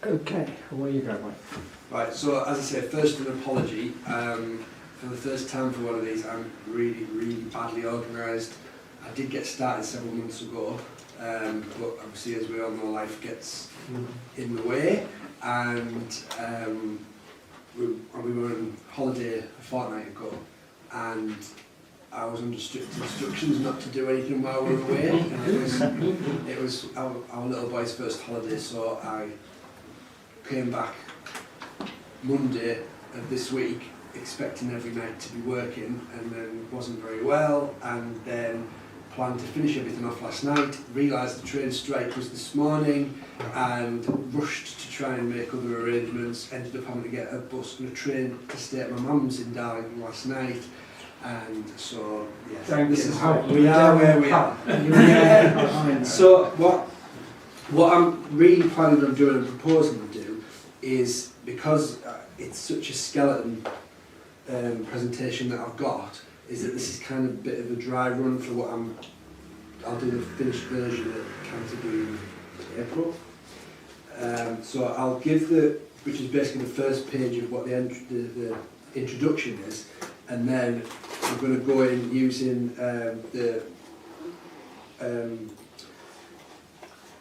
Okay, away you go, Mike. Right, so as I say, first an apology. For the first time for one of these, I'm really, really badly organised. I did get started several months ago, but obviously, as we all know, life gets in the way, and we were on holiday a fortnight ago, and I was under strict instructions not to do anything while we were away, and it was our little boy's first holiday, so I came back Monday of this week expecting every night to be working, and then wasn't very well, and then planned to finish everything off last night, realised the train strike was this morning, and rushed to try and make other arrangements, ended up having to get a bus and a train to stay at my mum's in Darlington last night, and so, yes, this is how we are where we are. Yeah. So what I'm really planning on doing and proposing to do is, because it's such a skeleton presentation that I've got, is that this is kind of a bit of a dry run for what I'll do the finished version at Canterbury in April. So I'll give which is basically the first page of what the introduction is, and then I'm going to go in using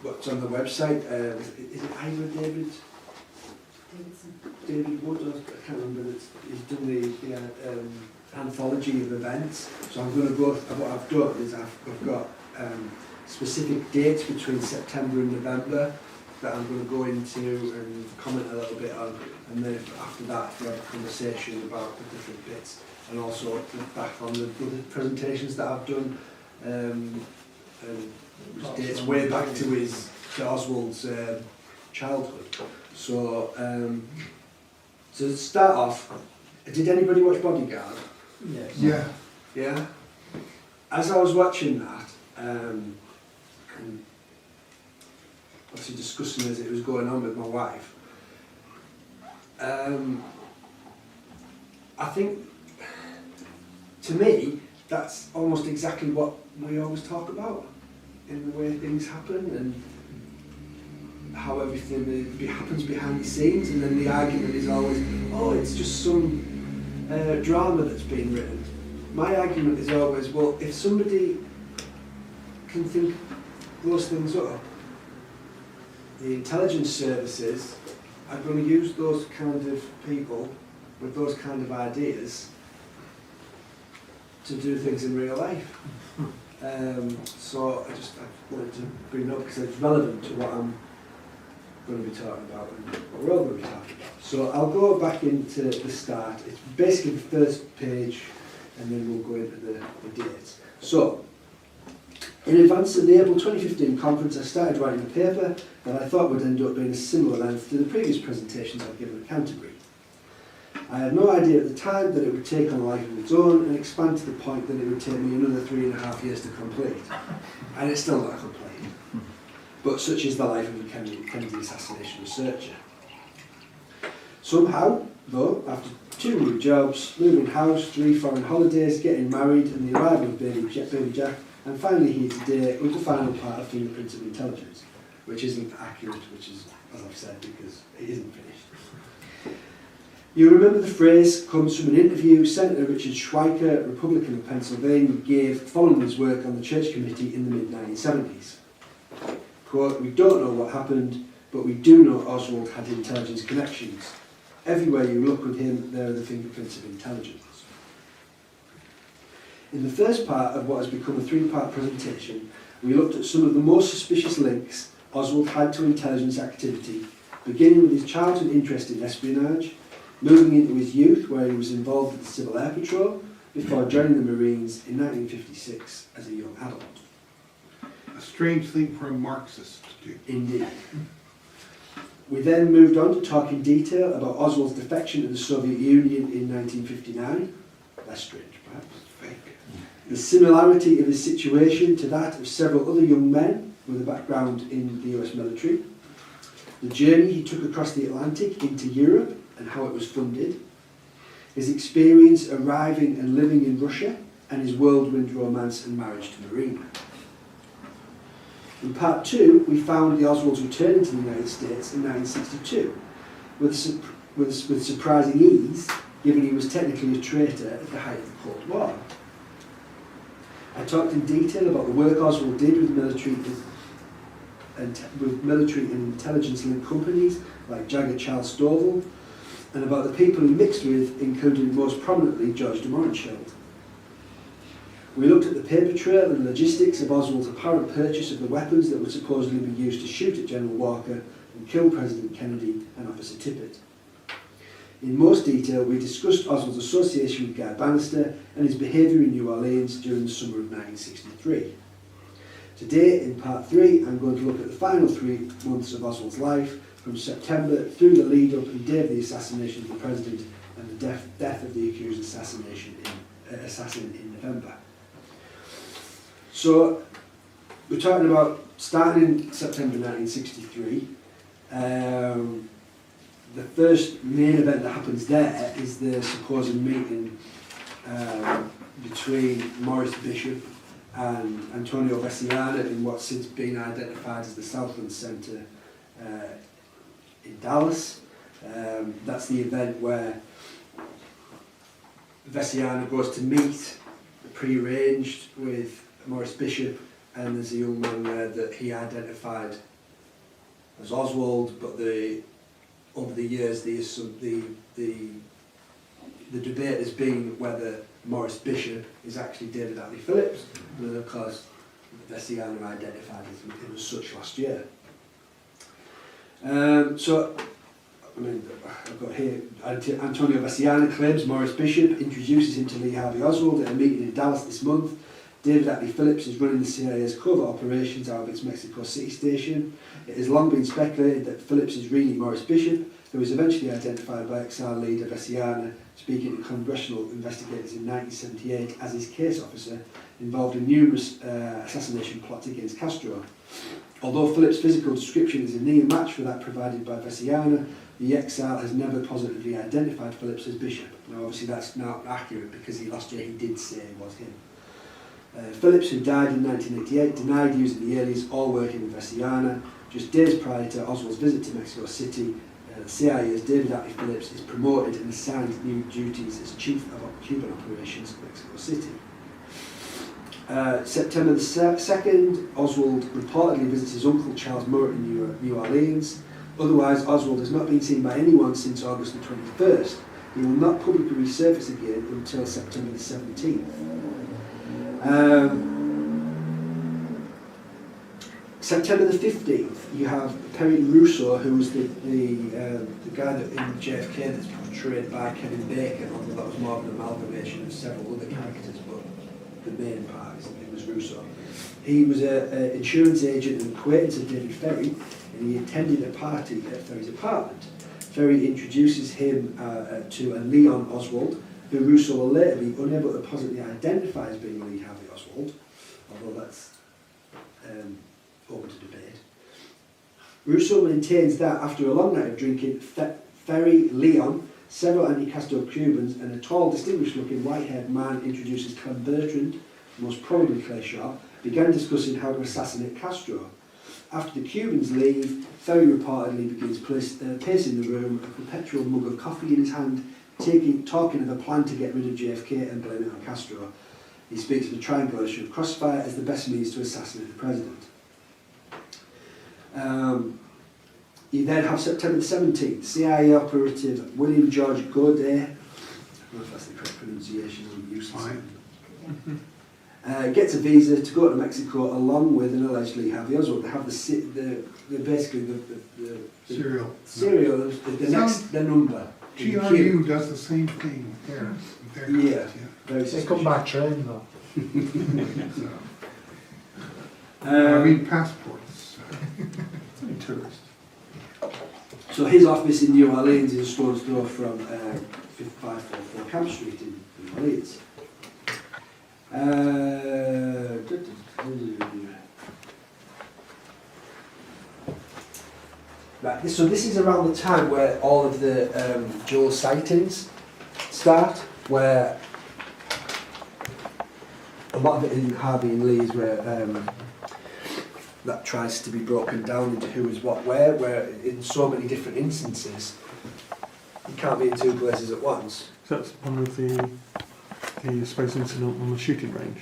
what's on the website. Is it Ira David Wood, I can't remember. He's done the anthology of events. So I'm going to go. What I've done is I've got specific dates between September and November that I'm going to go into and comment a little bit on, and then after that we have a conversation about the different bits, and also look back on the presentations that I've done, and which dates way back to Oswald's childhood. So, to start off, did anybody watch Bodyguard? Yes. Yeah. Yeah? As I was watching that, and obviously discussing as it was going on with my wife, I think, to me, that's almost exactly what we always talk about in the way things happen, and how everything happens behind the scenes, and then the argument is always, oh, it's just some drama that's been written. My argument is always, well, if somebody can think those things up, the intelligence services are going to use those kind of people with those kind of ideas to do things in real life. So I wanted to bring it up because it's relevant to what I'm going to be talking about and what we're all going to be talking about. So I'll go back into the start. It's basically the first page, and then we'll go into the dates. So, in advance of the April 2015 conference, I started writing a paper that I thought would end up being a similar length to the previous presentations I've given at Canterbury. I had no idea at the time that it would take on a life of its own and expand to the point that it would take me another 3.5 years to complete. And it's still not complete. But such is the life of a Kennedy assassination researcher. Somehow, though, after 2 new jobs, moving house, 3 foreign holidays, getting married, and the arrival of baby Jack, and finally here today with the final part of Fingerprints of Intelligence, which isn't accurate, which is, as I've said, because it isn't finished. You remember the phrase comes from an interview Senator Richard Schweiker, Republican of Pennsylvania, gave following his work on the Church Committee in the mid-1970s. Quote, "We don't know what happened, but we do know Oswald had intelligence connections. Everywhere you look with him, there are the fingerprints of intelligence." In the first part of what has become a 3-part presentation, we looked at some of the most suspicious links Oswald had to intelligence activity, beginning with his childhood interest in espionage, moving into his youth where he was involved with the Civil Air Patrol, before joining the Marines in 1956 as a young adult. A strange thing for a Marxist to do. Indeed. We then moved on to talk in detail about Oswald's defection to the Soviet Union in 1959. Less strange, perhaps. Fake. The similarity of his situation to that of several other young men with a background in the US military. The journey he took across the Atlantic into Europe and how it was funded. His experience arriving and living in Russia, and his whirlwind romance and marriage to Marina. In part 2, we found the Oswalds returning to the United States in 1962 with surprising ease, given he was technically a traitor at the height of the Cold War. I talked in detail about the work Oswald did with military and intelligence-linked companies like Jagger Charles Stovall, and about the people he mixed with, including most prominently George de Mohrenschildt. We looked at the paper trail and logistics of Oswald's apparent purchase of the weapons that would supposedly be used to shoot at General Walker and kill President Kennedy and Officer Tippit. In most detail, we discussed Oswald's association with Guy Bannister and his behaviour in New Orleans during the summer of 1963. Today, in part 3, I'm going to look at the final 3 months of Oswald's life, from September through the lead-up and day of the assassination of the President and the death of the accused assassin in November. So, we're talking about starting in September 1963. The first main event that happens there is the supposed meeting between Maurice Bishop and Antonio Veciana in what's since been identified as the Southland Centre in Dallas. That's the event where Veciana goes to meet, pre-arranged, with Maurice Bishop, and there's a young man there that he identified as Oswald, but over the years the debate has been whether Maurice Bishop is actually David Atlee Phillips, and of course Veciana identified him as such last year. So, I mean, I've got here, Antonio Veciana claims Maurice Bishop introduces him to Lee Harvey Oswald at a meeting in Dallas this month. David Atlee Phillips is running the CIA's covert operations out of its Mexico City station. It has long been speculated that Phillips is really Maurice Bishop, who was eventually identified by XR leader Veciana, speaking to congressional investigators in 1978 as his case officer, involved in numerous assassination plots against Castro. Although Phillips' physical description is a near match for that provided by Veciana, the XR has never positively identified Phillips as Bishop. Now obviously that's not accurate because last year he did say it was him. Phillips, who died in 1988, denied using the alias or working with Veciana. Just days prior to Oswald's visit to Mexico City, the CIA's David Atlee Phillips is promoted and assigned new duties as Chief of Cuban Operations in Mexico City. September the 2nd, Oswald reportedly visits his uncle Charles Murray in New Orleans. Otherwise, Oswald has not been seen by anyone since August the 21st. He will not publicly resurface again until September the 17th. September the 15th, you have Perry Russo, who was the guy that in JFK that's portrayed by Kevin Bacon, although that was more of an amalgamation of several other characters, but the main part it was Russo. He was an insurance agent and acquaintance of David Ferry, and he attended a party at Ferry's apartment. Ferry introduces him to a Leon Oswald, who Russo will later be unable to positively identify as being Lee Harvey Oswald, although that's open to debate. Russo maintains that after a long night of drinking, Ferry, Leon, several anti-Castro Cubans, and a tall, distinguished-looking white-haired man introduces Clem Bertrand, most probably Clay Shaw, began discussing how to assassinate Castro. After the Cubans leave, Ferry reportedly begins pacing the room, a perpetual mug of coffee in his hand, talking of a plan to get rid of JFK and blame it on Castro. He speaks of a triangulation of crossfire as the best means to assassinate the president. You then have September the 17th, CIA operative William George Godet, I don't know if that's the correct pronunciation, I'm useless. Gets a visa to go to Mexico along with an allegedly Harvey Oswald. They have basically the serial, the number. GRU does the same thing there. Yeah. They come back trained though. I mean passports. Tourist. So his office in New Orleans is a stone's throw from 5544 Camp Street in New Orleans. Right, so this is around the time where all of the dual sightings start, where a lot of it in Harvey and Lee's where that tries to be broken down into who is what where in so many different instances, you can't be in two places at once. So that's one of the space incident on the shooting range.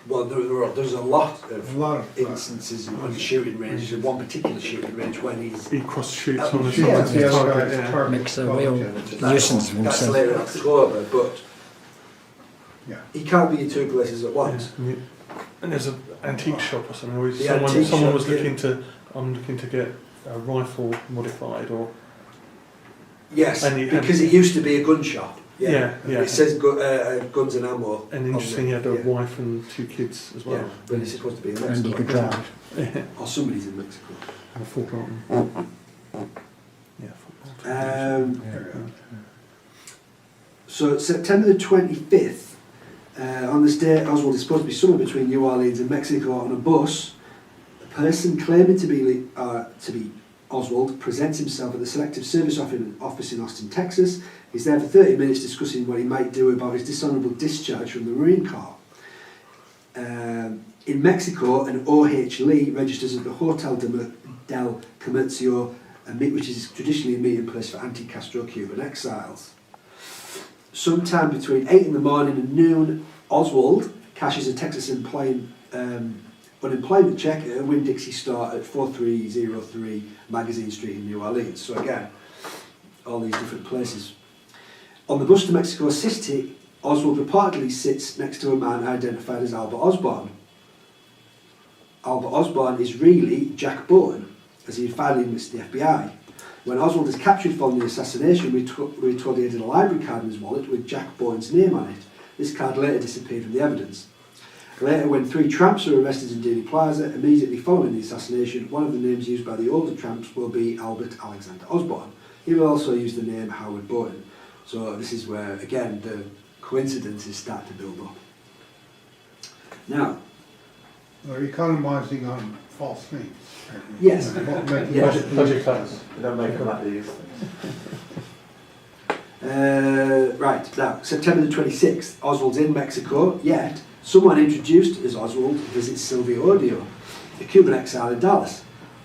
Well, there's a lot A of lot of instances of shooting ranges, and one particular shooting range when He cross shoots Oh, on a shoots target. the other target, guy's yeah. target. Makes a real nuisance of that's himself. later in October, but Yeah. he can't be in two places at Yeah, once. and there's an antique shop or something. Where The antique someone shop, was yeah. I'm looking to get a rifle modified, or Yes, And he had- because it used to be a gun shop. Yeah, yeah. It says guns and ammo. and on interesting, he it, had a yeah. wife and 2 kids as well. Yeah, but it's supposed to be in And Mexico. he could drive. Yeah, Or somebody's in Mexico. and a Fort Barton. Yeah, Fort Barton. There you go. So September the 25th, on this day, Oswald is supposed to be somewhere between New Orleans and Mexico on a bus. A person claiming to be Oswald presents himself at the Selective Service office in Austin, Texas. He's there for 30 minutes discussing what he might do about his dishonourable discharge from the Marine Corps. In Mexico, an O.H. Lee registers at the Hotel del Comercio, which is traditionally a meeting place for anti-Castro Cuban exiles. Sometime between 8 in the morning and noon, Oswald cashes a Texas unemployment check at a Winn-Dixie store at 4303 Magazine Street in New Orleans. So again, all these different places. On the bus to Mexico City, Oswald reportedly sits next to a man identified as Albert Osborne. Albert Osborne is really Jack Bowen, as he finally admits to the FBI. When Oswald is captured following the assassination, we were told he had a library card in his wallet with Jack Bowen's name on it. This card later disappeared from the evidence. Later, when 3 tramps were arrested in Dealey Plaza, immediately following the assassination, one of the names used by the older tramps will be Albert Alexander Osborne. He will also use the name Howard Bowen. So this is where, again, the coincidences start to build up. Now, They're economizing on false names. yes. Yes. Budget cuts. They don't make them like these. Right, now, September the 26th, Oswald's in Mexico, yet someone introduced as Oswald visits Sylvia Odio, a Cuban exile in Dallas.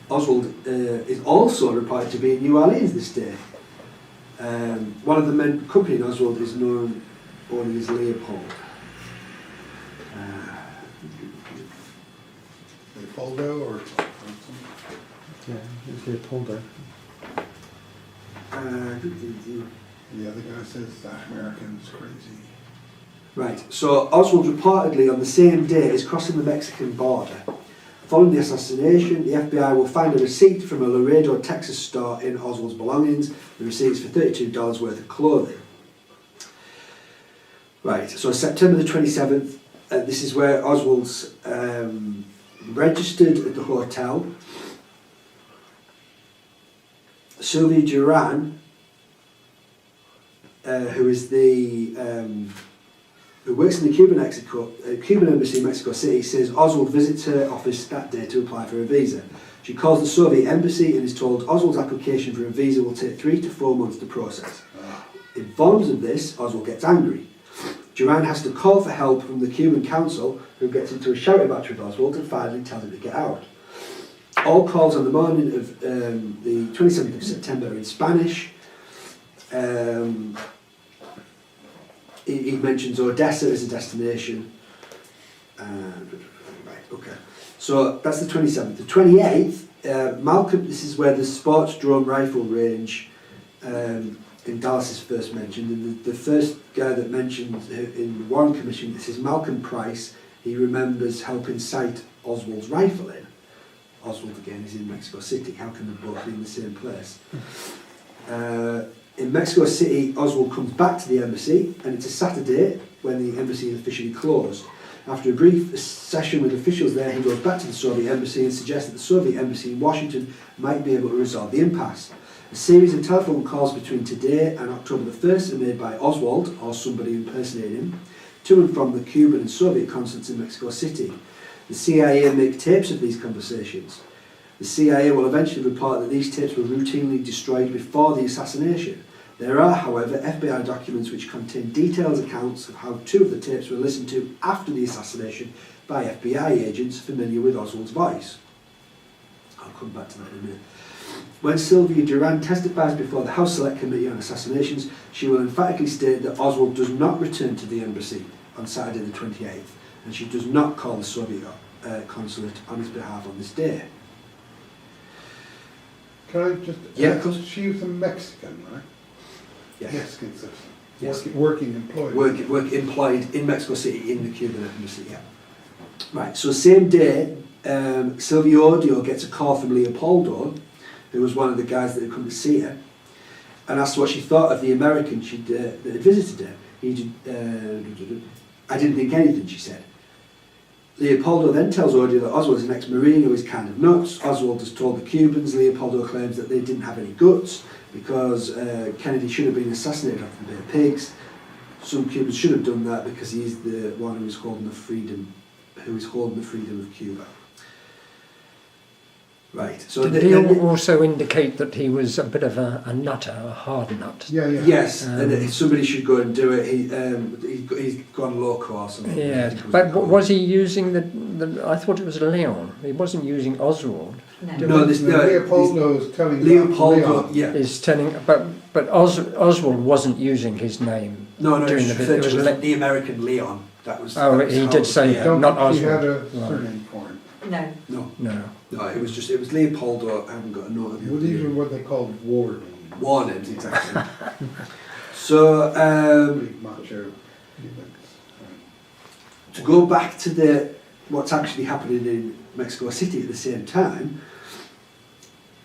Oswald is also reported to be in New Orleans this day. One of the men accompanying Oswald is known only as Leopold. Leopoldo or something. Yeah, it's Leopoldo. The other guy says that American's crazy. Right, so Oswald reportedly on the same day is crossing the Mexican border. Following the assassination, the FBI will find a receipt from a Laredo, Texas store in Oswald's belongings. The receipt is for $32 worth of clothing. Right, so September the 27th, this is where Oswald's registered at the hotel. Sylvia Duran, who is who works in the Cuban embassy in Mexico City, says Oswald visits her office that day to apply for a visa. She calls the Soviet embassy and is told Oswald's application for a visa will take 3 to 4 months to process. Informed of this, Oswald gets angry. Duran has to call for help from the Cuban consul, who gets into a shouting match with Oswald and finally tells him to get out. All calls on the morning of the 27th of September are in Spanish. He mentions Odessa as a destination. Right, okay. So that's the 27th. The 28th, Malcolm, this is where the sports drone rifle range in Dallas is first mentioned. And the first guy that mentioned in the Warren Commission, this is Malcolm Price. He remembers helping sight Oswald's rifle in. Oswald, again, is in Mexico City. How can they both be in the same place? In Mexico City, Oswald comes back to the embassy, and it's a Saturday when the embassy is officially closed. After a brief session with officials there, he goes back to the Soviet embassy and suggests that the Soviet embassy in Washington might be able to resolve the impasse. A series of telephone calls between today and October the 1st are made by Oswald, or somebody impersonating him, to and from the Cuban and Soviet consulates in Mexico City. The CIA make tapes of these conversations. The CIA will eventually report that these tapes were routinely destroyed before the assassination. There are, however, FBI documents which contain detailed accounts of how 2 of the tapes were listened to after the assassination by FBI agents familiar with Oswald's voice. I'll come back to that in a minute. When Sylvia Duran testifies before the House Select Committee on Assassinations, she will emphatically state that Oswald does not return to the embassy on Saturday the 28th, and she does not call the Soviet consulate on his behalf on this day. Can I just? Yeah, of course. She was a Mexican, right? Yes. Mexican citizen. Yes. Working employed. Work employed in Mexico City in the Cuban embassy, yeah. Right, so same day, Sylvia Audio gets a call from Leopoldo, who was one of the guys that had come to see her, and asked what she thought of the American that had visited her. I didn't think anything, she said. Leopoldo then tells Audio that Oswald is an ex-Marine who is kind of nuts. Oswald has told the Cubans. Leopoldo claims that they didn't have any guts because Kennedy should have been assassinated off the Bay of Pigs. Some Cubans should have done that because he's the one who is holding the freedom of Cuba. Right. So did he also indicate that he was a bit of a nutter, a hard nut? Yeah, yeah. Yes, and that somebody should go and do it. He's gone loco or something. Yeah, but was he using the? I thought it was Leon. He wasn't using Oswald. No, Leopoldo is telling Leopoldo, Leon. yeah. Is telling, but Oswald wasn't using his name. No, during it was the American Leon. That was. Oh, that was he did say yeah. that, not She had Oswald. a surname for him. No, No. it was Leopoldo. I haven't got a note of it. Well, these are what they called war names. War names, exactly. So, Big macho. to go back to what's actually happening in Mexico City at the same time,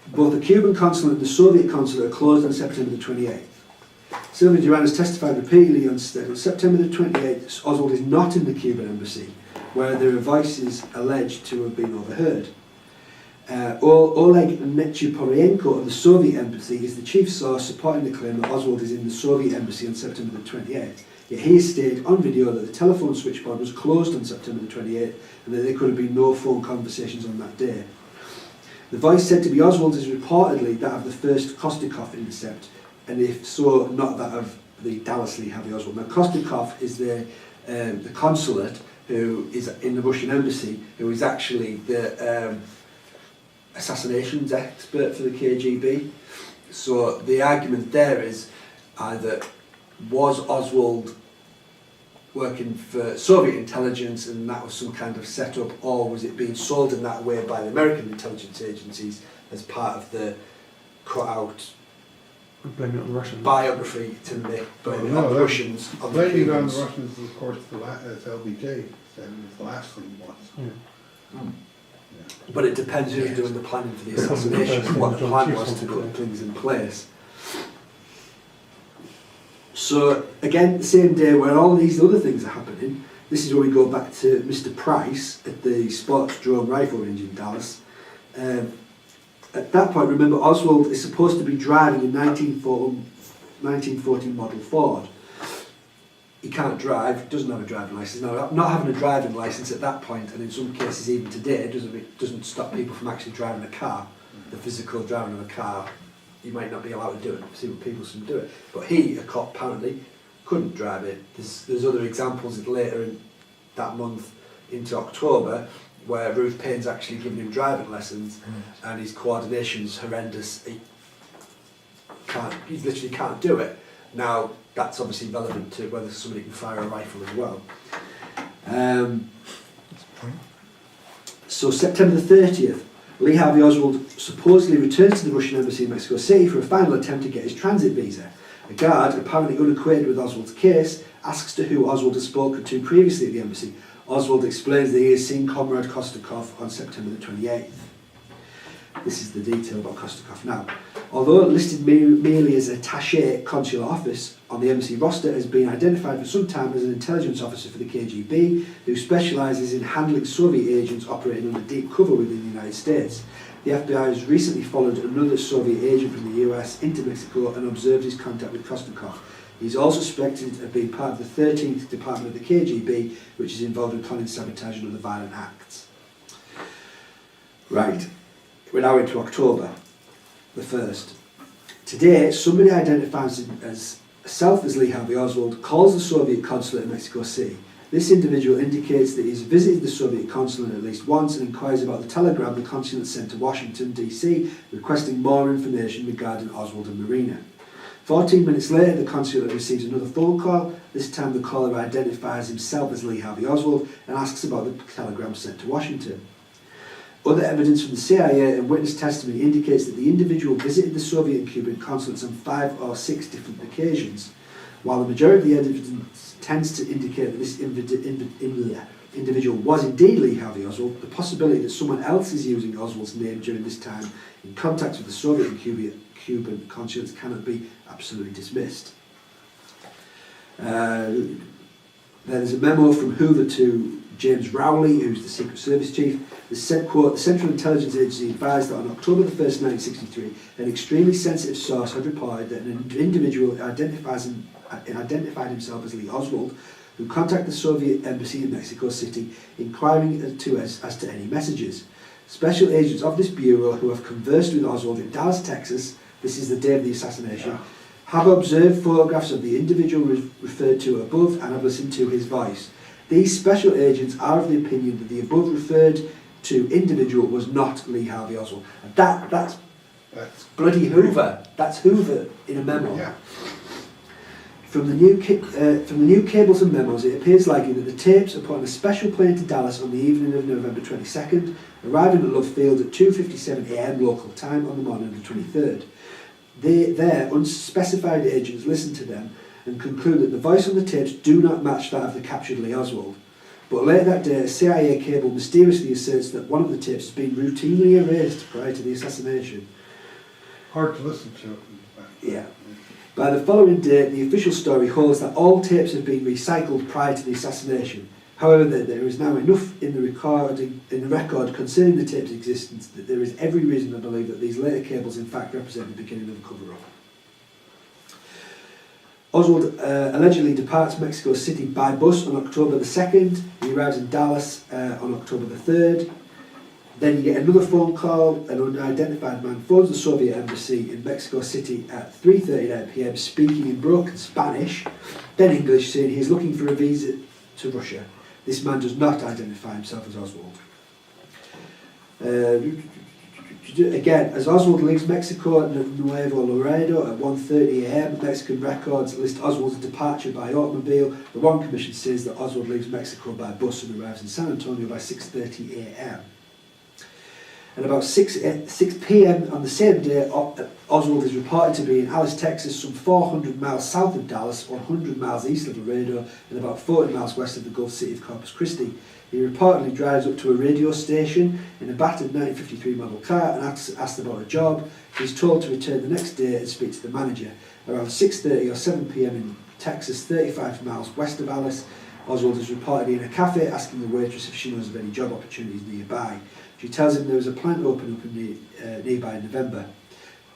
both the Cuban consulate and the Soviet consulate are closed on September the 28th. Sylvia Duran has testified repeatedly on September the 28th, Oswald is not in the Cuban embassy, where there are voices alleged to have been overheard. Oleg Nechiporenko of the Soviet embassy is the chief source supporting the claim that Oswald is in the Soviet embassy on September the 28th. Yet he has stated on video that the telephone switchboard was closed on September the 28th and that there could have been no phone conversations on that day. The voice said to be Oswald is reportedly that of the first Kostikov intercept, and if so, not that of the Dallas Lee Harvey Oswald. Now, Kostikov is the consulate who is in the Russian embassy, who is actually the assassinations expert for the KGB. So the argument there is either was Oswald working for Soviet intelligence and that was some kind of setup, or was it being sold in that way by the American intelligence agencies as part of the cut out Blame it on the Russians. biography to make on the Russians. On the Blaming it on the Cubans. Russians, of course, as LBJ said, was the last thing he wants. Yeah. But it depends who's doing the planning for the assassination and what the plan was to put things in place. So again, the same day where all these other things are happening, this is where we go back to Mr. Price at the Sports Drone Rifle Range in Dallas. At that point, remember, Oswald is supposed to be driving a 1914 model Ford. He can't drive, doesn't have a driving licence. Now, not having a driving licence at that point, and in some cases even today, doesn't stop people from actually driving a car, the physical driving of a car. You might not be allowed to do it, see what people can do it. But he, a cop, apparently couldn't drive it. There's other examples later in that month into October where Ruth Payne's actually giving him driving lessons and his coordination's horrendous. He literally can't do it. Now, that's obviously relevant to whether somebody can fire a rifle as well. So September the 30th, Lee Harvey Oswald supposedly returns to the Russian embassy in Mexico City for a final attempt to get his transit visa. A guard, apparently unacquainted with Oswald's case, asks to who Oswald has spoken to previously at the embassy. Oswald explains that he has seen Comrade Kostikov on September the 28th. This is the detail about Kostikov. Now, although listed merely as an attaché consular office on the embassy roster, has been identified for some time as an intelligence officer for the KGB who specialises in handling Soviet agents operating under deep cover within the United States. The FBI has recently followed another Soviet agent from the US into Mexico and observed his contact with Kostikov. He's also suspected of being part of the 13th Department of the KGB, which is involved in planning sabotage and other violent acts. Right. We're now into October the 1st. Today, somebody identifies himself as Lee Harvey Oswald, calls the Soviet consulate in Mexico City This individual indicates that he's visited the Soviet consulate at least once and inquires about the telegram the consulate sent to Washington, D.C., requesting more information regarding Oswald and Marina. 14 minutes later, the consulate receives another phone call. This time the caller identifies himself as Lee Harvey Oswald and asks about the telegram sent to Washington. Other evidence from the CIA and witness testimony indicates that the individual visited the Soviet and Cuban consulates on 5 or 6 different occasions. While the majority of the evidence tends to indicate that this individual was indeed Lee Harvey Oswald, the possibility that someone else is using Oswald's name during this time in contact with the Soviet and Cuban consulates cannot be absolutely dismissed. There's a memo from Hoover to James Rowley, who's the Secret Service chief. Quote, the Central Intelligence Agency advised that on October the 1st, 1963, an extremely sensitive source had reported that an individual identified himself as Lee Oswald, who contacted the Soviet embassy in Mexico City, inquiring as to any messages. Special agents of this bureau who have conversed with Oswald in Dallas, Texas, this is the day of the assassination, have observed photographs of the individual referred to above and have listened to his voice. These special agents are of the opinion that the above referred to individual was not Lee Harvey Oswald. And that's bloody Hoover. That's Hoover in a memo. Yeah. From the new cables and memos, it appears likely that the tapes are put on a special plane to Dallas on the evening of November 22nd, arriving at Love Field at 2:57 a.m. local time on the morning of the 23rd. Their unspecified agents listen to them and conclude that the voice on the tapes do not match that of the captured Lee Oswald. But later that day, a CIA cable mysteriously asserts that one of the tapes has been routinely erased prior to the assassination. Hard to listen to. Yeah. By the following day, the official story holds that all tapes have been recycled prior to the assassination. However, there is now enough in the record concerning the tape's existence that there is every reason to believe that these later cables in fact represent the beginning of the cover-up. Oswald allegedly departs Mexico City by bus on October the 2nd. He arrives in Dallas on October the 3rd. Then you get another phone call. An unidentified man phones the Soviet embassy in Mexico City at 3:39 p.m. speaking in broken Spanish, then English, saying he is looking for a visa to Russia. This man does not identify himself as Oswald. Again, as Oswald leaves Mexico at Nuevo Laredo at 1:30 a.m., Mexican records list Oswald's departure by automobile. The Warren Commission says that Oswald leaves Mexico by bus and arrives in San Antonio by 6:30 a.m. At about 6 p.m. on the same day, Oswald is reported to be in Alice, Texas, some 400 miles south of Dallas, 100 miles east of Laredo, and about 40 miles west of the Gulf city of Corpus Christi. He reportedly drives up to a radio station in a battered 1953 model car and asks about a job. He's told to return the next day and speak to the manager. Around 6:30 or 7 p.m. in Texas, 35 miles west of Alice, Oswald is reportedly in a cafe asking the waitress if she knows of any job opportunities nearby. She tells him there is a plant opening up nearby in November.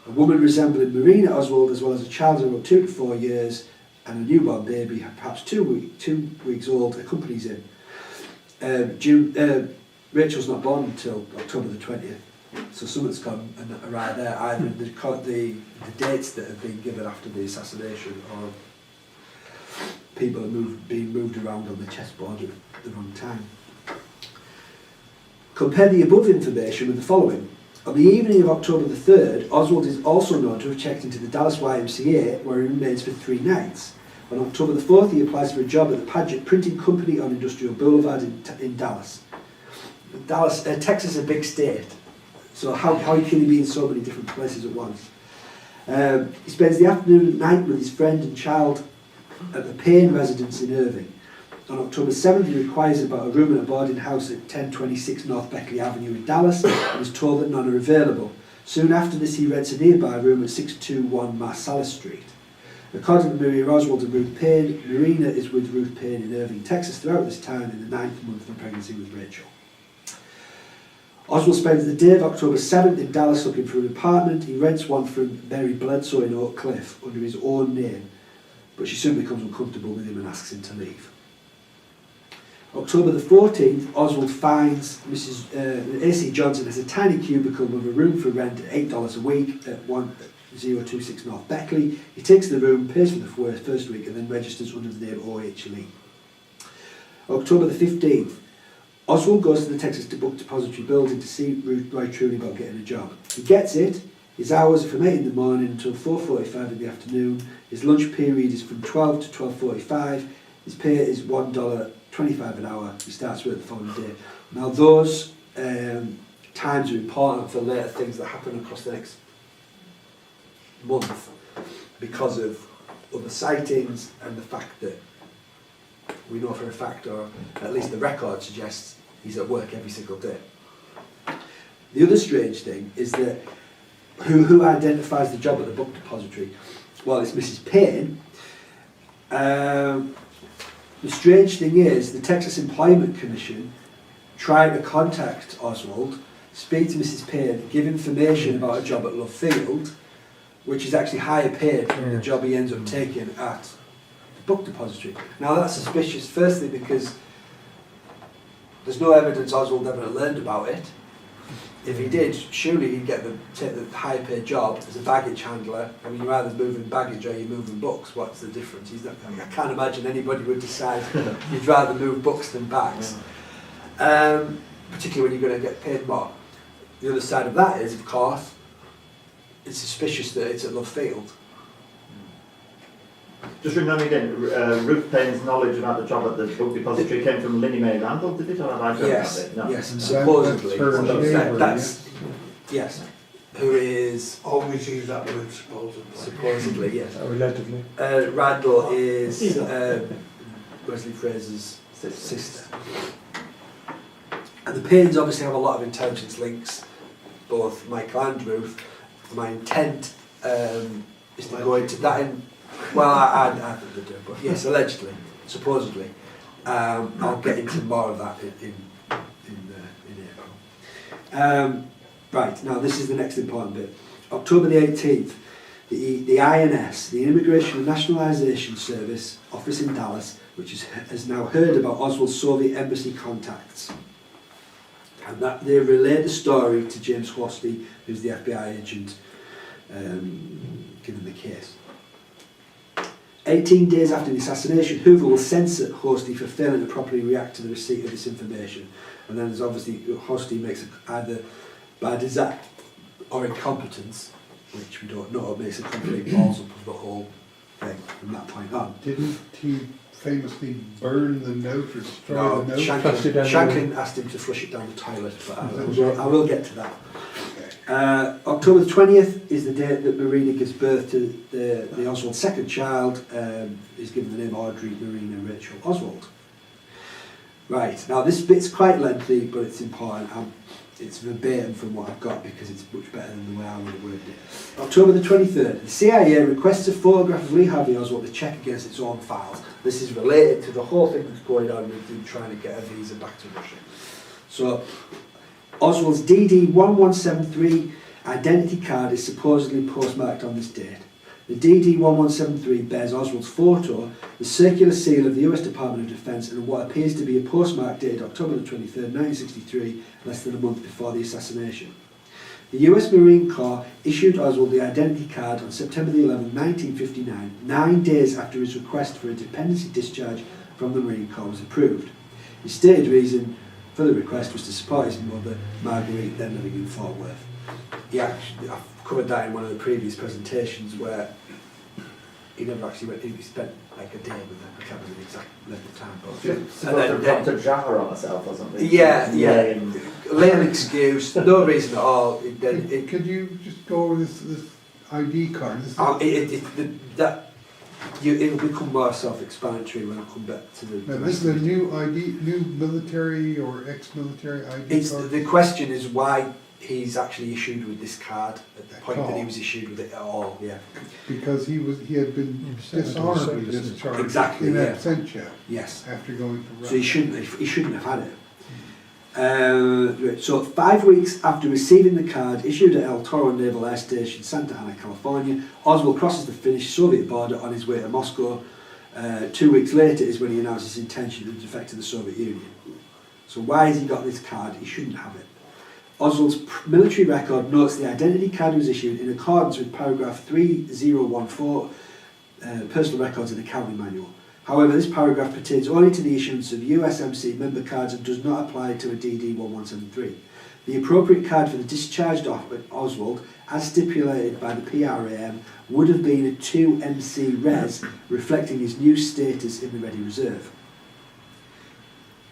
A woman resembling Marina Oswald, as well as a child of about 2 to 4 years and a newborn baby, perhaps 2 weeks old, accompanies him. Rachel's not born until October the 20th, so something's gone right there, either in the dates that have been given after the assassination, or people are being moved around on the chessboard at the wrong time. Compare the above information with the following. On the evening of October the 3rd, Oswald is also known to have checked into the Dallas YMCA, where he remains for 3 nights. On October the 4th, he applies for a job at the Padgett Printing Company on Industrial Boulevard in Dallas. Texas is a big state, so how can he be in so many different places at once? He spends the afternoon and night with his friend and child at the Payne residence in Irving. On October 7th, he requires about a room in a boarding house at 1026 North Beckley Avenue in Dallas and is told that none are available. Soon after this, he rents a nearby room at 621 Marsalis Street. According to Maria Oswald and Ruth Payne, Marina is with Ruth Payne in Irving, Texas throughout this time in the 9th month of pregnancy with Rachel. Oswald spends the day of October 7th in Dallas looking for an apartment. He rents one from Mary Bledsoe in Oak Cliff under his own name, but she soon becomes uncomfortable with him and asks him to leave. October the 14th, Oswald finds Mrs. A.C. Johnson has a tiny cubicle with a room for rent at $8 a week at 1026 North Beckley. He takes the room, pays for the first week, and then registers under the name O.H. Lee. October the 15th, Oswald goes to the Texas Book Depository building to see Roy Truly about getting a job. He gets it. His hours are from 8 in the morning until 4:45 in the afternoon. His lunch period is from 12 to 12:45. His pay is $1.25 an hour. He starts work the following day. Now those times are important for later things that happen across the next month because of other sightings and the fact that we know for a fact, or at least the record suggests, he's at work every single day. The other strange thing is that who identifies the job at the book depository? Well, it's Mrs. Payne. The strange thing is the Texas Employment Commission tried to contact Oswald, speak to Mrs. Payne, give information about a job at Love Field, which is actually higher paid than the job he ends up taking at the book depository. Now that's suspicious, firstly because there's no evidence Oswald ever learned about it. If he did, surely he'd take the higher paid job as a baggage handler. I mean, you're either moving baggage or you're moving books. What's the difference? I can't imagine anybody would decide you'd rather move books than bags. Particularly when you're going to get paid more. The other side of that is, of course, it's suspicious that it's at Love Field. Just remind me again, Ruth Payne's knowledge about the job at the book depository came from Linnie Mae Randall, did it? Or have I done Yes, that bit? No. yes, supposedly. That's her neighbour, That's yes. Who is Always use that word supposedly. supposedly, yes. Relatively. Randall is Wesley Fraser's sister. And the Paynes obviously have a lot of intelligence links, both Michael and Ruth. My intent is to go into that in, well, I think they do, but yes, allegedly, supposedly. I'll get into more of that in April. Right, now this is the next important bit. October the 18th, the INS, the Immigration and Nationalisation Service office in Dallas, which has now heard about Oswald's Soviet embassy contacts. And that they relayed the story to James Hosty, who's the FBI agent, given the case. 18 days after the assassination, Hoover will censor Hosty for failing to properly react to the receipt of this information. And then there's obviously Hosty makes either by design or incompetence, which we don't know, makes a complete balls up of the whole thing from that point on. Didn't he famously burn the note or destroy No, the note? Shanklin asked him to flush it down the toilet, but I will get to that. October the 20th is the date that Marina gives birth to the Oswald's second child, is given the name Audrey Marina Rachel Oswald. Right, now this bit's quite lengthy, but it's important. It's verbatim from what I've got because it's much better than the way I would have worded it. October the 23rd, the CIA requests a photograph of Lee Harvey Oswald to check against its own files. This is related to the whole thing that's going on with him trying to get a visa back to Russia. So, Oswald's DD1173 identity card is supposedly postmarked on this date. The DD1173 bears Oswald's photo, the circular seal of the US Department of Defence, and what appears to be a postmark dated October the 23rd, 1963, less than a month before the assassination. The US Marine Corps issued Oswald the identity card on September the 11th, 1959, 9 days after his request for a dependency discharge from the Marine Corps was approved. His stated reason for the request was to support his mother, Marguerite, then living in Fort Worth. I've covered that in one of the previous presentations where he never actually went, he spent like a day with her, I can't remember the exact length of time. But Supposed to have dropped a jar on herself or something. Yeah. Lame excuse, no reason at all. Could you just go over this ID card? It'll become more self-explanatory when I come back to the... Now, this is a new ID, new military or ex-military ID card? The question is why he's actually issued with this card at the point that he was issued with it at all, yeah. Because he had been dishonorably discharged exactly, in yeah. absentia. Yes. After going to Russia. So he shouldn't have had it. So 5 weeks after receiving the card issued at El Toro Naval Air Station, Santa Ana, California, Oswald crosses the Finnish Soviet border on his way to Moscow. 2 wees later is when he announces his intention to defect to the Soviet Union. So why has he got this card? He shouldn't have it. Oswald's military record notes the identity card was issued in accordance with paragraph 3014, Personal Records and Accounting Manual. However, this paragraph pertains only to the issuance of USMC member cards and does not apply to a DD 1173. The appropriate card for the discharged Oswald, as stipulated by the PRAM, would have been a 2MC Res, reflecting his new status in the Ready Reserve.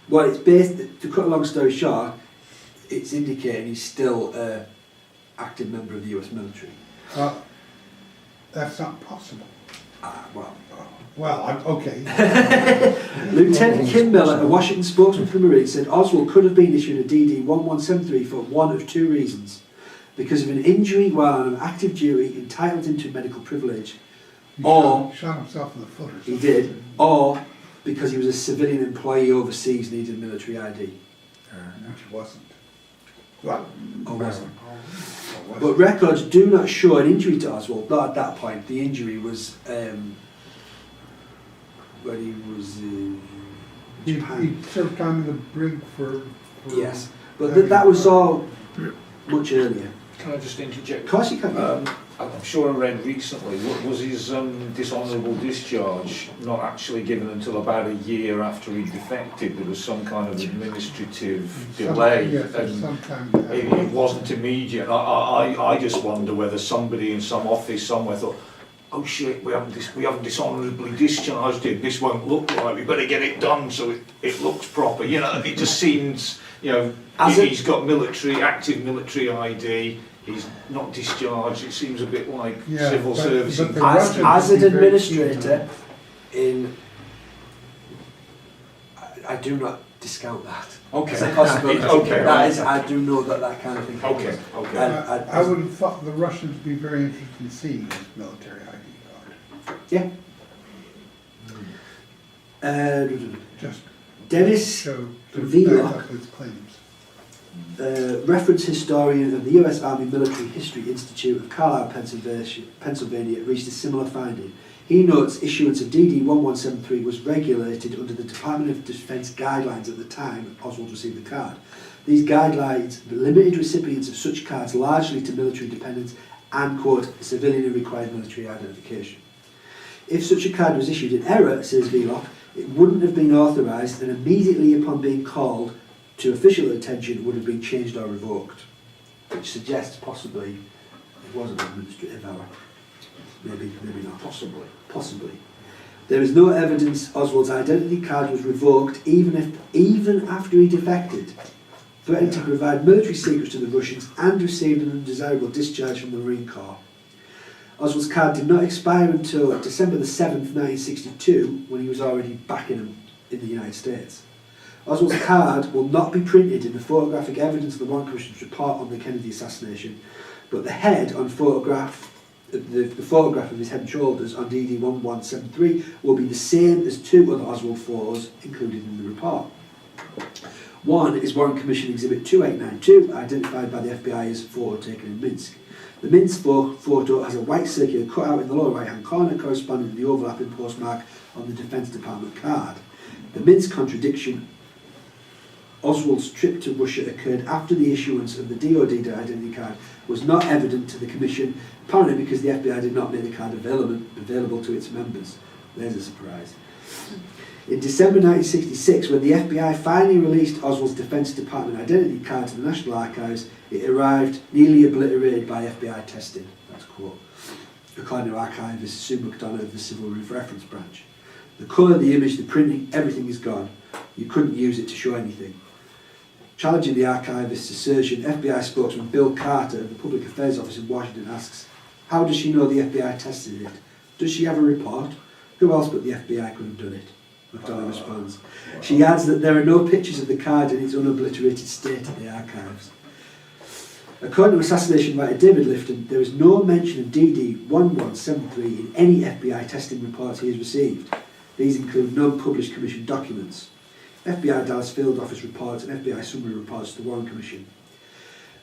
Well, it's based, to cut a long story short, it's indicating he's still an active member of the US military. That's not possible. Well, Okay. Lieutenant Kim Miller, a Washington spokesman for the Marines, said Oswald could have been issued a DD 1173 for one of two reasons. Because of an injury while on active duty entitled him to medical privilege, Shot himself in the foot or something. he did, or because he was a civilian employee overseas needed military ID. Which he wasn't. Well, Or wasn't. or But wasn't. records do not show an injury to Oswald, not at that point. The injury was when he was in Japan. He served time in the brig for Yes, but that was all much earlier. Can I just interject? Of course you can. I'm sure I read recently, was his dishonourable discharge not actually given until about a year after he defected? There was some kind of administrative delay, Yes, and sometime. it wasn't immediate. I just wonder whether somebody in some office somewhere thought, oh shit, we haven't dishonourably discharged him, this won't look right, we better get it done so it looks proper. You know, it just seems, you know, he's got active military ID, he's not discharged, it seems a bit like civil service. But the Russians as would an be very keen administrator, on I do not discount that. Okay. It's a possibility. Okay. That is, I do know that kind of thing happens. Okay. I would have thought the Russians would be very interested in seeing his military ID card. Yeah. Just Dennis show to Vila. back up his claims. Reference historian of the US Army Military History Institute of Carlisle, Pennsylvania, reached a similar finding. He notes issuance of DD 1173 was regulated under the Department of Defense guidelines at the time Oswald received the card. These guidelines limited recipients of such cards largely to military dependents and, quote, civilian and required military identification. If such a card was issued in error, says Vlock, it wouldn't have been authorised and immediately upon being called to official attention would have been changed or revoked, which suggests possibly it was an administrative error. Maybe not. Possibly. There is no evidence Oswald's identity card was revoked even after he defected, threatened to provide military secrets to the Russians and received an undesirable discharge from the Marine Corps. Oswald's card did not expire until December the 7th, 1962, when he was already back in the United States. Oswald's card will not be printed in the photographic evidence of the Warren Commission's report on the Kennedy assassination, but the head on the photograph of his head and shoulders on DD 1173 will be the same as two other Oswald photos included in the report. One is Warren Commission Exhibit 2892, identified by the FBI as a photo taken in Minsk. The Minsk photo has a white circular cut out in the lower right hand corner corresponding to the overlapping postmark on the Defence Department card. The Minsk contradiction: Oswald's trip to Russia occurred after the issuance of the DoD identity card was not evident to the Commission, apparently because the FBI did not make the card available to its members. There's a surprise. In December 1966, when the FBI finally released Oswald's Defence Department identity card to the National Archives, it arrived nearly obliterated by FBI testing. That's a quote. According to archivist Sue McDonough of the Civil Reference Branch. The colour, the image, the printing, everything is gone. You couldn't use it to show anything. Challenging the archivist's assertion, FBI spokesman Bill Carter of the Public Affairs Office in Washington asks, how does she know the FBI tested it? Does she have a report? Who else but the FBI could have done it? McDonough responds. She adds that there are no pictures of the card in its unobliterated state in the archives. According to assassination writer David Lifton, there is no mention of DD 1173 in any FBI testing reports he has received. These include non-published commission documents, FBI Dallas Field Office reports and FBI summary reports to the Warren Commission.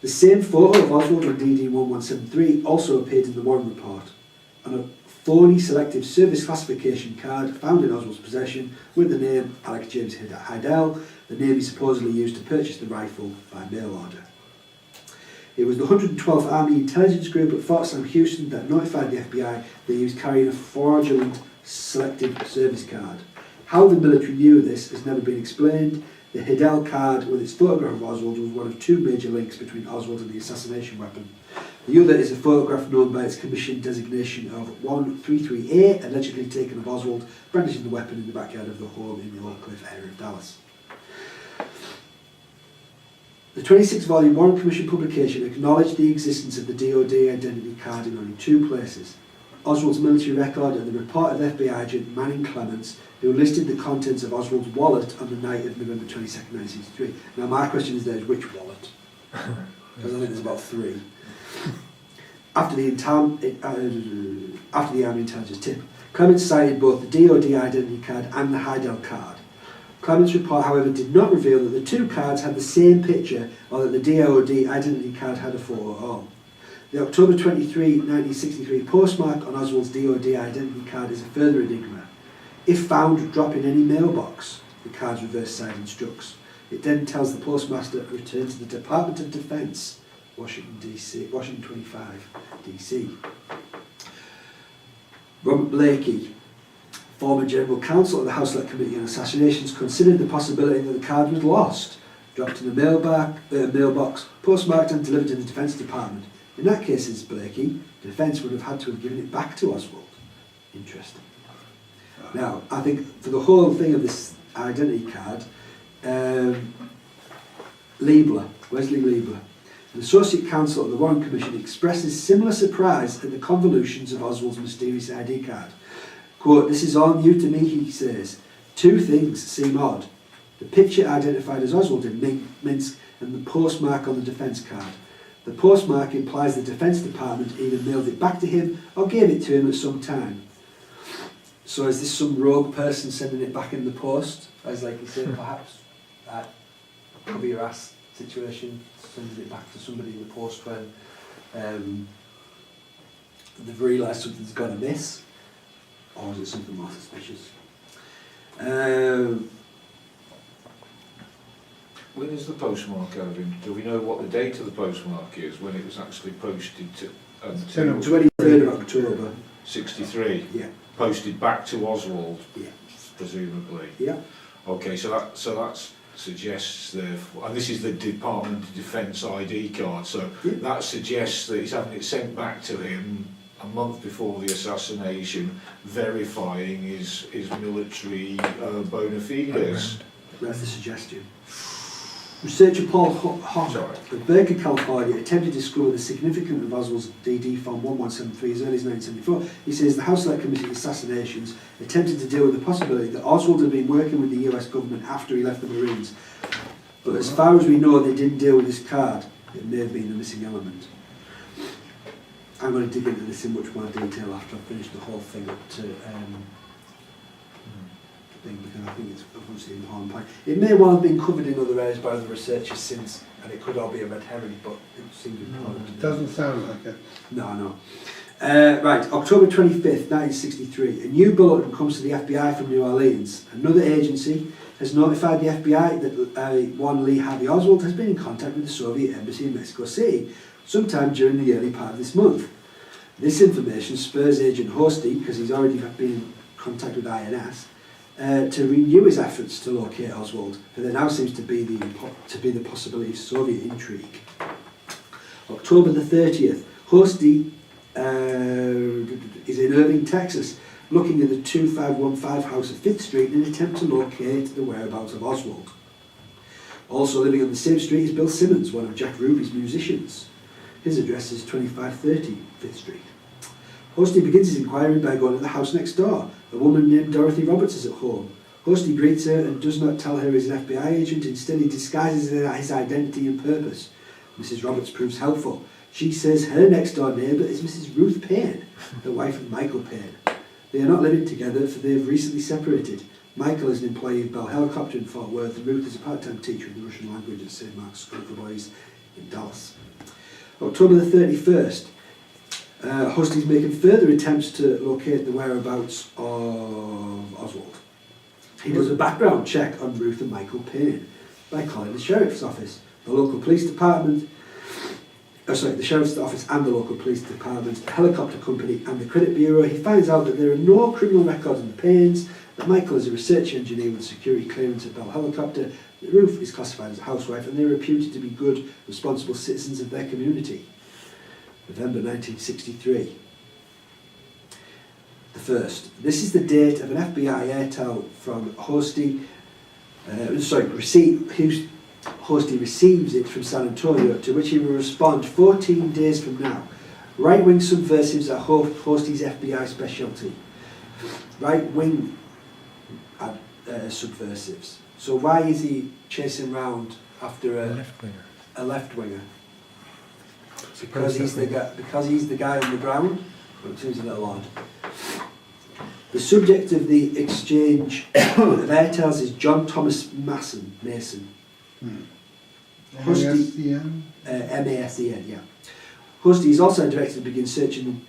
The same photo of Oswald on DD 1173 also appeared in the Warren report on a phony selective service classification card found in Oswald's possession with the name Alex James Heidel, the name he supposedly used to purchase the rifle by mail order. It was the 112th Army Intelligence Group at Fort Sam Houston that notified the FBI that he was carrying a fraudulent selective service card. How the military knew this has never been explained. The Hidell card with its photograph of Oswald was one of two major links between Oswald and the assassination weapon. The other is a photograph known by its commission designation of 133A, allegedly taken of Oswald brandishing the weapon in the backyard of the home in the Oak Cliff area of Dallas. The 26-volume Warren Commission publication acknowledged the existence of the DoD identity card in only two places: Oswald's military record and the report of FBI agent Manning Clements, who listed the contents of Oswald's wallet on the night of November 22nd, 1963. Now my question is which wallet? Because I think there's about three. After the Army intelligence tip, Clements cited both the DoD identity card and the Hidell card. Clements' report, however, did not reveal that the two cards had the same picture or that the DoD identity card had a photo at all. The October 23, 1963 postmark on Oswald's DoD identity card is a further enigma. If found, drop in any mailbox. The card's reverse side instructs. It then tells the postmaster to return to the Department of Defense, Washington 25, DC. Robert Blakey, former General Counsel of the House Select Committee on Assassinations, considered the possibility that the card was lost, dropped in a mailbox, postmarked and delivered to the Defence Department. In that case, says Blakey, the defence would have had to have given it back to Oswald. Interesting. Now, I think for the whole thing of this identity card, Wesley Liebler, an associate counsel of the Warren Commission, expresses similar surprise at the convolutions of Oswald's mysterious ID card. Quote, "This is all new to me," he says. "Two things seem odd. The picture identified as Oswald in Minsk and the postmark on the defence card. The postmark implies the Defence Department either mailed it back to him or gave it to him at some time." So is this some rogue person sending it back in the post? As like you said, perhaps that could be a rash situation, sending it back to somebody in the post when they've realised something's gone amiss, or is it something more suspicious? When is the postmark, Alvin? Do we know what the date of the postmark is, when it was actually posted to 23rd of October. 63? Yeah. Posted back to Oswald, Yeah. presumably. Yeah. Okay, so that suggests therefore, and this is the Department of Defence ID card, so Yeah. that suggests that he's having it sent back to him a month before the assassination, verifying his military bona fides. That's the suggestion. Researcher Paul Hodder of Berkeley, California, attempted to discover the significance of Oswald's DD Form 1173 as early as 1974. He says the House Select Committee Assassinations attempted to deal with the possibility that Oswald had been working with the US government after he left the Marines. But as far as we know, they didn't deal with this card. It may have been the missing element. I'm going to dig into this in much more detail after I've finished the whole thing up to thing, because I think it's obviously an important point. It may well have been covered in other areas by other researchers since, and it could all be a red herring, but it seems important. It doesn't sound like it. No. Right, October 25th, 1963. A new bulletin comes to the FBI from New Orleans. Another agency has notified the FBI that one Lee Harvey Oswald has been in contact with the Soviet embassy in Mexico City sometime during the early part of this month. This information spurs Agent Hosty, because he's already been in contact with INS, to renew his efforts to locate Oswald, for there now seems to be the possibility of Soviet intrigue. October the 30th, Hosty is in Irving, Texas, looking at the 2515 house at 5th Street in an attempt to locate the whereabouts of Oswald. Also living on the same street is Bill Simmons, one of Jack Ruby's musicians. His address is 2530 5th Street. Hosty begins his inquiry by going to the house next door. A woman named Dorothy Roberts is at home. Hosty greets her and does not tell her he's an FBI agent. Instead, he disguises his identity and purpose. Mrs. Roberts proves helpful. She says her next door neighbour is Mrs. Ruth Payne, the wife of Michael Payne. They are not living together, for they have recently separated. Michael is an employee of Bell Helicopter in Fort Worth, and Ruth is a part-time teacher of the Russian language at St. Mark's School for Boys in Dallas. October the 31st, Hosty's making further attempts to locate the whereabouts of Oswald. He does a background check on Ruth and Michael Payne by calling the Sheriff's Office, the local police department, the Sheriff's Office and the local police department, the helicopter company and the credit bureau. He finds out that there are no criminal records on the Paynes, Michael is a research engineer with security clearance at Bell Helicopter. Ruth is classified as a housewife, and they are reputed to be good, responsible citizens of their community. November 1963. The first. This is the date of an FBI airtel from Hosty. Hosty receives it from San Antonio, to which he will respond 14 days from now. Right-wing subversives are Hosty's FBI specialty. Right-wing subversives. So why is he chasing around after a left-winger? Because he's the guy on the ground? Well, it seems a little odd. The subject of the exchange of airtels is John Thomas Mason. MASCN? MASEN, yeah. Husty is also directed to begin searching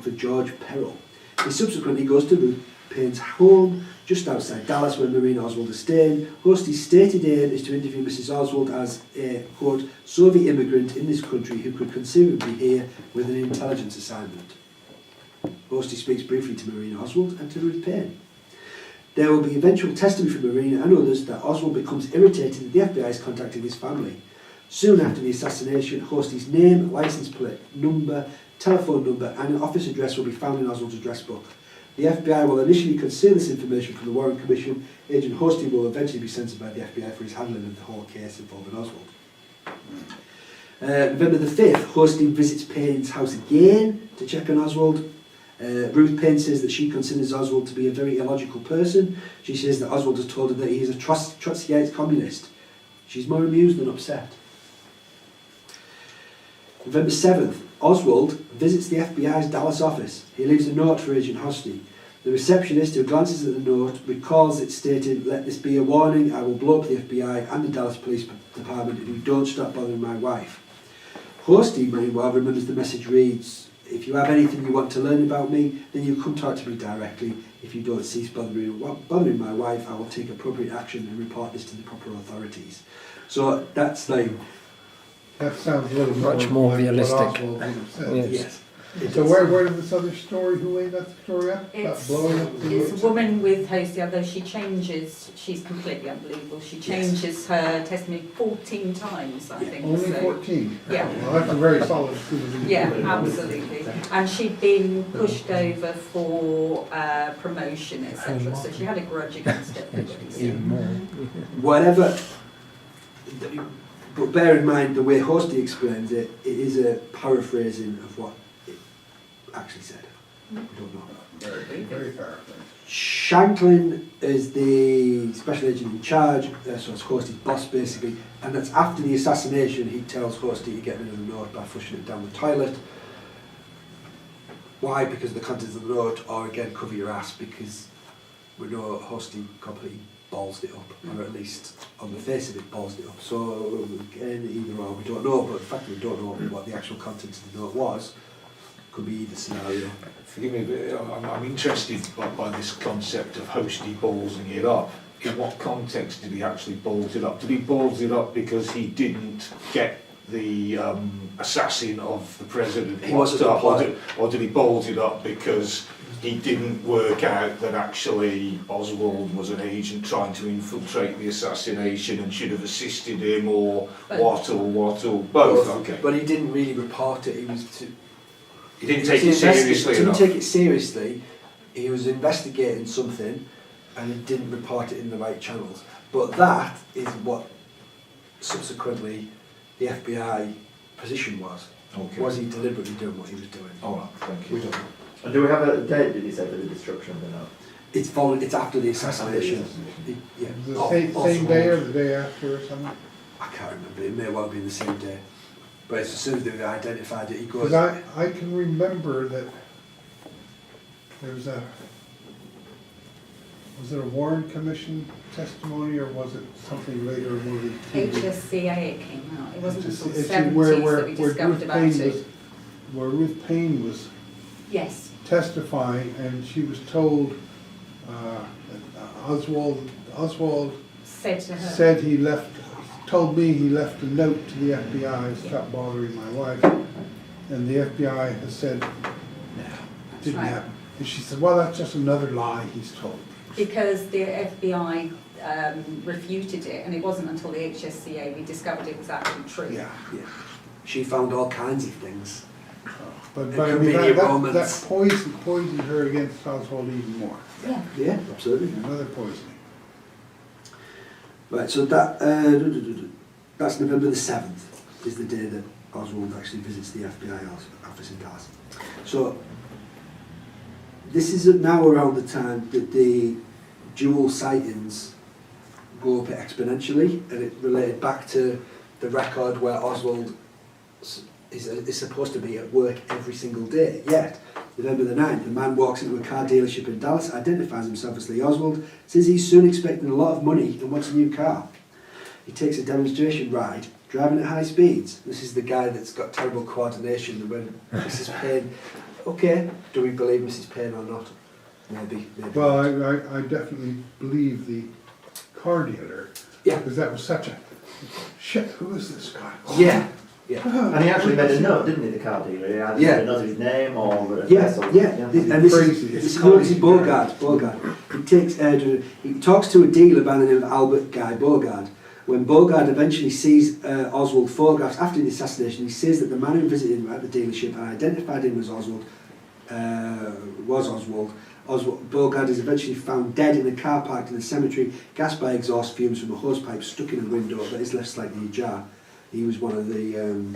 for George Perrell. He subsequently goes to Ruth Payne's home just outside Dallas, where Marina Oswald is staying. Husty's stated aim is to interview Mrs. Oswald as a, quote, Soviet immigrant in this country who could conceivably be here with an intelligence assignment. Husty speaks briefly to Marina Oswald and to Ruth Payne. There will be eventual testimony from Marina and others that Oswald becomes irritated that the FBI is contacting his family. Soon after the assassination, Hosty's name, licence plate, number, telephone number and an office address will be found in Oswald's address book. The FBI will initially conceal this information from the Warren Commission. Agent Hosty will eventually be censored by the FBI for his handling of the whole case involving Oswald. November the 5th, Hosty visits Payne's house again to check on Oswald. Ruth Payne says that she considers Oswald to be a very illogical person. She says that Oswald has told her that he is a Trotskyite communist. She's more amused than upset. November 7th, Oswald visits the FBI's Dallas office. He leaves a note for Agent Hosty. The receptionist, who glances at the note, recalls it stated, "Let this be a warning, I will blow up the FBI and the Dallas Police Department if you don't stop bothering my wife." Hosty, meanwhile, remembers the message reads, "If you have anything you want to learn about me, then you come talk to me directly. If you don't cease bothering my wife, I will take appropriate action and report this to the proper authorities." So that's like... That sounds a little Much more like realistic. what Oswald would have said. Yes. Yes. So where did this other story, who made that story up? About It's, blowing up the it's a woman with Hosty, although she changes, she's completely unbelievable. She changes her testimony 14 times, I think. Only so. 14? Yeah. Well, that's a very solid school. Yeah, absolutely. And she'd been pushed over for promotion, etc. So she had a grudge against everybody. So. Even more. Whatever... But bear in mind, the way Hosty explains it, it is a paraphrasing of what it actually said. We don't know. Very fair. Shanklin is the special agent in charge, so it's Hosty's boss basically, and that's after the assassination. He tells Hosty to get rid of the note by flushing it down the toilet. Why? Because the contents of the note, or again, cover your ass, because we know Hosty completely balls it up, or at least on the face of it balls it up. So again, either or, we don't know, but the fact that we don't know what the actual contents of the note was could be either scenario. Forgive me, but I'm interested by this concept of Hosty ballsing it up. In what context did he actually balls it up? Did he balls it up because he didn't get the assassin of the president locked up, or did he balls it up because he didn't work out that actually Oswald was an agent trying to infiltrate the assassination and should have assisted him, or what, or both? Okay. But he didn't really report it. He didn't take it seriously He didn't enough. take it seriously. He was investigating something, and he didn't report it in the right channels. But that is what subsequently the FBI position was. Okay. Was he deliberately doing what he was doing? All right, thank you. We don't know. And do we have a date, did he say, for the destruction of the note? It's after the assassination. Yeah. The same day or the day after or something? I can't remember. It may well have been the same day. But as soon as they identified it, he goes... Because I can remember that there was it a Warren Commission testimony, or was it something later where we... HSCA it came out. It wasn't until the It's 70s where that we discovered Ruth about Payne it. where Ruth Payne was Yes. testifying, and she was told that Oswald Said to her. said told me he left a note to the FBI, stop bothering my wife, and the FBI has said, no, didn't right. happen. And she said, well, that's just another lie he's told. because the FBI refuted it, and it wasn't until the HSCA we discovered it was actually true. Yeah. She found all kinds of things. But It I could mean, be that romance. poisoned her against Oswald even more. Yeah. Yeah, absolutely. Another poisoning. Right, so that's November the 7th is the day that Oswald actually visits the FBI office in Dallas. So this is now around the time that the dual sightings go up exponentially, and it related back to the record where Oswald is supposed to be at work every single day. Yet, November the 9th, a man walks into a car dealership in Dallas, identifies himself as Lee Oswald, says he's soon expecting a lot of money and wants a new car. He takes a demonstration ride, driving at high speeds. This is the guy that's got terrible coordination when Mrs. Payne... Okay, do we believe Mrs. Payne or not? Maybe. Well, I definitely believe the car dealer. Yeah. Because that was such a... Shit, who is this guy? Yeah. And he actually made a note, didn't he, the car dealer? He either Yeah. made a note of his name or... Yeah. And this Crazy. is Nancy Bogart. He takes he talks to a dealer by the name of Albert Guy Bogart. When Bogart eventually sees Oswald photographs after the assassination, he says that the man who visited him at the dealership and identified him as Oswald was Oswald. Bogart is eventually found dead in a car parked in the cemetery, gassed by exhaust fumes from a hosepipe stuck in a window that is left slightly ajar. He was one of the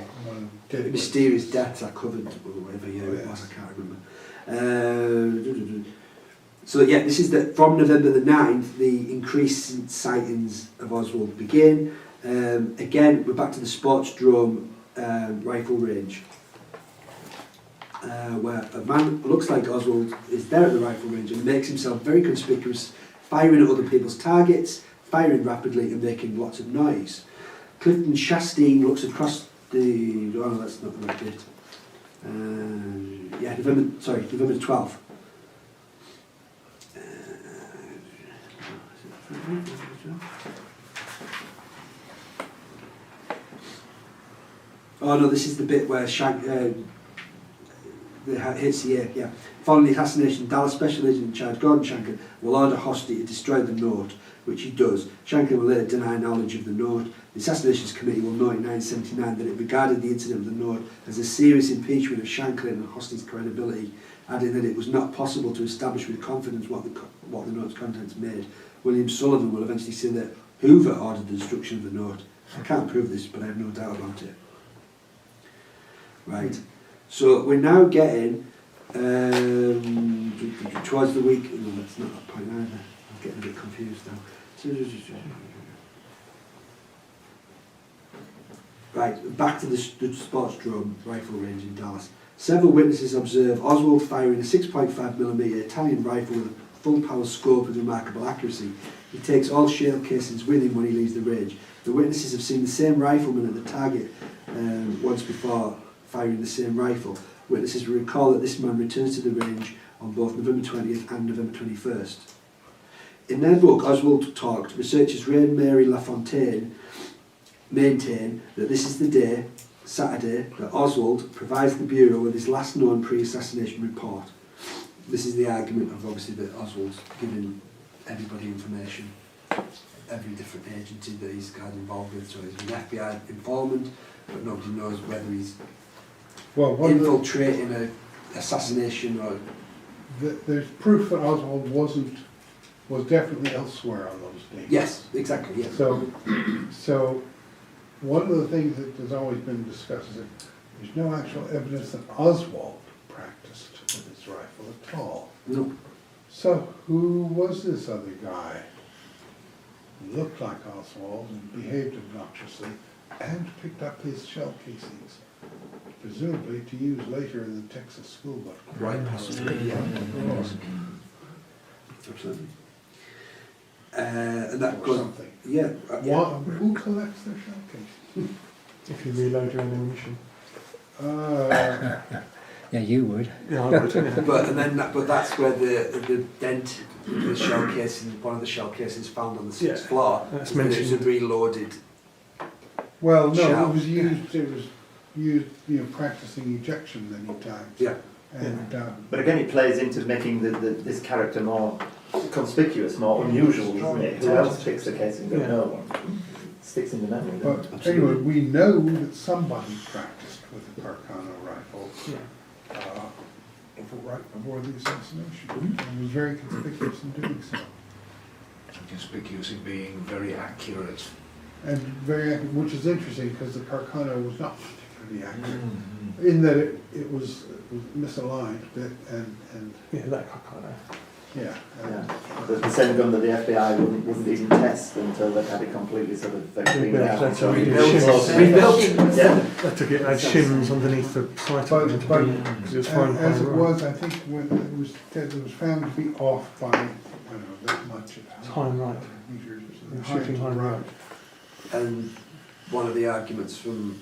mysterious deaths I covered, or whatever year it was, I can't remember. So yeah, this is from November the 9th, the increased sightings of Oswald begin. Again, we're back to the Sports Drome rifle range, where a man who looks like Oswald is there at the rifle range and makes himself very conspicuous, firing at other people's targets, firing rapidly and making lots of noise. Clifton Chastain looks across the... Oh, no, that's not the right date. November 12th. Oh no, this is the bit where Following the assassination, Dallas Special Agent in charge Gordon Shanker will order Hosty to destroy the note, which he does. Shanker will later deny knowledge of the note. The Assassinations Committee will note in 1979 that it regarded the incident of the note as a serious impeachment of Shanklin and Hosty's credibility, adding that it was not possible to establish with confidence what the note's contents made. William Sullivan will eventually say that Hoover ordered the destruction of the note. I can't prove this, but I have no doubt about it. Right. So we're now getting towards the week. No, that's not that point either. I'm getting a bit confused now. Right, back to the Sports Drome rifle range in Dallas. Several witnesses observe Oswald firing a 6.5mm Italian rifle with a full power scope with remarkable accuracy. He takes all shell casings with him when he leaves the range. The witnesses have seen the same rifleman at the target once before firing the same rifle. Witnesses will recall that this man returns to the range on both November 20th and November 21st. In their book, Oswald Talked, researchers Ray and Mary LaFontaine maintain that this is the day, Saturday, that Oswald provides the Bureau with his last known pre-assassination report. This is the argument of obviously that Oswald's giving everybody information, every different agency that he's got involved with, so he's an FBI informant, but nobody knows whether he's infiltrating an assassination or... There's proof that Oswald was definitely elsewhere on those days. Yes, exactly, yes. So one of the things that has always been discussed is that there's no actual evidence that Oswald practiced with his rifle at all. No. So who was this other guy? He looked like Oswald and behaved obnoxiously and picked up his shell casings, presumably to use later in the Texas school book. Right, possibly, yeah. Absolutely. And that Or goes... something. Yeah. Who collects their shell casings? If you reload your ammunition. Yeah, you would. Yeah, I would. Yeah. But that's where the dent, the shell casing, one of the shell casings found on the sixth floor, That's is that it was a mentioned. reloaded. Well, no, Shell. it was used, practicing ejection many times. Yeah. And But again, it plays into making this character more conspicuous, more unusual, isn't it? Who else picks the case and goes, Yeah. no one? Sticks in the memory. doesn't it? But anyway, we know that somebody practiced with a Carcano rifle right before the assassination, and was very conspicuous in doing so. Conspicuous in being very accurate. And very, which is interesting because the Carcano was not particularly accurate, in that it was misaligned a bit, and Yeah, that kind of. yeah. Yeah. The same gun that the FBI wouldn't even test until they'd had it completely sort of cleaned Yeah, out. that's So what we it did. was Shims. sort of- Rebuilt. Yeah. I took it, I had shims underneath the sight But- of it, but- because it was fine. As it was, I think when it was found to be off by, I don't know, that much. High and right. Meters or It was something. shooting high and right. And one of the arguments from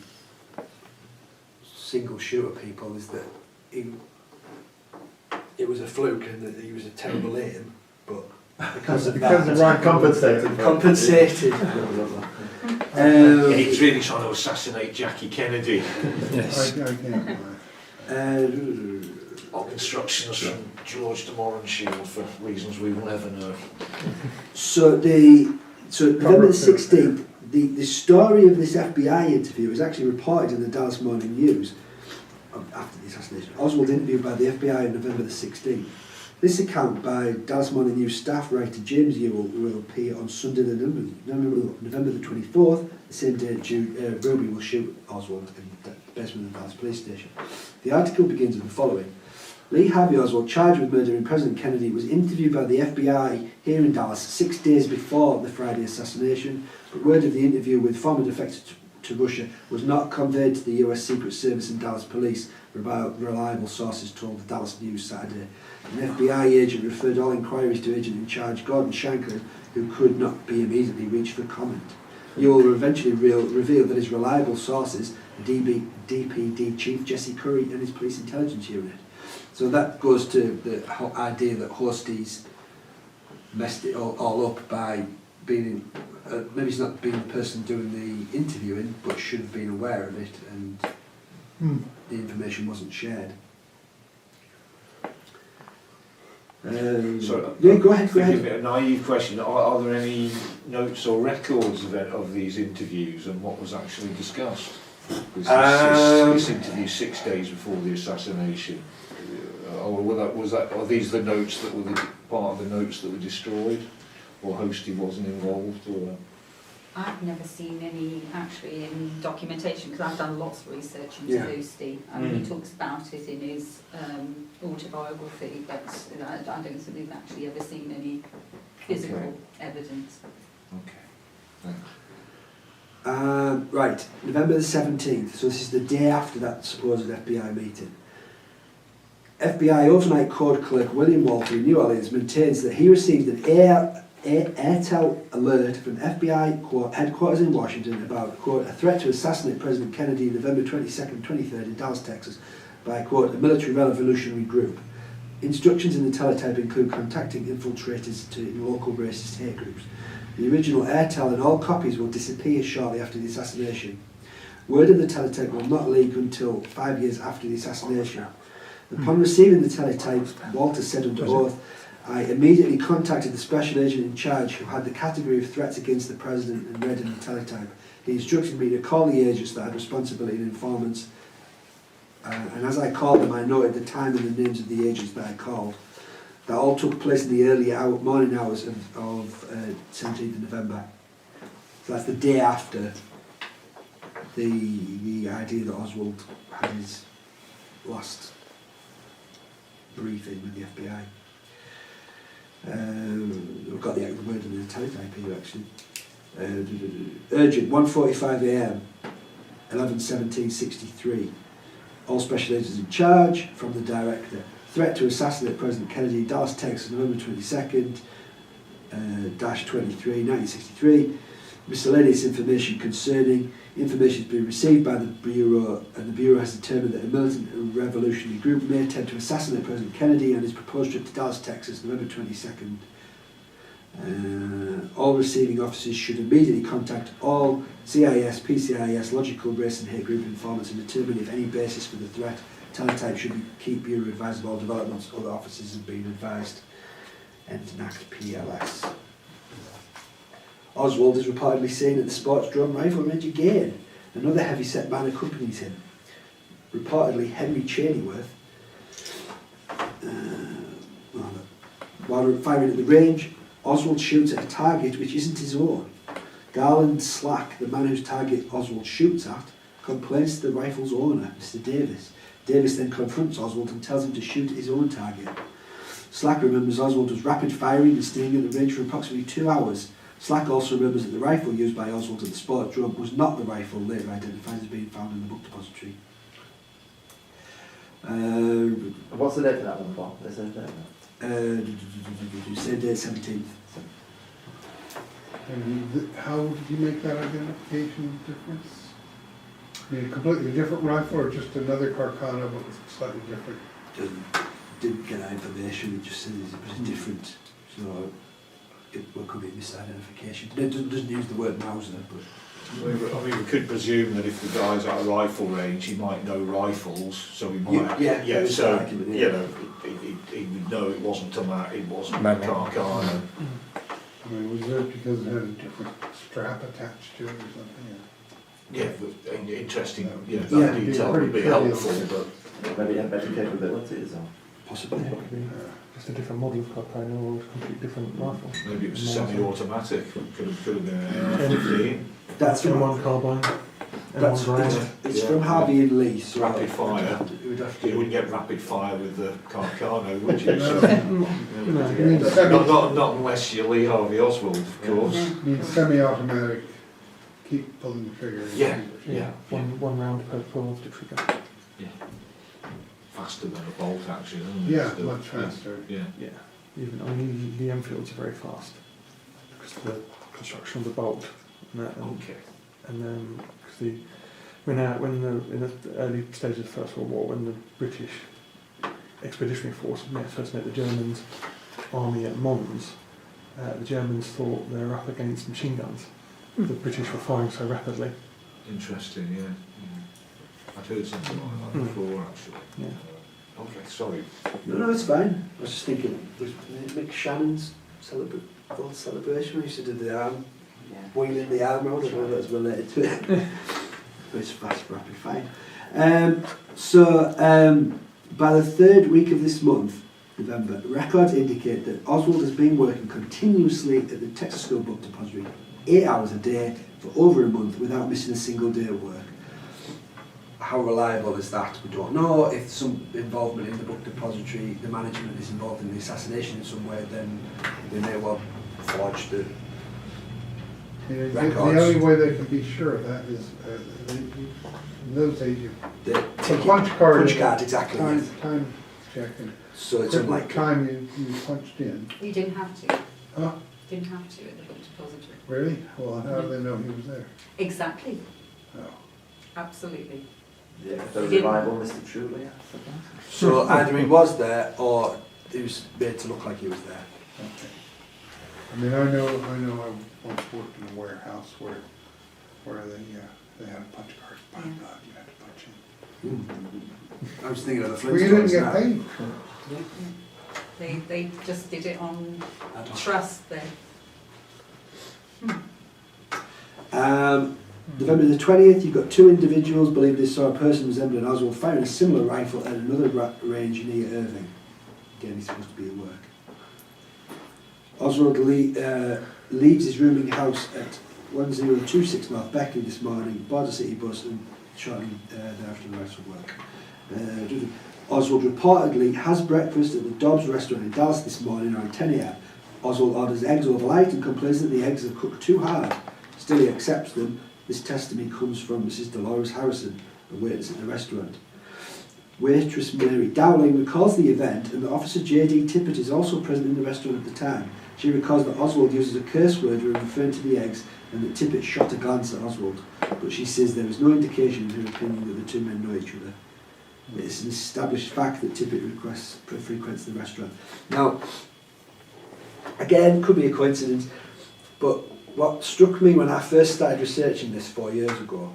single shooter people is that it was a fluke and that he was a terrible aim, but because of Because that, the right Compensated. compensated. He's really trying to assassinate Jackie Kennedy. Yes. I can't. On instructions from George de Morenshield for reasons we will never know. So November the 16th, the story of this FBI interview was actually reported in the Dallas Morning News after the assassination. Oswald interviewed by the FBI on November the 16th. This account by Dallas Morning News staff writer James Ewell will appear on Sunday November the 24th, the same day Ruby will shoot Oswald in the basement of the Dallas police station. The article begins with the following. Lee Harvey Oswald, charged with murdering President Kennedy, was interviewed by the FBI here in Dallas 6 days before the Friday assassination, but word of the interview with former defector to Russia was not conveyed to the US Secret Service and Dallas Police, reliable sources told the Dallas News Saturday. An FBI agent referred all inquiries to agent in charge Gordon Shanklin, who could not be immediately reached for comment. Ewell will eventually reveal that his reliable sources, the DPD chief Jesse Curry and his police intelligence unit. So that goes to the whole idea that Hosties messed it all up by being, maybe he's not being the person doing the interviewing, but should have been aware of it, and the information wasn't shared. So, yeah, go ahead. A bit of a naive question. Are there any notes or records of these interviews and what was actually discussed? This interview 6 days before the assassination. Are these the notes that were part of the notes that were destroyed, or Hosty wasn't involved, or? I've never seen any actually in documentation because I've done lots of research into Yeah. Hosty. He talks about it in his autobiography, but I don't think we've actually ever seen any physical evidence. Okay. Right, November the 17th, so this is the day after that supposed FBI meeting. FBI overnight code clerk William Walter in New Orleans maintains that he received an Airtel alert from FBI headquarters in Washington about, quote, a threat to assassinate President Kennedy November 22nd, 23rd in Dallas, Texas by, quote, a military revolutionary group. Instructions in the teletype include contacting infiltrators in local racist hate groups. The original Airtel and all copies will disappear shortly after the assassination. Word of the teletype will not leak until 5 years after the assassination. Upon receiving the teletype, Walter said under oath, I immediately contacted the special agent in charge who had the category of threats against the president and read in the teletype. He instructed me to call the agents that had responsibility and informants, and as I called them, I noted the time and the names of the agents that I called. That all took place in the early morning hours of 17th of November. So that's the day after the idea that Oswald had his last briefing with the FBI. We've got the word in the teletype here actually. Urgent, 1:45 AM, 11/17/63. All special agents in charge from the director. Threat to assassinate President Kennedy, Dallas, Texas, November 22nd, -23, 1963. Miscellaneous information concerning. Information has been received by the Bureau, and the Bureau has determined that a militant revolutionary group may attempt to assassinate President Kennedy on his proposed trip to Dallas, Texas, November 22nd. All receiving officers should immediately contact all CIS, PCIS, logical race and hate group informants and determine if any basis for the threat. Teletype should keep Bureau advised of all developments. Other officers have been advised. Entenact PLS. Oswald is reportedly seen at the sports drum rifle range again. Another heavy-set man accompanies him. Reportedly Henry Cheyneworth. While firing at the range, Oswald shoots at a target which isn't his own. Garland Slack, the man whose target Oswald shoots at, complains to the rifle's owner, Mr. Davis. Davis then confronts Oswald and tells him to shoot at his own target. Slack remembers Oswald was rapid firing and staying at the range for approximately 2 hours. Slack also remembers that the rifle used by Oswald at the sport drum was not the rifle later identified as being found in the book depository. What's the date for that one, Bob? Is there a date? Same day, 17th. And how did you make that identification difference? I mean, a completely different rifle or just another Carcano but slightly different? Didn't get that information, it just said it was different. So it could be a misidentification. It doesn't use the word Mauser, but... I mean, we could presume that if the guy's at a rifle range, he might know rifles, so he might. Yeah, so argument, you know, he would know it wasn't it wasn't a Carcano. I mean, was it because it had a different strap attached to it or something? Yeah, but interesting. You know, Yeah, that detail would be pretty helpful, but Maybe you have better capabilities or... Possibly. Yeah, it could be just a different model of Carcano or a completely different rifle. maybe it was semi-automatic. Could have been an M15. That's from, M1 carbine, that's, M1 grenade. it's from Harvey and Lee. So Rapid fire. It would have You to, wouldn't get rapid fire with the Carcano, would you? No. Not unless you're Lee Harvey Oswald, of course. It needs semi-automatic, keep pulling the trigger. Yeah. Yeah, one round per pull of the trigger. Faster than a bolt action, isn't it? Yeah, Still, much faster. Yeah. Yeah, even I mean the Enfields are very fast because of the construction of the bolt and that, Okay. and then because in the early stages of the First World War, when the British Expeditionary Force first met the Germans' army at Mons, the Germans thought they were up against machine guns. The British were firing so rapidly. Interesting, yeah. I'd heard something like that before, actually. Yeah. Okay, sorry. no, it's fine. I was just thinking, was Mick Shannon's celebration, we used to do the arm, wheeling the arm around, I don't know if that's related to it. But it's fast, rapid, fine. By the third week of this month, November, records indicate that Oswald has been working continuously at the Texas School Book Depository 8 hours a day for over a month without missing a single day of work. How reliable is that? We don't know. If some involvement in the book depository, the management is involved in the assassination in some way, then they may well forge the The records. only way they can be sure of that is, in those days, you The punch card. Punch card, exactly. Time, yes. time check and So it's quick unlikely. time you punched in. You didn't have to. Huh? Didn't have to at the book depository. Really? Well, how do they know he was there? Exactly. Oh. Absolutely. Yeah, the revival, Mr. Truly, I suppose. So either he was there or he was made to look like he was there. Okay. I mean, I know I once worked in a warehouse where they had a punch card. By God, you had to punch in. I was thinking of the Well, you didn't Flintstones get now. paid. They just did it on I don't- trust there. November the 20th, you've got two individuals believe they saw a person resembling Oswald firing a similar rifle at another range near Irving. Again, he's supposed to be at work. Oswald leaves his rooming house at 1026 North Beckley this morning, boards a city bus and shortly thereafter the rest of work. Oswald reportedly has breakfast at the Dobbs restaurant in Dallas this morning around 10 a.m. Oswald orders eggs over light and complains that the eggs are cooked too hard. Still he accepts them. This testimony comes from Mrs. Dolores Harrison, a waitress at the restaurant. Waitress Mary Dowling recalls the event, and that Officer J.D. Tippett is also present in the restaurant at the time. She recalls that Oswald uses a curse word when referring to the eggs, and that Tippett shot a glance at Oswald. But she says there is no indication in her opinion that the two men know each other. It's an established fact that Tippett frequents the restaurant. Now, again, could be a coincidence, but what struck me when I first started researching this 4 years ago,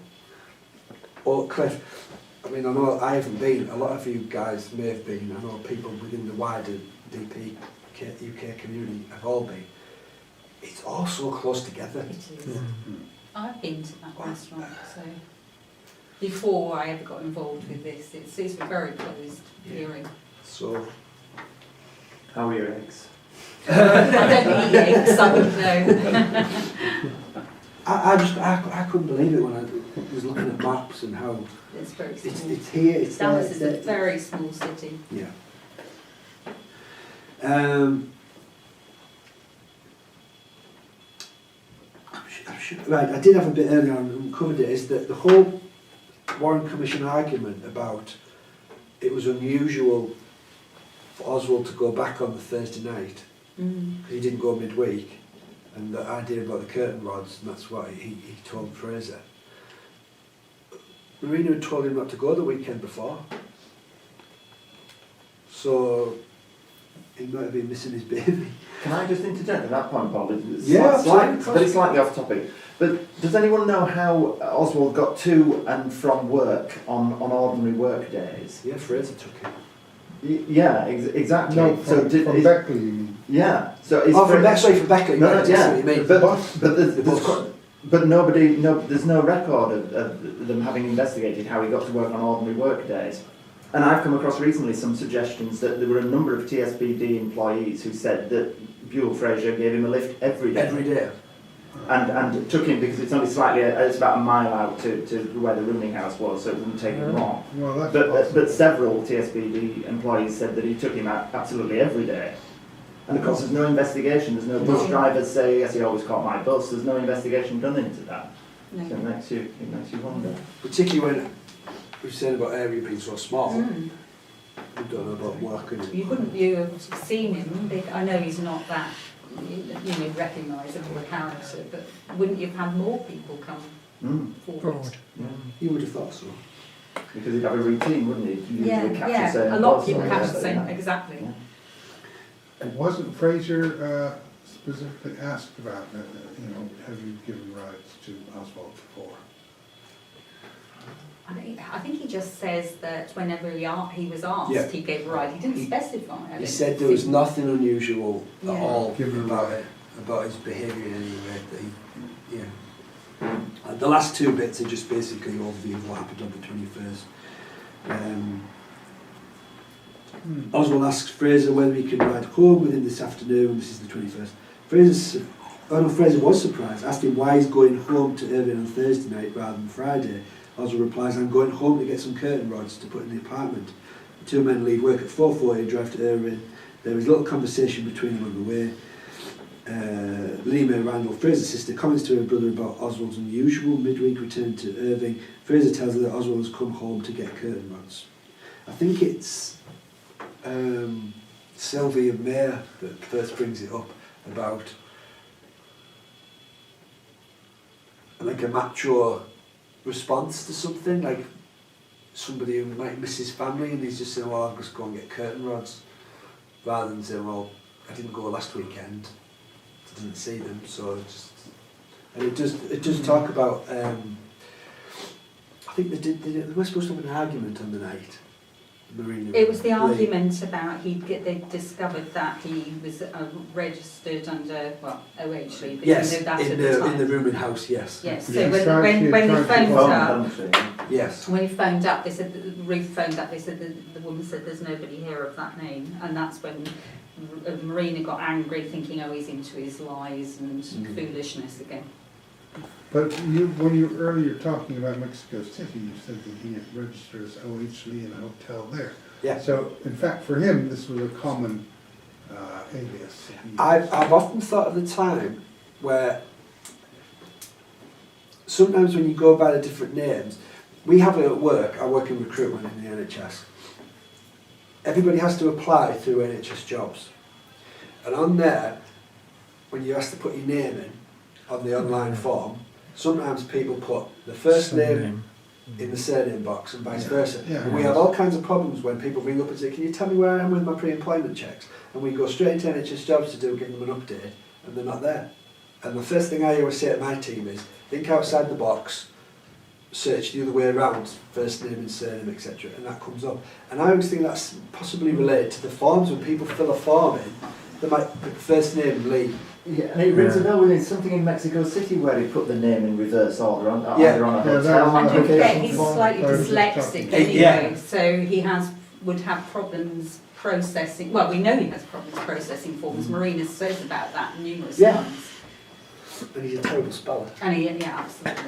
Oak Cliff, I mean, I know I haven't been, a lot of you guys may have been, I know people within the wider DP UK community have all been, it's all so close together. It is. Yeah. I've been to that restaurant, so before I ever got involved with this, it's a very closed hearing. So, How are your eggs? I don't eat eggs, I wouldn't know. I couldn't believe it when I was looking at maps and how It's very small. it's here, it's there. Dallas it's is a there. very small city. Yeah. Right, I did have a bit earlier on and covered it, is that the whole Warren Commission argument about it was unusual for Oswald to go back on the Thursday night. He didn't go midweek, and the idea about the curtain rods, and that's what he told Fraser. Marina had told him not to go the weekend before, so he might have been missing his baby. Can I just interject at that point, Bob? It's Yeah, very slightly off topic. But does anyone know how Oswald got to and from work on ordinary work days? Yeah, Fraser took him. Yeah, exactly. No, so from Beckley, you mean? Yeah. So is Oh, from Beckley. No, right, yeah. what you mean. But The bus. but there's no record of them having investigated how he got to work on ordinary work days. And I've come across recently some suggestions that there were a number of TSBD employees who said that Buell Fraser gave him a lift every day. Every day. And took him because it's only it's about a mile out to where the rooming house was, so it wouldn't take him long. Well, that's But possible. several TSBD employees said that he took him out absolutely every day. And of course there's no investigation, there's no bus drivers say, yes, he always caught my bus, there's no investigation done into that. So it No. makes you wonder. Particularly when we're saying about area being so small, Mm. we don't know about working. You wouldn't you have seen him? I know he's not that, recognisable a character, but wouldn't you have had more people come forward? Forward. Yeah. You would have thought so. Because he'd have a routine, wouldn't he? Usually catch the same Yeah, a lot of bus people or catch whatever, the same, yeah. exactly. Yeah. And wasn't Fraser specifically asked about, have you given rides to Oswald before? I think he just says that whenever he was asked, Yeah. he gave a ride. He didn't specify. I He don't said there was think. nothing unusual at Yeah. all Give him about a- it, about his behaviour in any way. That he, yeah. And the last two bits are just basically overview of what happened on the 21st. Oswald asks Fraser whether he can ride home with him this afternoon. This is the 21st. Fraser was surprised, asked him why he's going home to Irving on Thursday night rather than Friday. Oswald replies, I'm going home to get some curtain rods to put in the apartment. The two men leave work at 4:40 and drive to Irving. There is a little conversation between them on the way. Lee Mae Randall, Fraser's sister, comments to her brother about Oswald's unusual midweek return to Irving. Fraser tells her that Oswald has come home to get curtain rods. I think it's Sylvia Mayer that first brings it up about like a macho response to something, like somebody who might miss his family and he's just saying, well, I'll just go and get curtain rods, rather than saying, well, I didn't go last weekend, didn't see them, so it does talk about, I think they were supposed to have an argument on the night, Marina. It was the Lee. argument about they discovered that he was registered under OHD, but Yes, you know that in at the time. the rooming house, yes. Yes, Which so is when tried they to phoned phone, up, hadn't she? Yes. when he phoned up, they said Ruth phoned up. They said the woman said there's nobody here of that name, and that's when Marina got angry, thinking, oh, he's into his lies and foolishness again. But when you were earlier talking about Mexico City, you said that he had registered as O.H. Lee in a hotel there. Yeah. So, in fact, for him, this was a common alias. I've often thought of the time where sometimes when you go by the different names, we have it at work, I work in recruitment in the NHS. Everybody has to apply through NHS jobs. And on there, when you ask to put your name in, on the online form, sometimes people put the first name in the surname box and vice versa. Yeah. And we have all kinds of problems when people ring up and say, can you tell me where I am with my pre-employment checks? And we go straight into NHS jobs to give them an update, and they're not there. And the first thing I always say to my team is, think outside the box, search the other way around, first name and surname, etc. And that comes up. And I always think that's possibly related to the forms. When people fill a form in, They might first name Lee. Yeah, and it rings a bell when it's something in Mexico City where he put the name in reverse order on, Yeah. either on a Yeah, that hotel was And on don't forget, application he's form. slightly Sorry, just dyslexic talking. anyway, so he would have problems processing, well, we know he has problems processing forms. Marina says about that numerous Yeah. times. And he's a terrible speller. And he, yeah, absolutely.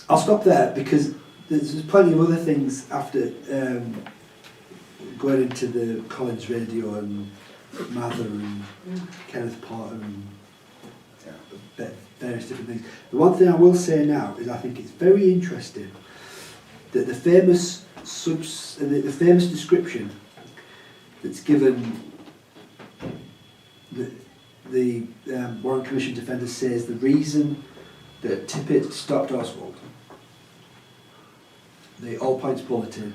I'll stop there because there's plenty of other things after going into the Collins radio and Mather and Kenneth Porter and various different things. The one thing I will say now is I think it's very interesting that the famous the famous description that's given the Warren Commission defender says the reason that Tippett stopped Oswald, the All Points Bulletin,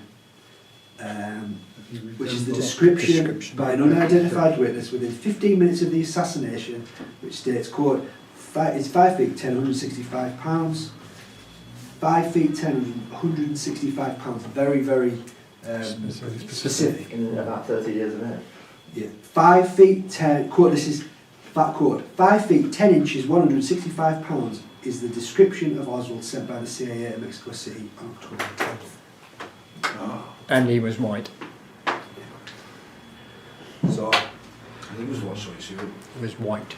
which is the description by an unidentified witness within 15 minutes of the assassination, which states, quote, is 5 feet 10, 165 pounds. 5 feet 10, 165 pounds. Very, very specific. In about 30 years of age. Yeah. 5 feet 10, quote, this is that quote, 5 feet 10 inches, 165 pounds is the description of Oswald sent by the CIA at Mexico City on October 10th. And he was white. So, And he was what, sorry, so He was white.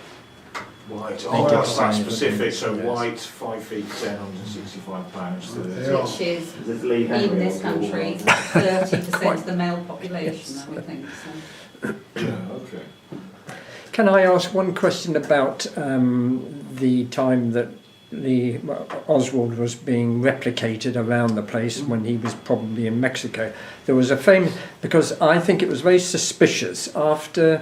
white. They Oh, did that's sign it, specific. yes. So white, 5 feet 10, 165 pounds. To the, Yeah. Which is, This Lee Henry in this was country, all- 30% of the male population, I would think. So. yeah, okay. Can I ask one question about the time that Oswald was being replicated around the place when he was probably in Mexico? There was a famous, because I think it was very suspicious after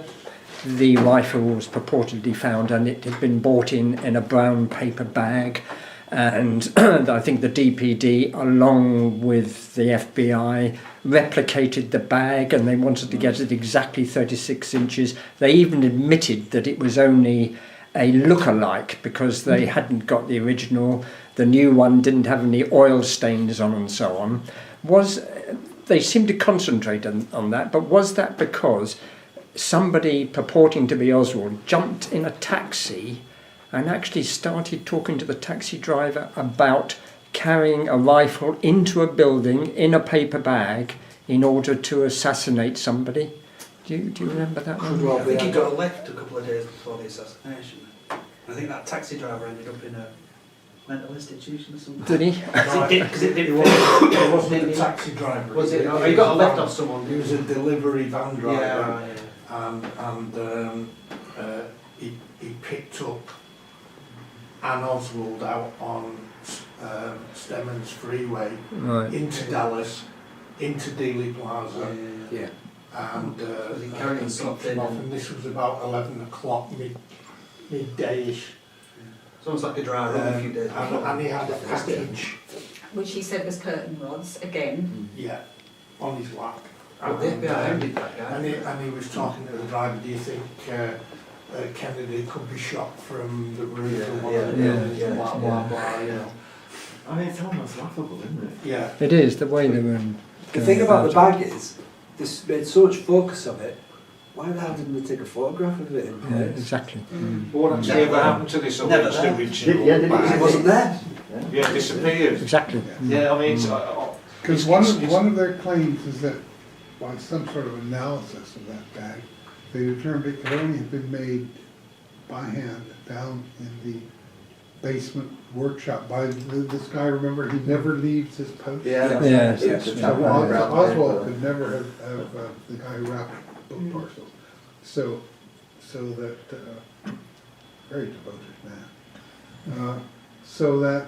the rifle was purportedly found and it had been bought in a brown paper bag, and I think the DPD along with the FBI replicated the bag and they wanted to get it exactly 36 inches. They even admitted that it was only a look-alike because they hadn't got the original. The new one didn't have any oil stains on and so on. They seemed to concentrate on that, but was that because somebody purporting to be Oswald jumped in a taxi and actually started talking to the taxi driver about carrying a rifle into a building in a paper bag in order to assassinate somebody? Do you remember that could one? well I be. think he got left a couple of days before the assassination. I think that taxi driver ended up in a mental institution or something. Did he? Because it didn't It wasn't a taxi driver. Was it? Oh, he got a lift off someone. He was a delivery van driver. Yeah, right, yeah. He picked up Ann Oswald out on Stemmons Freeway Right. into Dallas, into Dealey Plaza, Yeah. and Was he carrying picked something? him off, and this was about 11 o'clock, midday-ish. It's almost like a dry run a few days before. And he had a package, Which he said was curtain rods, again. yeah, on his lap. Well, the FBI ended that guy. And he was talking to the driver, do you think Kennedy could be shot from the roof Yeah, of one of the yeah, buildings, yeah, blah, blah, blah, you know. I mean, it's almost laughable, isn't it? Yeah. It is, the way they were... The thing about the bag is, this made so much focus of it, why the hell didn't they take a photograph of it in Yeah, place? exactly. What actually ever happened to this Never alleged there. original Did it bag? It wasn't there. Yeah, disappeared. Exactly. Yeah, I mean, it's, Because one of their claims is that by some sort of analysis of that bag, they determined it could only have been made by hand down in the basement workshop by this guy, remember, he never leaves his post. Yeah. Yeah. So Oswald could never have the guy who wrapped book parcels. So that, very devoted man. So that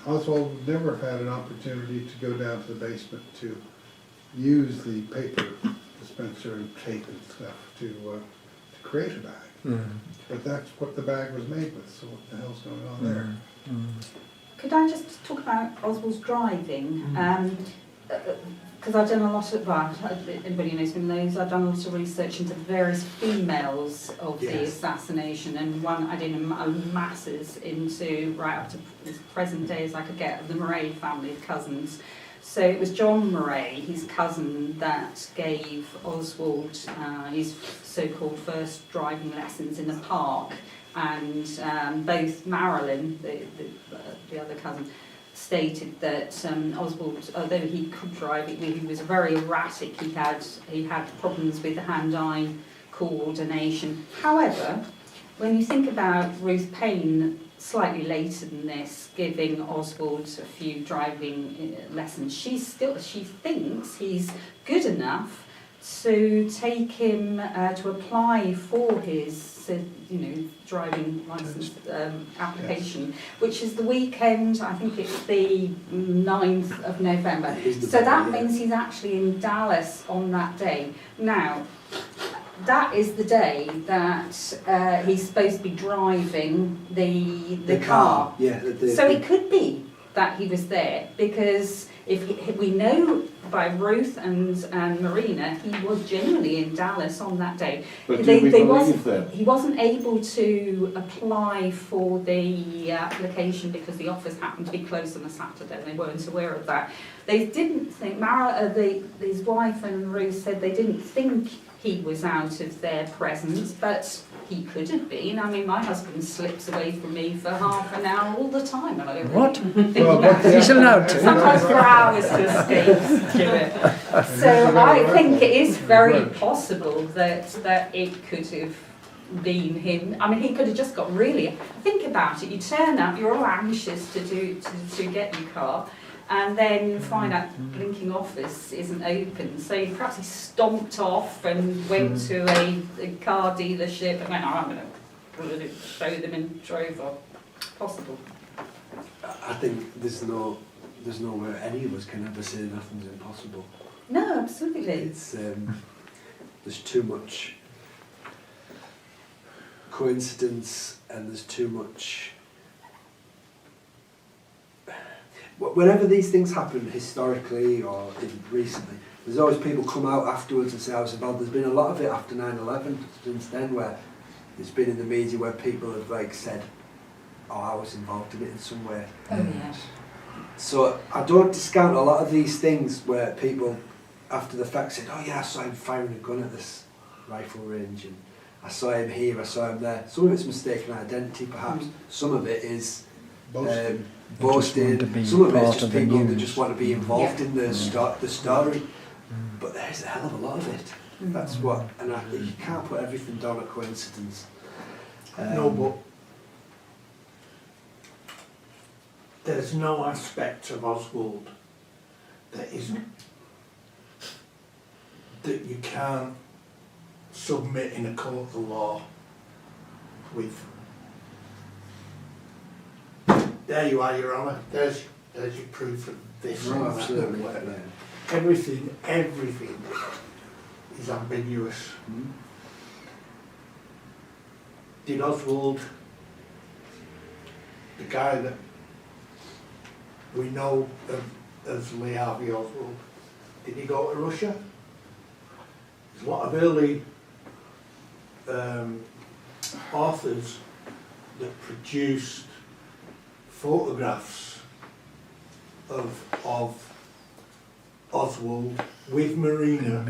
Oswald would never have had an opportunity to go down to the basement to use the paper dispenser and tape and stuff to create a bag. Mm. But that's what the bag was made with, so what the hell's going on there? Could I just talk about Oswald's driving? Because I've done a lot of, well, anybody who knows me knows, I've done a lot of research into the various females of the Yes. assassination, and one I did masses into right up to as present day as I could get of the Murray family of cousins. So it was John Murray, his cousin, that gave Oswald his so-called first driving lessons in the park, and both Marilyn, the other cousin, stated that Oswald, although he could drive, he was very erratic. He had problems with hand-eye coordination. However, when you think about Ruth Payne, slightly later than this, giving Oswald a few driving lessons, she thinks he's good enough to take him to apply for his driving licence application, which is the weekend, I think it's the 9th of November. So that means he's actually in Dallas on that day. Now, that is the day that he's supposed to be driving the car. Yeah. So it could be that he was there, because if we know by Ruth and Marina, he was genuinely in Dallas on that day. But do we believe them? He wasn't able to apply for the application because the office happened to be closed on a Saturday, and they weren't aware of that. They didn't think, his wife and Ruth said they didn't think he was out of their presence, but he could have been. I mean, my husband slips away from me for half an hour all the time, and I don't What? really think about it. He's allowed to. Sometimes for hours to escape, Stuart. So I think it is very possible that it could have been him. I mean, he could have just got really. Think about it. You turn up, you're all anxious to get your car, and then find out blinking office isn't open. So perhaps he stomped off and went to a car dealership and went, oh, I'm going to show them, and drove off. Possible. I think there's no way any of us can ever say nothing's impossible. No, absolutely. It's there's too much coincidence, and there's too much. Whenever these things happen historically or even recently, there's always people come out afterwards and say I was involved. There's been a lot of it after 9/11 since then, where it's been in the media where people have said, "Oh, I was involved in it in some way." Oh yeah. So I don't discount a lot of these things where people, after the fact, said, "Oh yeah, I saw him firing a gun at this rifle range, and I saw him here, I saw him there." Some of it's mistaken identity, perhaps. Some of it is boasting. Some of it is just people that just want to be involved in the story. But there's a hell of a lot of it. That's what, and you can't put everything down at coincidence. No, but there's no aspect of Oswald that you can't submit in a court of law with. There you are, Your Honour. There's your proof of this. No, and that, absolutely. and whatever. Yeah. Everything is ambiguous. Did Oswald, the guy that we know as Lee Harvey Oswald, did he go to Russia? There's a lot of early authors that produced photographs of Oswald with Marina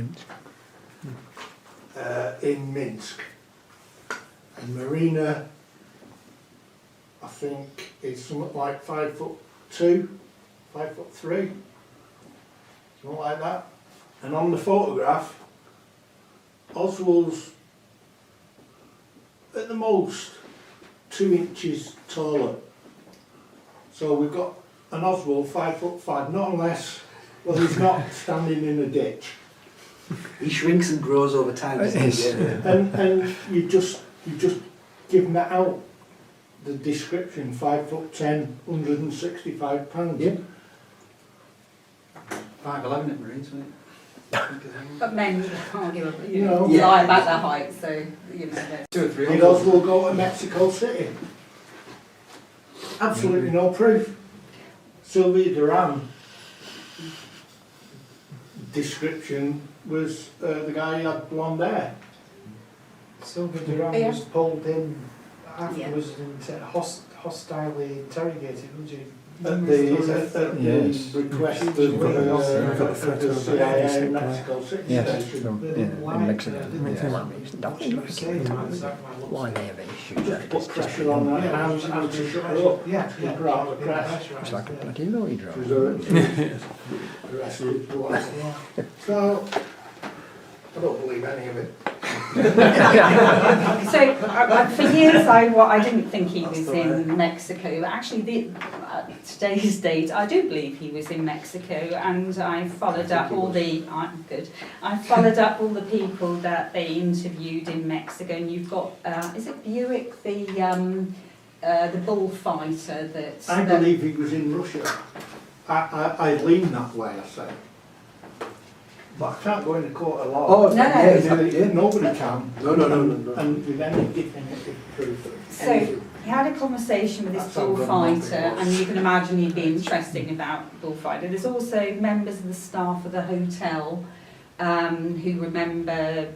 in Minsk. And Marina, I think, is something like 5'2", 5'3", something like that. And on the photograph, Oswald's at the most 2 inches taller. So we've got an Oswald 5'5", not unless, well, he's not standing in a ditch. He shrinks and grows over time. And you just given that out, the description, 5'10", 165 pounds. Yeah. 5'11" at Marines, wasn't it? But men can't give a No. lie about their height, so you know. 2 or 3. Did Oswald go to Mexico City? Absolutely no proof. Sylvia Duran description was the guy who had blonde hair. Sylvia Duran Yeah. was pulled in afterwards and hostilely interrogated, wasn't she? at the Yes. request of You've got the the photo of the CIA in sector. Mexico City Yes, station. from, in Mexico. Makes sense. Well, it's nothing like it. Why they have issues? Just put pressure on that and to shut her up. Yeah, yeah. Grab the crash. It's like a bloody lorry She was driver. arrested for what? So, I don't believe any of it. So for years I didn't think he was in Mexico. Actually, today's date, I do believe he was in Mexico, and I followed up all the. I'm good. I followed up all the people that they interviewed in Mexico, and you've got is it Buick, the bullfighter that. I believe he was in Russia. I lean that way, I say. But I can't go into court of law. Oh, No, yeah, no. yeah. Nobody can. No. And with any definitive proof. So he had a conversation with this That's how good bullfighter, nothing was. and you can imagine he'd be interesting about bullfighter. There's also members of the staff of the hotel who remember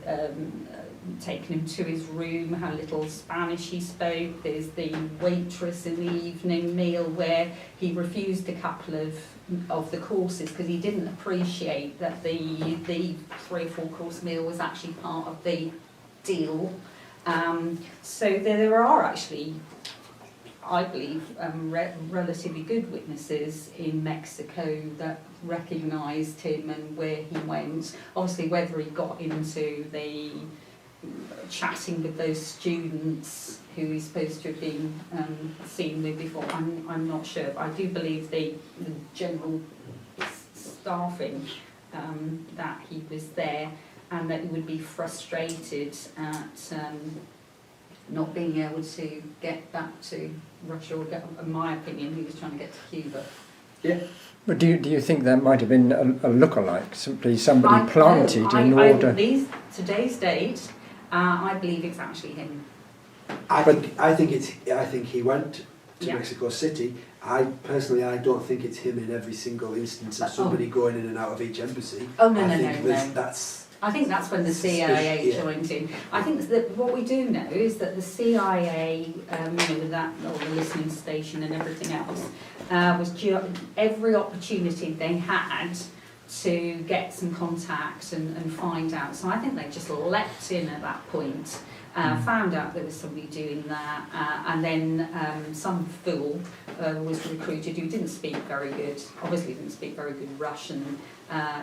taking him to his room, how little Spanish he spoke. There's the waitress in the evening meal where he refused a couple of the courses because he didn't appreciate that the 3 or 4 course meal was actually part of the deal. So there are actually, I believe, relatively good witnesses in Mexico that recognised him and where he went. Obviously, whether he got into the chatting with those students who he's supposed to have been seen with before, I'm not sure. But I do believe the general staffing that he was there, and that he would be frustrated at not being able to get back to Russia, or in my opinion, he was trying to get to Cuba. But do you think that might have been a lookalike, simply somebody planted in order? Today's date, I believe it's actually him. I think he went to Yeah. Mexico City. I don't think it's him in every single instance of somebody going in and out of each embassy. Oh, no, I no, think no, there's- no. that's I think that's when the CIA Yeah. joined in. I think that what we do know is that the CIA, with that, all the listening station and everything else, was every opportunity they had to get some contact and find out. So I think they just leapt in at that point, found out there was somebody doing that, and then some fool was recruited who didn't speak very good, obviously didn't speak very good Russian,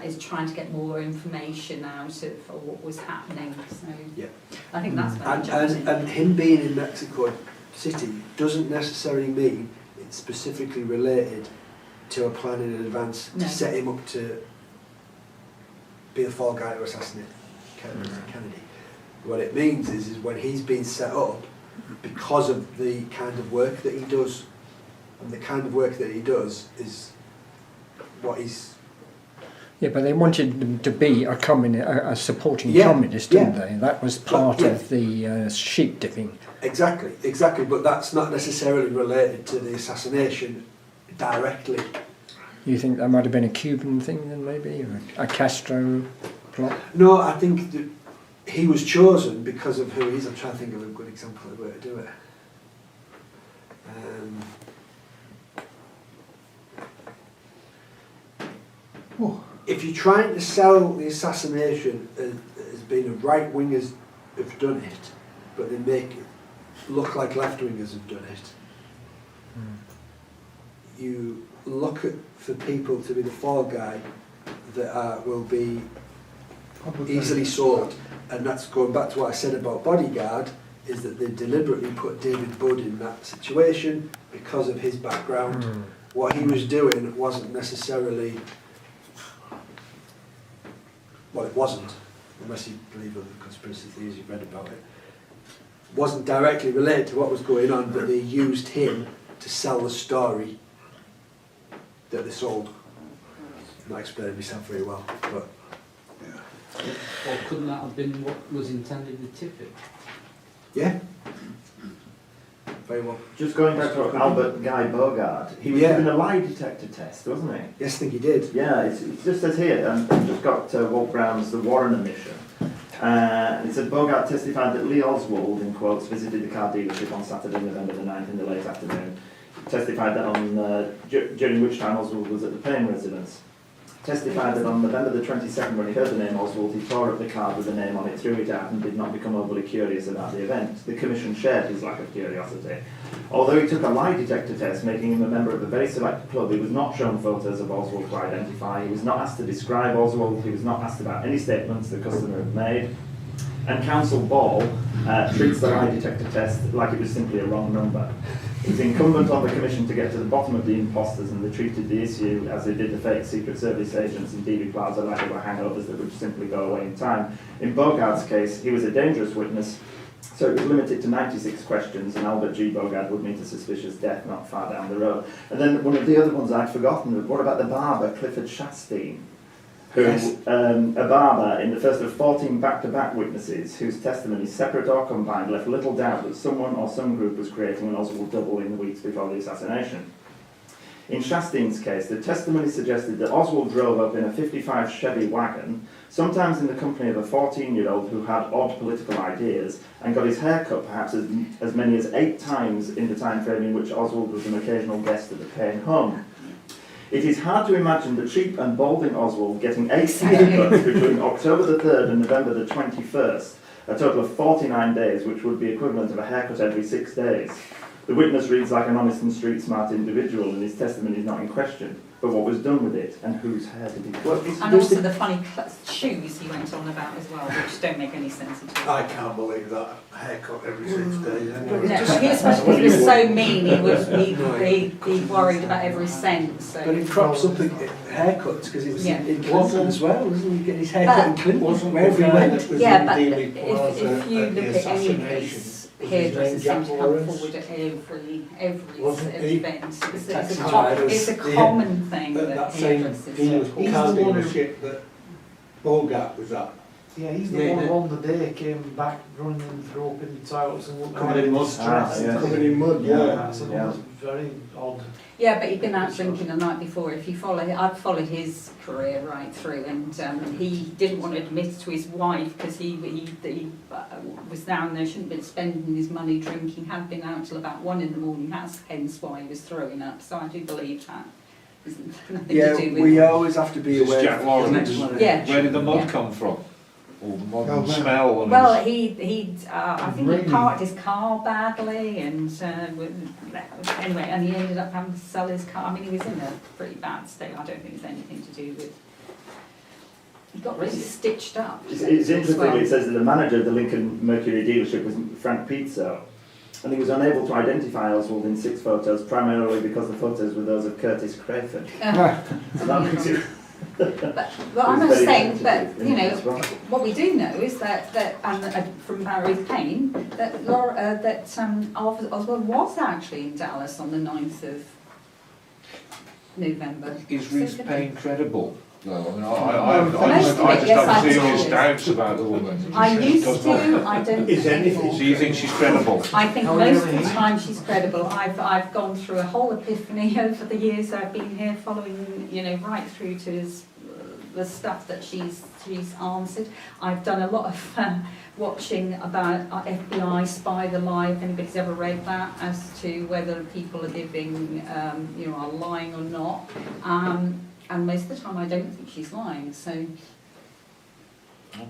is trying to get more information out of what was happening. So Yeah. I think that's when he jumped in. and him being in Mexico City doesn't necessarily mean it's specifically related to a plan in advance No. to set him up to be the fall guy to assassinate Kennedy. What it means is when he's been set up, because of the kind of work that he does, and the kind of work that he does is what he's... Yeah, but they wanted them to be a supporting Yeah, communist, didn't yeah. they? That was part Yeah. of the sheep dipping. Exactly, but that's not necessarily related to the assassination directly. You think that might have been a Cuban thing then, maybe, or a Castro plot? No, I think that he was chosen because of who he is. I'm trying to think of a good example of the way to do it. If you're trying to sell the assassination as being a right wingers have done it, but they make it look like left wingers have done it, you look for people to be the fall guy that will be easily sold, and that's going back to what I said about Bodyguard, is that they deliberately put David Budd in that situation because of his background. What he was doing wasn't necessarily, well, it wasn't, unless you believe other conspiracy theories you've read about it, wasn't directly related to what was going on, but they used him to sell the story that they sold. I'm not explaining myself very well, but Or couldn't that have been what was intended with Tippett? yeah, very well. Just going back to Albert Guy Bogard, he was Yeah. given a lie detector test, wasn't he? Yes, I think he did. Yeah, it just says here, I've just got Walt Brown's The Warren Admission. It said Bogart testified that Lee Oswald, in quotes, visited the car dealership on Saturday, November the 9th in the late afternoon. testified that during which time Oswald was at the Payne residence. Testified that on November the 22nd, when he heard the name Oswald, he tore up the card with the name on it, threw it out, and did not become overly curious about the event. The Commission shared his lack of curiosity. Although he took a lie detector test, making him a member of a very select club, he was not shown photos of Oswald to identify. He was not asked to describe Oswald. He was not asked about any statements the customer had made. And Counsel Ball treats the lie detector test like it was simply a wrong number. It was incumbent on the Commission to get to the bottom of the imposters, and they treated the issue as they did the fake Secret Service agents in DB Plaza like they were hangovers that would simply go away in time. In Bogart's case, he was a dangerous witness, so it was limited to 96 questions, and Albert G. Bogart would meet a suspicious death not far down the road. And then one of the other ones I'd forgotten, what about the barber, Clifford Shastine? Who, a barber in the first of 14 back-to-back witnesses whose testimony, separate or combined, left little doubt that someone or some group was creating an Oswald double in the weeks before the assassination. In Shastine's case, the testimony suggested that Oswald drove up in a 55 Chevy wagon, sometimes in the company of a 14-year-old who had odd political ideas, and got his hair cut perhaps as many as 8 times in the time frame in which Oswald was an occasional guest at the Payne home. It is hard to imagine the cheap and balding Oswald getting 8 haircuts between October the 3rd and November the 21st, a total of 49 days, which would be equivalent of a haircut every 6 days. The witness reads like an honest and street-smart individual, and his testimony is not in question. But what was done with it, and whose hair did he cut? And also the funny shoes he went on about as well, which don't make any sense at all. I can't believe that haircut every 6 days. No, but he was so mean, he worried about every cent. So. But it crops up in haircuts because it was in Clinton as well, wasn't he? Getting his hair cut in Clinton, Wasn't wherever he went. Yeah, but if you look at any case, hairdressers seem to come forward at every event. It's a common thing that hairdressers He's the one do. ship that Bogart was at. Yeah, he's the one who on the day came back running through open the toilets and looked Covered in mud. Covered in mud, That's very odd. Yeah, but he'd been out drinking the night before. If you follow, I've followed his career right through, and he didn't want to admit to his wife because he was down there, shouldn't have been spending his money drinking, had been out till about 1 in the morning. That's hence why he was throwing up. So I do believe that. Nothing to do with we always have to be This is aware. Jack Lawrence. Yeah. Where did the mud come from? All the mud and man. smell. And Well, I think Really? he parked his car badly, and anyway, and he ended up having to sell his car. I mean, he was in a pretty bad state. I don't think it's anything to do with. He got really stitched up. It's as interesting, well. it says that the manager of the Lincoln Mercury dealership was Frank Pizzo, and he was unable to identify Oswald in 6 photos, primarily because the photos were those of Curtis Crayford. So that makes it... But I'm not saying that, you know, what we do know is that from Barry Payne, that Oswald was actually in Dallas on the 9th of November. Is Ruth Payne credible? No, I mean, Most of I it, just yes, have I serious do. doubts about the woman. I used to, I don't Is anything- anymore. So you think she's credible? I think Oh, most of really? the time she's credible. I've gone through a whole epiphany over the years I've been here, following, you know, right through to the stuff that she's answered. I've done a lot of watching about FBI Spy the Lie, if anybody's ever read that, as to whether people are giving, you know, are lying or not. And most of the time I don't think she's lying, so Okay.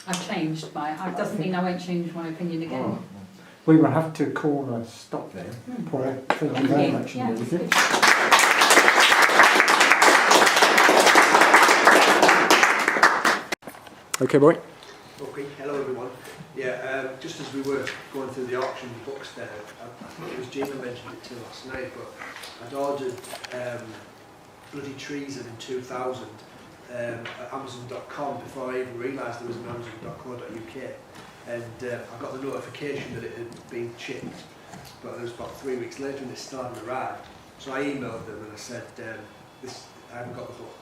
I've changed it doesn't mean I won't change my opinion again. All right. We will have to call a stop there. Paul, thank you very much Yeah, indeed. good. Okay, boy. Okay, hello everyone. Yeah, just as we were going through the auction books there, I think it was Gina mentioned it to last night, but I'd ordered Bloody Treason in 2000 at Amazon.com before I even realised there was an Amazon.co.uk, and I got the notification that it had been shipped, but it was about 3 weeks later and it still hadn't arrived. So I emailed them and I said, I haven't got the book.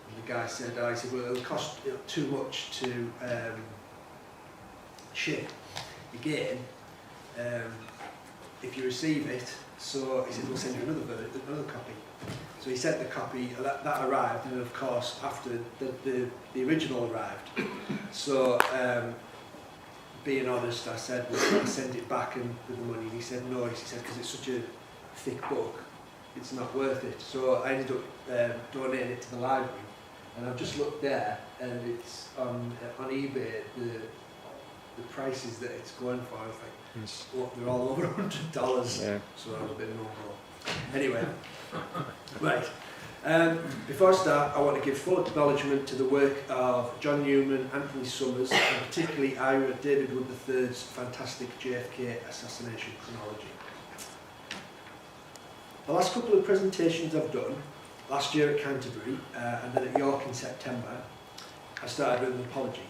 And the guy said, well, it'll cost too much to ship again if you receive it. So he said, we'll send you another copy. So he sent the copy, that arrived, and of course after the original arrived. So being honest, I said, well, I'll send it back and with the money. And he said, no, he said, because it's such a thick book, it's not worth it. So I ended up donating it to the library, and I've just looked there, and it's on eBay, the prices that it's going for. It's like, well, they're all over $100. Yeah. So I was a bit no-go. Anyway, right. Before I start, I want to give full acknowledgement to the work of John Newman, Anthony Summers, and particularly Ira David Wood III's fantastic JFK assassination chronology. The last couple of presentations I've done, last year at Canterbury and then at York in September, I started with an apology.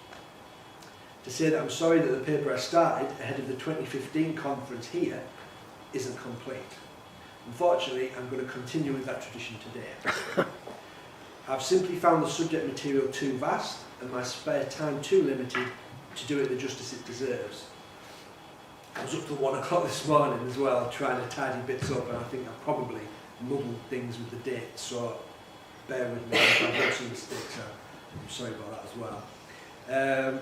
To say that I'm sorry that the paper I started ahead of the 2015 conference here isn't complete. Unfortunately, I'm going to continue with that tradition today. I've simply found the subject material too vast and my spare time too limited to do it the justice it deserves. I was up till 1 o'clock this morning as well, trying to tidy bits up, and I think I've probably muddled things with the dates, so bear with me if I've got some mistakes. I'm sorry about that as well.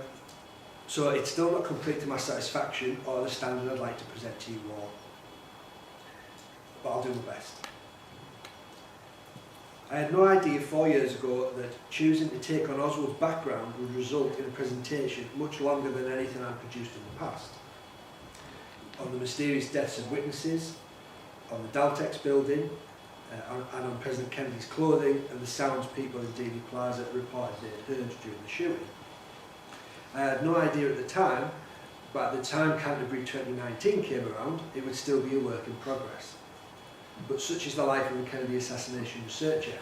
So it's still not complete to my satisfaction or the standard I'd like to present to you all, but I'll do my best. I had no idea 4 years ago that choosing to take on Oswald's background would result in a presentation much longer than anything I've produced in the past. On the mysterious deaths of witnesses, on the Daltex building, and on President Kennedy's clothing, and the sounds people in Dealey Plaza reported they had heard during the shooting. I had no idea at the time, but at the time Canterbury 2019 came around, it would still be a work in progress. But such is the life of a Kennedy assassination researcher.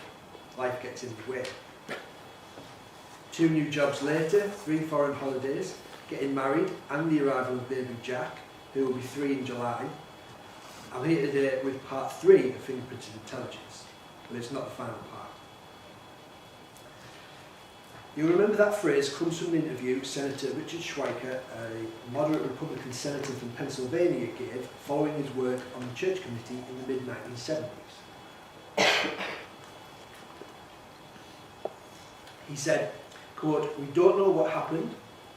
Life gets in the way. 2 new jobs later, 3 foreign holidays, getting married, and the arrival of baby Jack, who will be 3 in July. I'm here today with part 3 of Fingerprinted Intelligence, but it's not the final part. You'll remember that phrase comes from an interview Senator Richard Schweiker, a moderate Republican senator from Pennsylvania, gave following his work on the Church Committee in the mid-1970s. He said, quote, "We don't know what happened,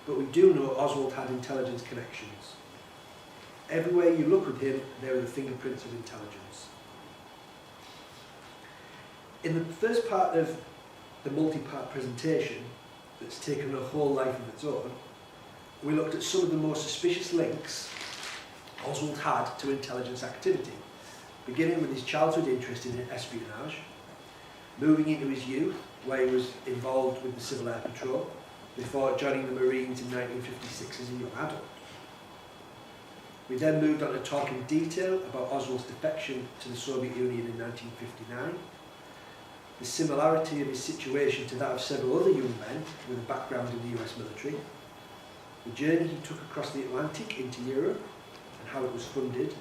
but we do know Oswald had intelligence connections. Everywhere you look with him, there are the fingerprints of intelligence." In the first part of the multi-part presentation that's taken a whole life of its own, we looked at some of the more suspicious links Oswald had to intelligence activity, beginning with his childhood interest in espionage, moving into his youth, where he was involved with the Civil Air Patrol, before joining the Marines in 1956 as a young adult. We then moved on to talk in detail about Oswald's defection to the Soviet Union in 1959, the similarity of his situation to that of several other young men with a background in the US military, the journey he took across the Atlantic into Europe and how it was funded,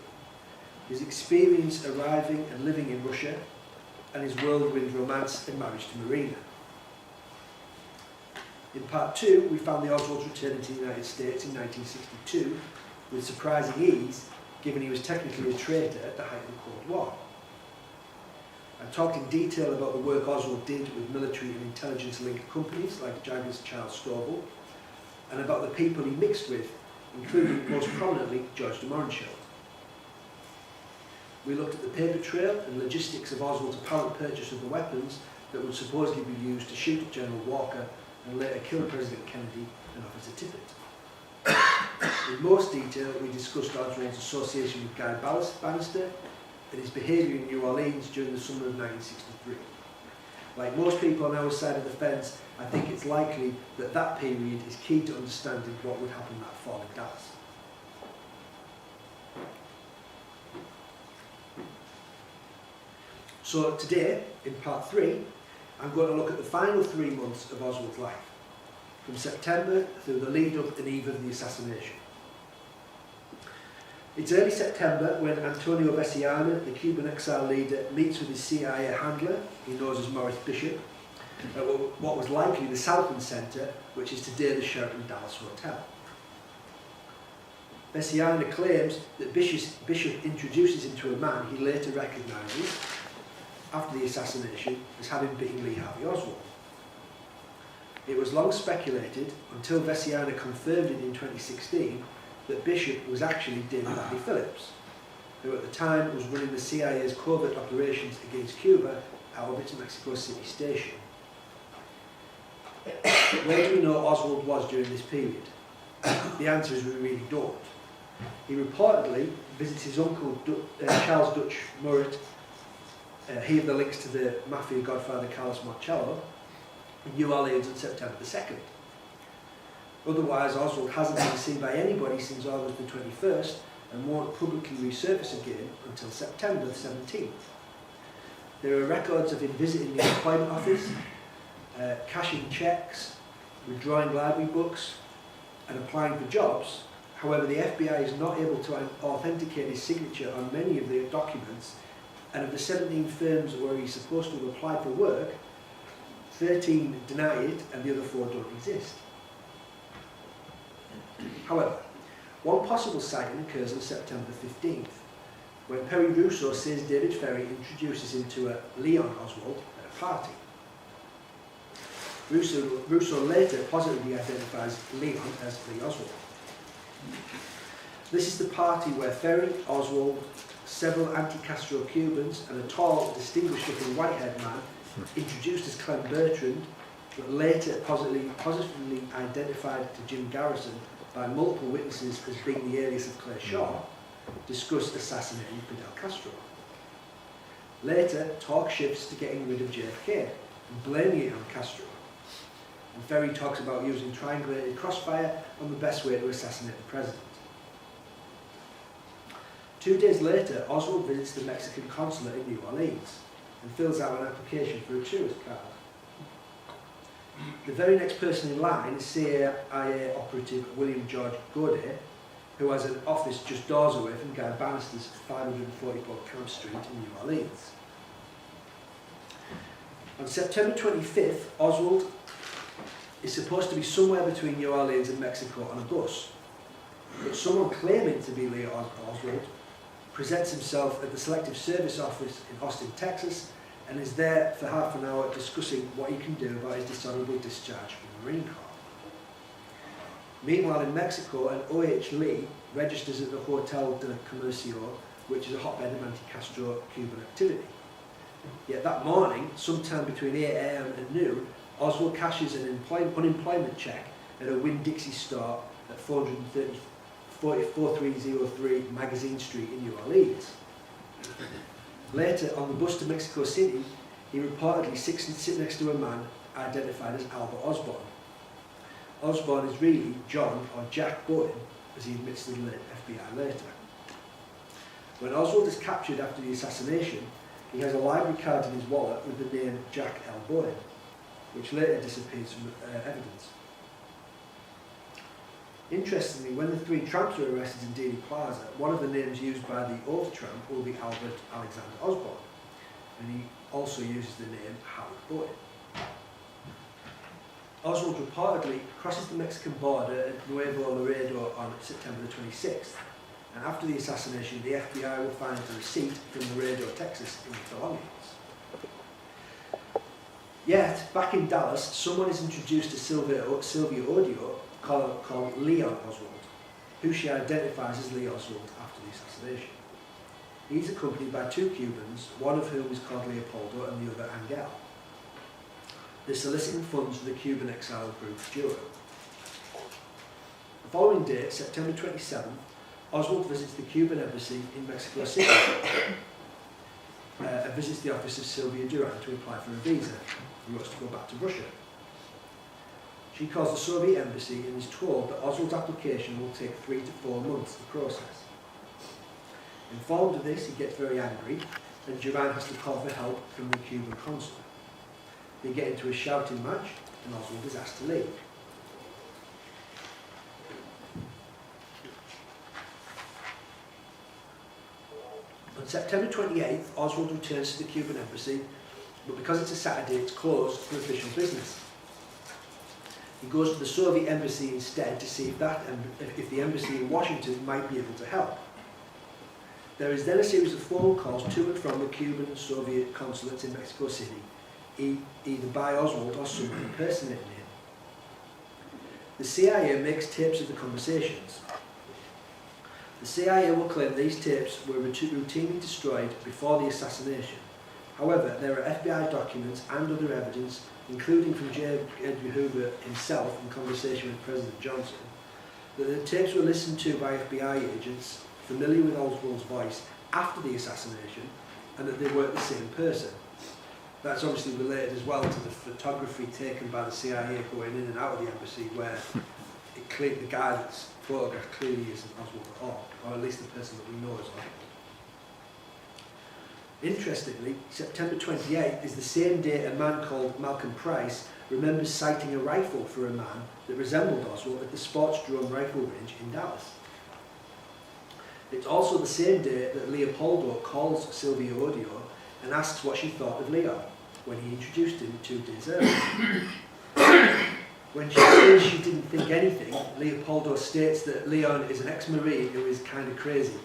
his experience arriving and living in Russia, and his whirlwind romance and marriage to Marina. In part 2, we found the Oswald's returning to the United States in 1962 with surprising ease, given he was technically a traitor at the height of the Cold War. I talked in detail about the work Oswald did with military and intelligence-linked companies like Jaggers Charles Scoble, and about the people he mixed with, including most prominently George de Mohrenschildt. We looked at the paper trail and logistics of Oswald's apparent purchase of the weapons that would supposedly be used to shoot at General Walker and later kill President Kennedy and Officer Tippit. In most detail, we discussed Oswald's association with Guy Bannister and his behaviour in New Orleans during the summer of 1963. Like most people on our side of the fence, I think it's likely that that period is key to understanding what would happen that fall in Dallas. So today, in part 3, I'm going to look at the final 3 months of Oswald's life, from September through the lead-up and eve of the assassination. It's early September when Antonio Veciana, the Cuban exile leader, meets with his CIA handler, he knows as Morris Bishop, at what was likely the Southland Centre, which is today the Sheraton Dallas Hotel. Veciana claims that Bishop introduces him to a man he later recognises, after the assassination, as having beaten Lee Harvey Oswald. It was long speculated, until Veciana confirmed it in 2016, that Bishop was actually David Lee Phillips, who at the time was running the CIA's covert operations against Cuba out of its Mexico City station. Where do we know Oswald was during this period? The answer is we really don't. He reportedly visits his uncle Charles Dutch Murray, he of the links to the mafia godfather Carlos Marcello, in New Orleans on September the 2nd. Otherwise, Oswald hasn't been seen by anybody since August the 21st and won't publicly resurface again until September the 17th. There are records of him visiting the employment office, cashing cheques, withdrawing library books and applying for jobs. However, the FBI is not able to authenticate his signature on many of the documents, and of the 17 firms where he's supposed to have applied for work, 13 deny it and the other 4 don't exist. However, one possible sighting occurs on September 15th, when Perry Russo says David Ferry introduces him to a Leon Oswald at a party. Russo later positively identifies Leon as Lee Oswald. This is the party where Ferry, Oswald, several anti-Castro Cubans and a tall, distinguished-looking white-haired man introduced as Clem Bertrand, but later positively identified to Jim Garrison by multiple witnesses as being the alias of Clay Shaw, discussed assassinating Fidel Castro. Later, talk shifts to getting rid of JFK and blaming it on Castro. And Ferry talks about using triangulated crossfire on the best way to assassinate the president. 2 days later, Oswald visits the Mexican consulate in New Orleans and fills out an application for a tourist card. The very next person in line is CIA operative William George Godet, who has an office just doors away from Guy Bannister's 544 Camp Street in New Orleans. On September 25th, Oswald is supposed to be somewhere between New Orleans and Mexico on a bus, but someone claiming to be Lee Oswald presents himself at the Selective Service Office in Austin, Texas, and is there for half an hour discussing what he can do about his dishonorable discharge from the Marine Corps. Meanwhile, in Mexico, an O.H. Lee registers at the Hotel de Comercio, which is a hotbed of anti-Castro Cuban activity. Yet that morning, sometime between 8 AM and noon, Oswald cashes an unemployment check at a Winn-Dixie store at 4303 Magazine Street in New Orleans. Later, on the bus to Mexico City, he reportedly sits next to a man identified as Albert Osborne. Osborne is really John or Jack Bowen, as he admits to the FBI later. When Oswald is captured after the assassination, he has a library card in his wallet with the name Jack L. Bowen, which later disappears from evidence. Interestingly, when the 3 tramps were arrested in Dealey Plaza, one of the names used by the oath tramp will be Albert Alexander Osborne, and he also uses the name Howard Bowen. Oswald reportedly crosses the Mexican border at Nuevo Laredo on September the 26th, and after the assassination, the FBI will find a receipt from Laredo, Texas, in his belongings. Yet, back in Dallas, someone is introduced to Sylvia Odio, called Leon Oswald, who she identifies as Lee Oswald after the assassination. He's accompanied by 2 Cubans, one of whom is called Leopoldo and the other Angel. They're soliciting funds for the Cuban exile group Duo. The following day, September 27th, Oswald visits the Cuban embassy in Mexico City and visits the office of Sylvia Duran to apply for a visa. He wants to go back to Russia. She calls the Soviet embassy and is told that Oswald's application will take 3 to 4 months to process. Informed of this, he gets very angry, and Duran has to call for help from the Cuban consul. They get into a shouting match, and Oswald is asked to leave. On September 28th, Oswald returns to the Cuban embassy, but because it's a Saturday, it's closed for official business. He goes to the Soviet embassy instead to see if the embassy in Washington might be able to help. There is then a series of phone calls to and from the Cuban and Soviet consulates in Mexico City, either by Oswald or someone impersonating him. The CIA makes tapes of the conversations. The CIA will claim these tapes were routinely destroyed before the assassination. However, there are FBI documents and other evidence, including from J. Edgar Hoover himself in conversation with President Johnson, that the tapes were listened to by FBI agents familiar with Oswald's voice after the assassination, and that they weren't the same person. That's obviously related as well to the photography taken by the CIA going in and out of the embassy, where the guy that's photographed clearly isn't Oswald at all, or at least the person that we know as Oswald. Interestingly, September 28th is the same day a man called Malcolm Price remembers sighting a rifle for a man that resembled Oswald at the Sports Drone Rifle Range in Dallas. It's also the same day that Leopoldo calls Sylvia Odio and asks what she thought of Leon when he introduced him 2 days earlier. When she says she didn't think anything, Leopoldo states that Leon is an ex-Marine who is kind of crazy,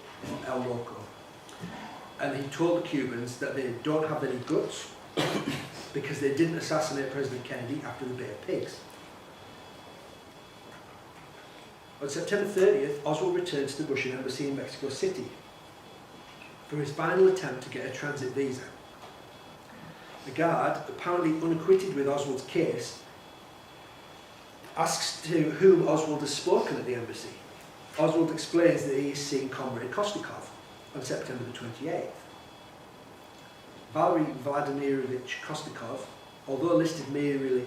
El Loco. And he told the Cubans that they don't have any guts because they didn't assassinate President Kennedy after the Bay of Pigs. On September 30th, Oswald returns to the Russian embassy in Mexico City for his final attempt to get a transit visa. The guard, apparently unacquitted with Oswald's case, asks to whom Oswald has spoken at the embassy. Oswald explains that he has seen Comrade Kostikov on September the 28th. Valery Vladimirovich Kostikov, although listed merely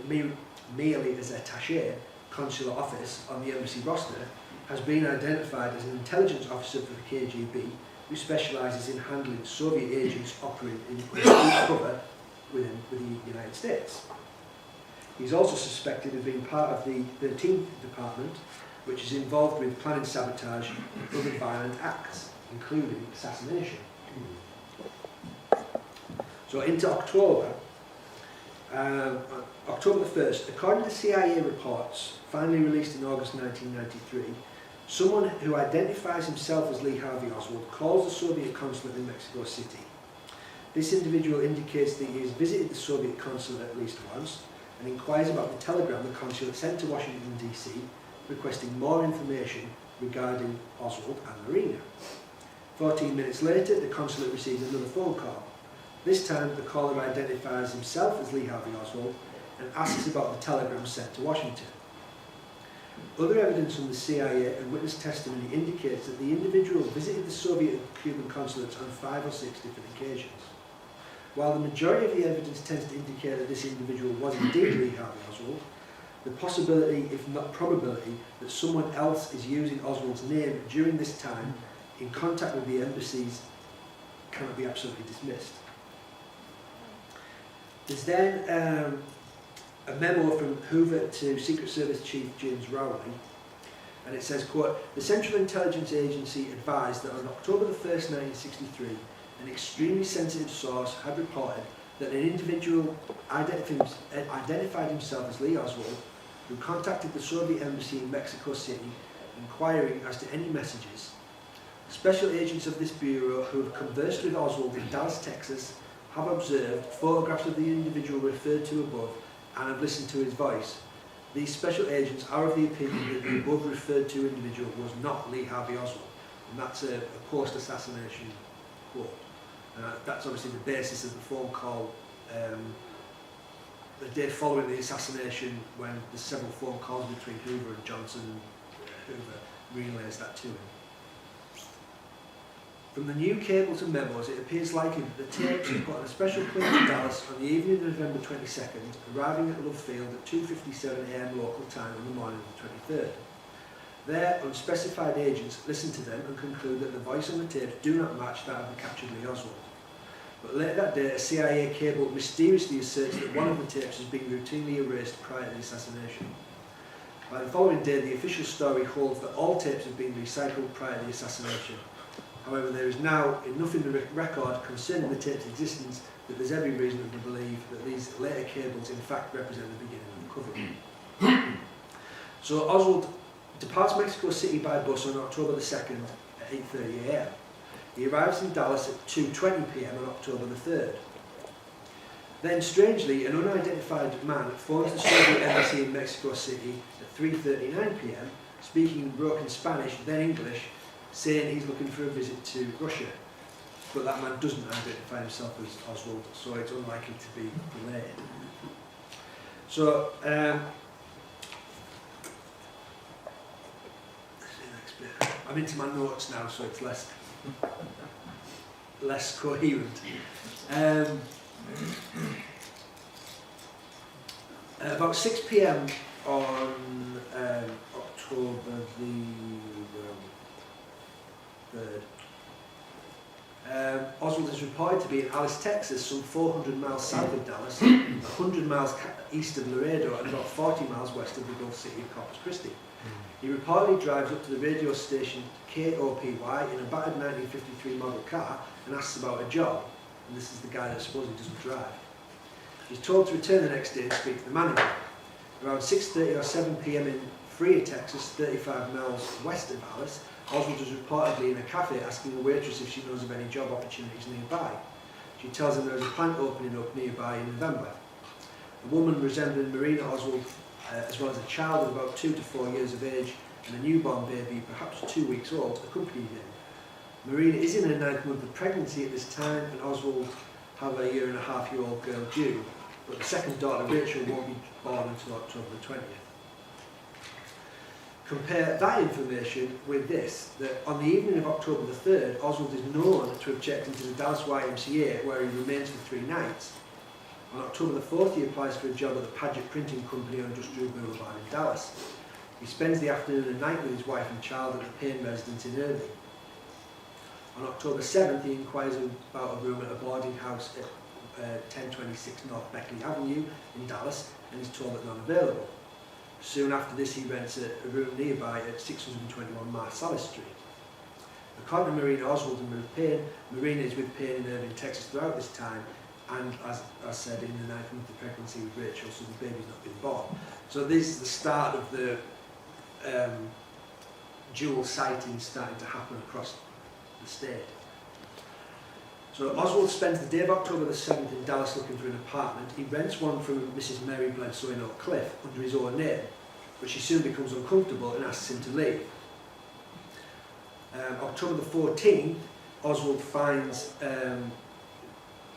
as attaché, consular office on the embassy roster, has been identified as an intelligence officer for the KGB who specialises in handling Soviet agents operating in cover within the United States. He's also suspected of being part of the 13th Department, which is involved with planning sabotage and other violent acts, including assassination. So into October, October the 1st, according to CIA reports finally released in August 1993, someone who identifies himself as Lee Harvey Oswald calls the Soviet consulate in Mexico City. This individual indicates that he has visited the Soviet consulate at least once and inquires about the telegram the consulate sent to Washington DC requesting more information regarding Oswald and Marina. 14 minutes later, the consulate receives another phone call. This time, the caller identifies himself as Lee Harvey Oswald and asks about the telegram sent to Washington. Other evidence from the CIA and witness testimony indicates that the individual visited the Soviet and Cuban consulates on 5 or 6 different occasions. While the majority of the evidence tends to indicate that this individual was indeed Lee Harvey Oswald, the possibility, if not probability, that someone else is using Oswald's name during this time in contact with the embassies cannot be absolutely dismissed. There's then a memo from Hoover to Secret Service Chief James Rowley, and it says, quote, "The Central Intelligence Agency advised that on October the 1st, 1963, an extremely sensitive source had reported that an individual identified himself as Lee Oswald, who contacted the Soviet embassy in Mexico City, inquiring as to any messages. Special agents of this bureau who have conversed with Oswald in Dallas, Texas, have observed photographs of the individual referred to above and have listened to his voice. These special agents are of the opinion that the above referred to individual was not Lee Harvey Oswald." And that's a post-assassination quote. That's obviously the basis of the phone call the day following the assassination, when there's several phone calls between Hoover and Johnson. Hoover relays that to him. From the new cables and memos, it appears likely that the tapes were put on a special plane to Dallas on the evening of November 22nd, arriving at Love Field at 2:57 AM local time on the morning of the 23rd. There, unspecified agents listen to them and conclude that the voice on the tapes do not match that of the captured Lee Oswald. But later that day, a CIA cable mysteriously asserts that one of the tapes has been routinely erased prior to the assassination. By the following day, the official story holds that all tapes have been recycled prior to the assassination. However, there is now enough in the record concerning the tape's existence that there's every reason to believe that these later cables in fact represent the beginning of the cover. So Oswald departs Mexico City by bus on October the 2nd at 8:30 AM. He arrives in Dallas at 2:20 PM on October the 3rd. Then, strangely, an unidentified man phones the Soviet embassy in Mexico City at 3:39 PM, speaking in broken Spanish, then English, saying he's looking for a visit to Russia. But that man doesn't identify himself as Oswald, so it's unlikely to be delayed. So, I'm into my notes now, so it's less coherent. About 6 p.m. on October the 3rd, Oswald is reported to be in Alice, Texas, some 400 miles south of Dallas, 100 miles east of Laredo, and about 40 miles west of the Gulf city of Corpus Christi. He reportedly drives up to the radio station KOPY in a battered 1953 model car and asks about a job, and this is the guy that supposedly doesn't drive. He's told to return the next day and speak to the manager. Around 6:30 or 7 p.m. in Freer, Texas, 35 miles west of Alice, Oswald is reportedly in a cafe asking a waitress if she knows of any job opportunities nearby. She tells him there is a plant opening up nearby in November. A woman resembling Marina Oswald, as well as a child of about 2 to 4 years of age and a newborn baby, perhaps 2 weeks old, accompanied him. Marina is in her 9th month of pregnancy at this time, and Oswald have a 1.5-year-old girl due, but the second daughter, Rachel, won't be born until October the 20th. Compare that information with this, that on the evening of October the 3rd, Oswald is known to have checked into the Dallas YMCA, where he remains for 3 nights. On October the 4th, he applies for a job at the Paget Printing Company on Industrial Boulevard in Dallas. He spends the afternoon and night with his wife and child at the Payne residence in Irving. On October 7th, he inquires about a room at a boarding house at 1026 North Beckley Avenue in Dallas, and is told that none available. Soon after this, he rents a room nearby at 621 Marsalis Street. According to Marina Oswald and Ruth Payne, Marina is with Payne in Irving, Texas throughout this time, and as I said, in the 9th month of pregnancy with Rachel, so the baby's not been born. So this is the start of the dual sightings starting to happen across the state. So Oswald spends the day of October the 7th in Dallas looking for an apartment. He rents one from Mrs. Mary Bledsoe in Oak Cliff under his own name, but she soon becomes uncomfortable and asks him to leave. October the 14th, Oswald finds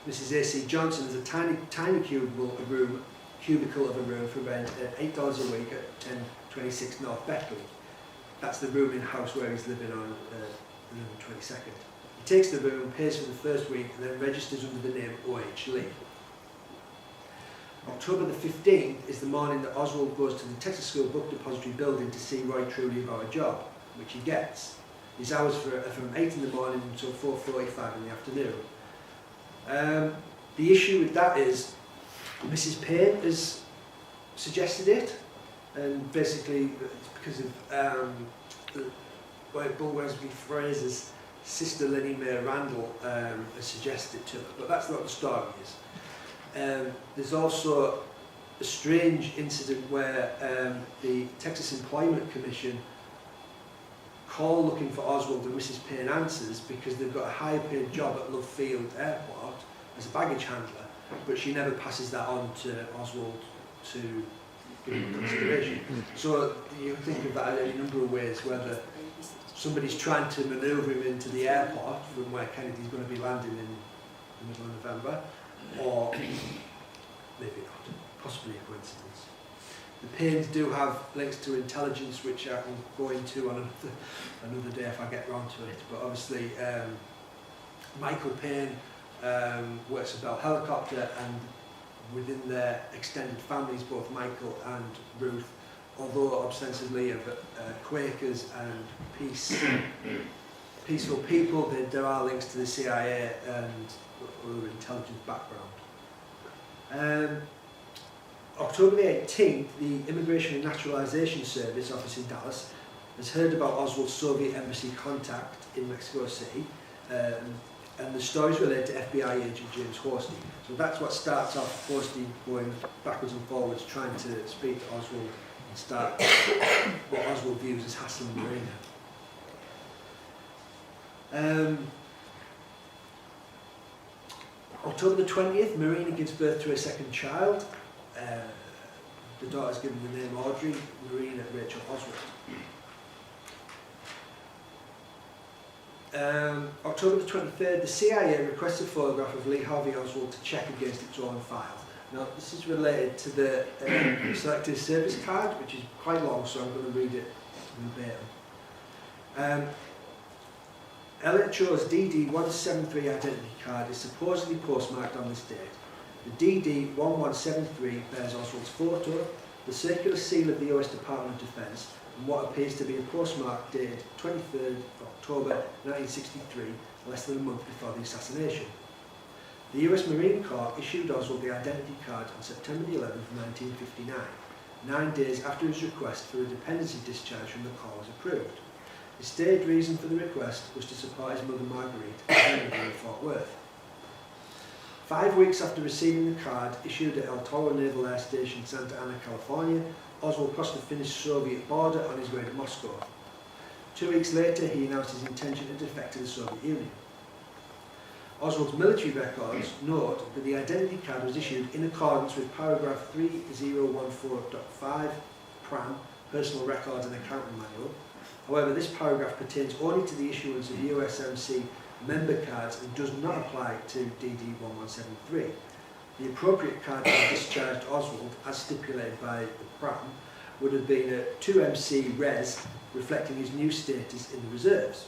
Mrs. A.C. Johnson as a tiny cubicle of a room for rent at $8 a week at 1026 North Beckley. That's the room in house where he's living on November 22nd. He takes the room, pays for the first week, and then registers under the name O.H. Lee. October the 15th is the morning that Oswald goes to the Texas School Book Depository building to see Roy Truly about a job, which he gets. His hours are from 8 in the morning until 4:45 in the afternoon. The issue with that is Mrs. Payne has suggested it, and basically it's because of what Bill Wesby phrases Sister Lenny Mae Randall has suggested to her, but that's not the story is. There's also a strange incident where the Texas Employment Commission call looking for Oswald and Mrs. Payne answers because they've got a higher paid job at Love Field Airport as a baggage handler, but she never passes that on to Oswald to give him consideration. So you think of that in any number of ways, whether somebody's trying to manoeuvre him into the airport from where Kennedy's going to be landing in the middle of November, or maybe not, possibly a coincidence. The Paynes do have links to intelligence, which I can go into on another day if I get round to it, but obviously Michael Payne works at Bell Helicopter, and within their extended families, both Michael and Ruth, although ostensibly of Quakers and peaceful people, there are links to the CIA and other intelligence background. October the 18th, the Immigration and Naturalization Service office in Dallas has heard about Oswald's Soviet embassy contact in Mexico City, and the stories relate to FBI agent James Horsty. So that's what starts off Horsty going backwards and forwards, trying to speak to Oswald and start what Oswald views as hassling Marina. October the 20th, Marina gives birth to her second child. The daughter's given the name Audrey, Marina Rachel Oswald. October the 23rd, the CIA requested a photograph of Lee Harvey Oswald to check against its own file. Now, this is related to the selective service card, which is quite long, so I'm going to read it verbatim. Elliot Cho's DD-173 identity card is supposedly postmarked on this date. The DD-1173 bears Oswald's photo, the circular seal of the US Department of Defence, and what appears to be a postmark dated 23rd October 1963, less than a month before the assassination. The US Marine Corps issued Oswald the identity card on September 11, 1959, 9 days after his request for a dependency discharge from the Corps was approved. His stated reason for the request was to support his mother Marguerite in Fort Worth. 5 weeks after receiving the card issued at El Toro Naval Air Station, Santa Ana, California, Oswald crossed the Finnish-Soviet border on his way to Moscow. 2 weeks later, he announced his intention to defect to the Soviet Union. Oswald's military records note that the identity card was issued in accordance with paragraph 3014.5 PRAM, Personal Records and Accounting Manual. However, this paragraph pertains only to the issuance of USMC member cards and does not apply to DD-1173. The appropriate card that discharged Oswald, as stipulated by the PRAM, would have been a 2MC Res, reflecting his new status in the reserves.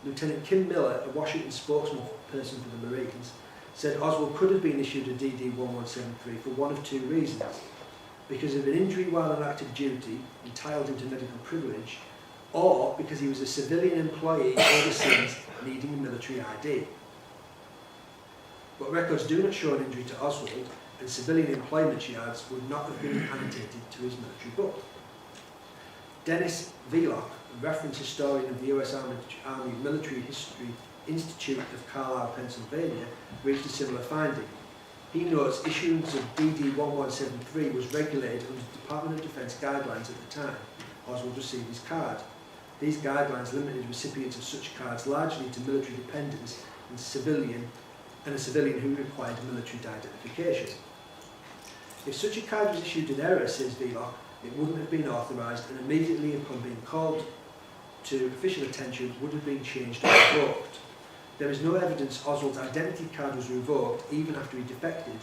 Lieutenant Kim Miller, a Washington spokesperson for the Marines, said Oswald could have been issued a DD-1173 for one of two reasons: because of an injury while on active duty, entitled into medical privilege, or because he was a civilian employee overseas needing a military ID. But records do not show an injury to Oswald, and civilian employment, she adds, would not have been annotated to his military book. Dennis Vlock, a reference historian of the US Army Military History Institute of Carlisle, Pennsylvania, reached a similar finding. He notes issuance of DD-1173 was regulated under Department of Defense guidelines at the time Oswald received his card. These guidelines limited recipients of such cards largely to military dependents and a civilian who required military identification. If such a card was issued in error, says Vlock, it wouldn't have been authorised, and immediately upon being called to official attention would have been changed or revoked. There is no evidence Oswald's identity card was revoked even after he defected,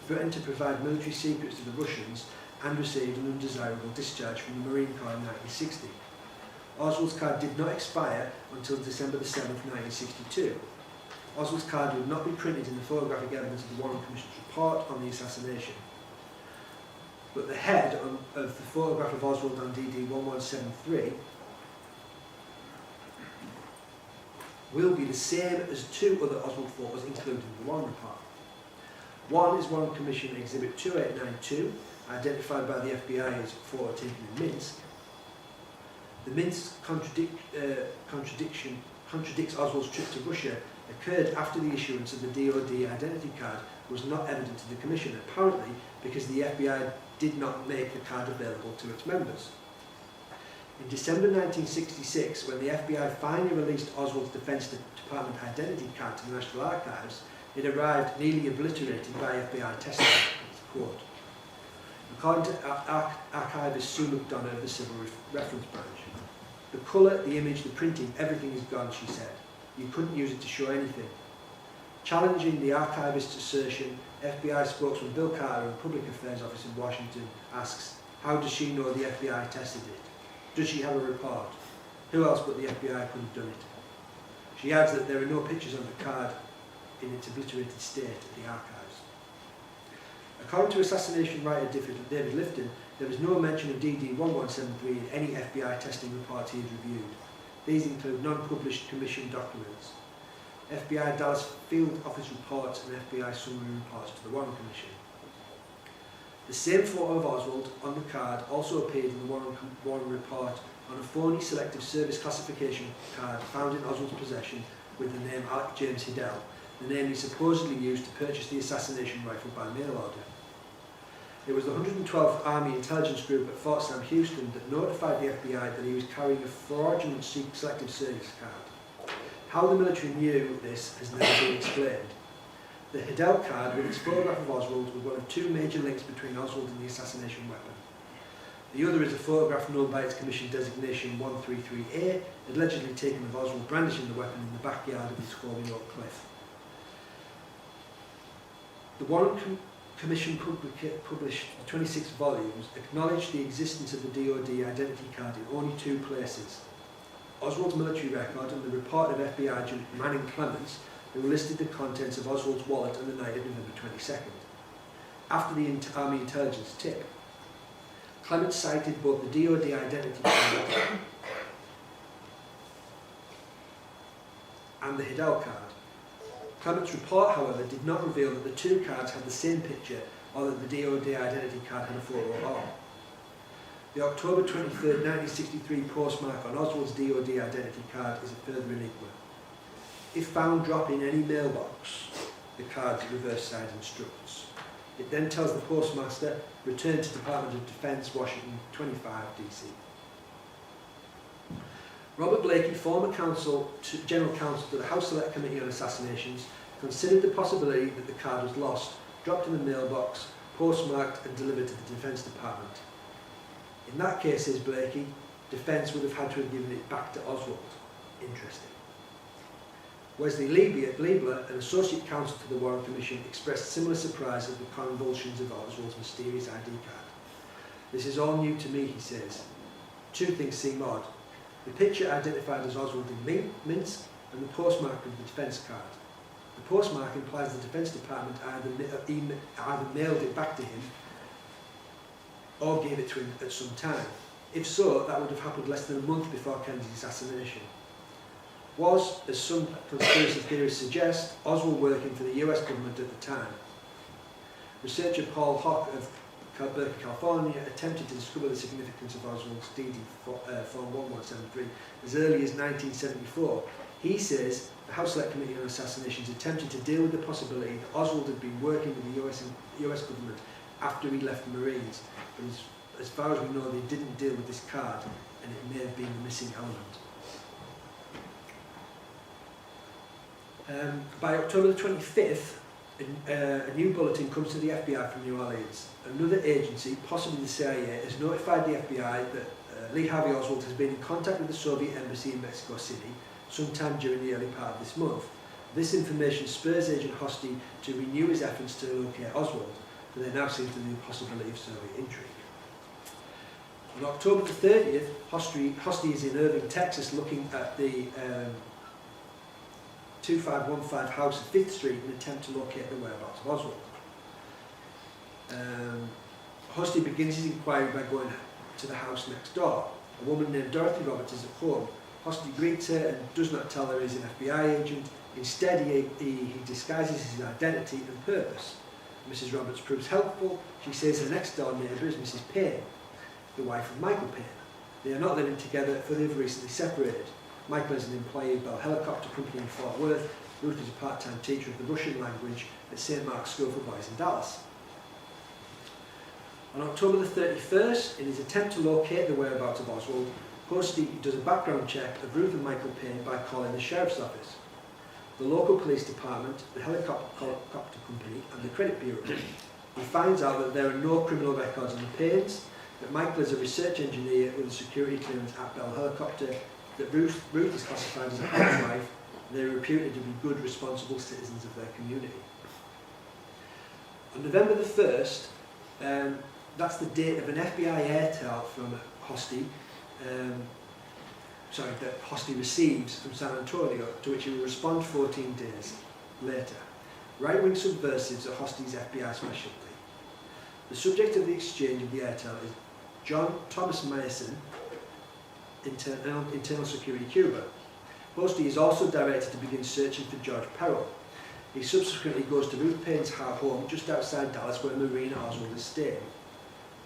threatened to provide military secrets to the Russians, and received an undesirable discharge from the Marine Corps in 1960. Oswald's card did not expire until December the 7th, 1962. Oswald's card would not be printed in the photographic evidence of the Warren Commission's report on the assassination. But the head of the photograph of Oswald on DD-1173 will be the same as two other Oswald photos included in the Warren report. One is Warren Commission Exhibit 2892, identified by the FBI as photo taken in Minsk. The Minsk contradicts Oswald's trip to Russia occurred after the issuance of the DoD identity card was not evident to the Commission, apparently because the FBI did not make the card available to its members. In December 1966, when the FBI finally released Oswald's Defense Department identity card to the National Archives, it arrived nearly obliterated by FBI testing. Quote, according to archivist Sue McDonough of the Civil Reference Branch, the colour, the image, the printing, everything is gone, she said. You couldn't use it to show anything. Challenging the archivist's assertion, FBI spokesman Bill Carter, a Public Affairs Office in Washington, asks, how does she know the FBI tested it? Does she have a report? Who else but the FBI could have done it? She adds that there are no pictures on the card in its obliterated state at the archives. According to assassination writer David Lifton, there is no mention of DD-1173 in any FBI testing reports he has reviewed. These include non-published commission documents, FBI Dallas Field Office reports and FBI summary reports to the Warren Commission. The same photo of Oswald on the card also appeared in the Warren report on a phony selective service classification card found in Oswald's possession with the name Alec James Hiddell, the name he supposedly used to purchase the assassination rifle by mail order. It was the 112th Army Intelligence Group at Fort Sam Houston that notified the FBI that he was carrying a fraudulent selective service card. How the military knew this has never been explained. The Hiddell card with its photograph of Oswald was one of two major links between Oswald and the assassination weapon. The other is a photograph known by its commission designation 133A, allegedly taken of Oswald brandishing the weapon in the backyard of his home in Oak Cliff. The Warren Commission published 26 volumes, acknowledged the existence of the DoD identity card in only 2 places: Oswald's military record and the report of FBI agent Manning Clements, who listed the contents of Oswald's wallet on the night of November 22nd. After the Army intelligence tip, Clements cited both the DoD identity card and the Hidell card. Clements' report, however, did not reveal that the 2 cards had the same picture or that the DoD identity card had a photo at all. The October 23, 1963 postmark on Oswald's DoD identity card is a further enigma. If found drop in any mailbox, the card's reverse side instructs. It then tells the postmaster, return to Department of Defense, Washington, 25 DC. Robert Blakey, former General Counsel to the House Select Committee on Assassinations, considered the possibility that the card was lost, dropped in the mailbox, postmarked and delivered to the Defence Department. In that case, says Blakey, Defence would have had to have given it back to Oswald. Interesting. Wesley Liebler, an Associate Counsel to the Warren Commission, expressed similar surprise at the convulsions of Oswald's mysterious ID card. This is all new to me, he says. 2 things seem odd. The picture identified as Oswald in Minsk and the postmark of the defence card. The postmark implies the Defence Department either mailed it back to him or gave it to him at some time. If so, that would have happened less than a month before Kennedy's assassination. Was, as some conspiracy theorists suggest, Oswald working for the US government at the time? Researcher Paul Hock of Berkeley, California, attempted to discover the significance of Oswald's DD Form 1173 as early as 1974. He says the House Select Committee on Assassinations attempted to deal with the possibility that Oswald had been working with the US government after he left the Marines, but as far as we know, they didn't deal with this card, and it may have been the missing element. By October the 25th, a new bulletin comes to the FBI from New Orleans. Another agency, possibly the CIA, has notified the FBI that Lee Harvey Oswald has been in contact with the Soviet embassy in Mexico City sometime during the early part of this month. This information spurs Agent Hosty to renew his efforts to locate Oswald, but there now seems to be the possibility of Soviet intrigue. On October the 30th, Hosty is in Irving, Texas, looking at the 2515 house at 5th Street in an attempt to locate the whereabouts of Oswald. Hosty begins his inquiry by going to the house next door. A woman named Dorothy Roberts is at home. Hosty greets her and does not tell her he's an FBI agent. Instead, he disguises his identity and purpose. Mrs. Roberts proves helpful. She says her next door neighbour is Mrs. Payne, the wife of Michael Payne. They are not living together, for they've recently separated. Michael is an employee of Bell Helicopter Company in Fort Worth. Ruth is a part-time teacher of the Russian language at St. Mark's School for Boys in Dallas. On October the 31st, in his attempt to locate the whereabouts of Oswald, Hosty does a background check of Ruth and Michael Payne by calling the Sheriff's Office, the local police department, the helicopter company and the credit bureau. He finds out that there are no criminal records on the Paynes, that Michael is a research engineer with a security clearance at Bell Helicopter, that Ruth is classified as a housewife, and they are reputed to be good, responsible citizens of their community. On November the 1st, that's the date of an FBI airtel from Hosty, that Hosty receives from San Antonio, to which he will respond 14 days later. Right-wing subversives are Hosty's FBI specialty. The subject of the exchange of the airtel is John Thomas Mason, Internal Security Cuba. Hosty is also directed to begin searching for George Perrell. He subsequently goes to Ruth Payne's home just outside Dallas, where Marina Oswald is staying.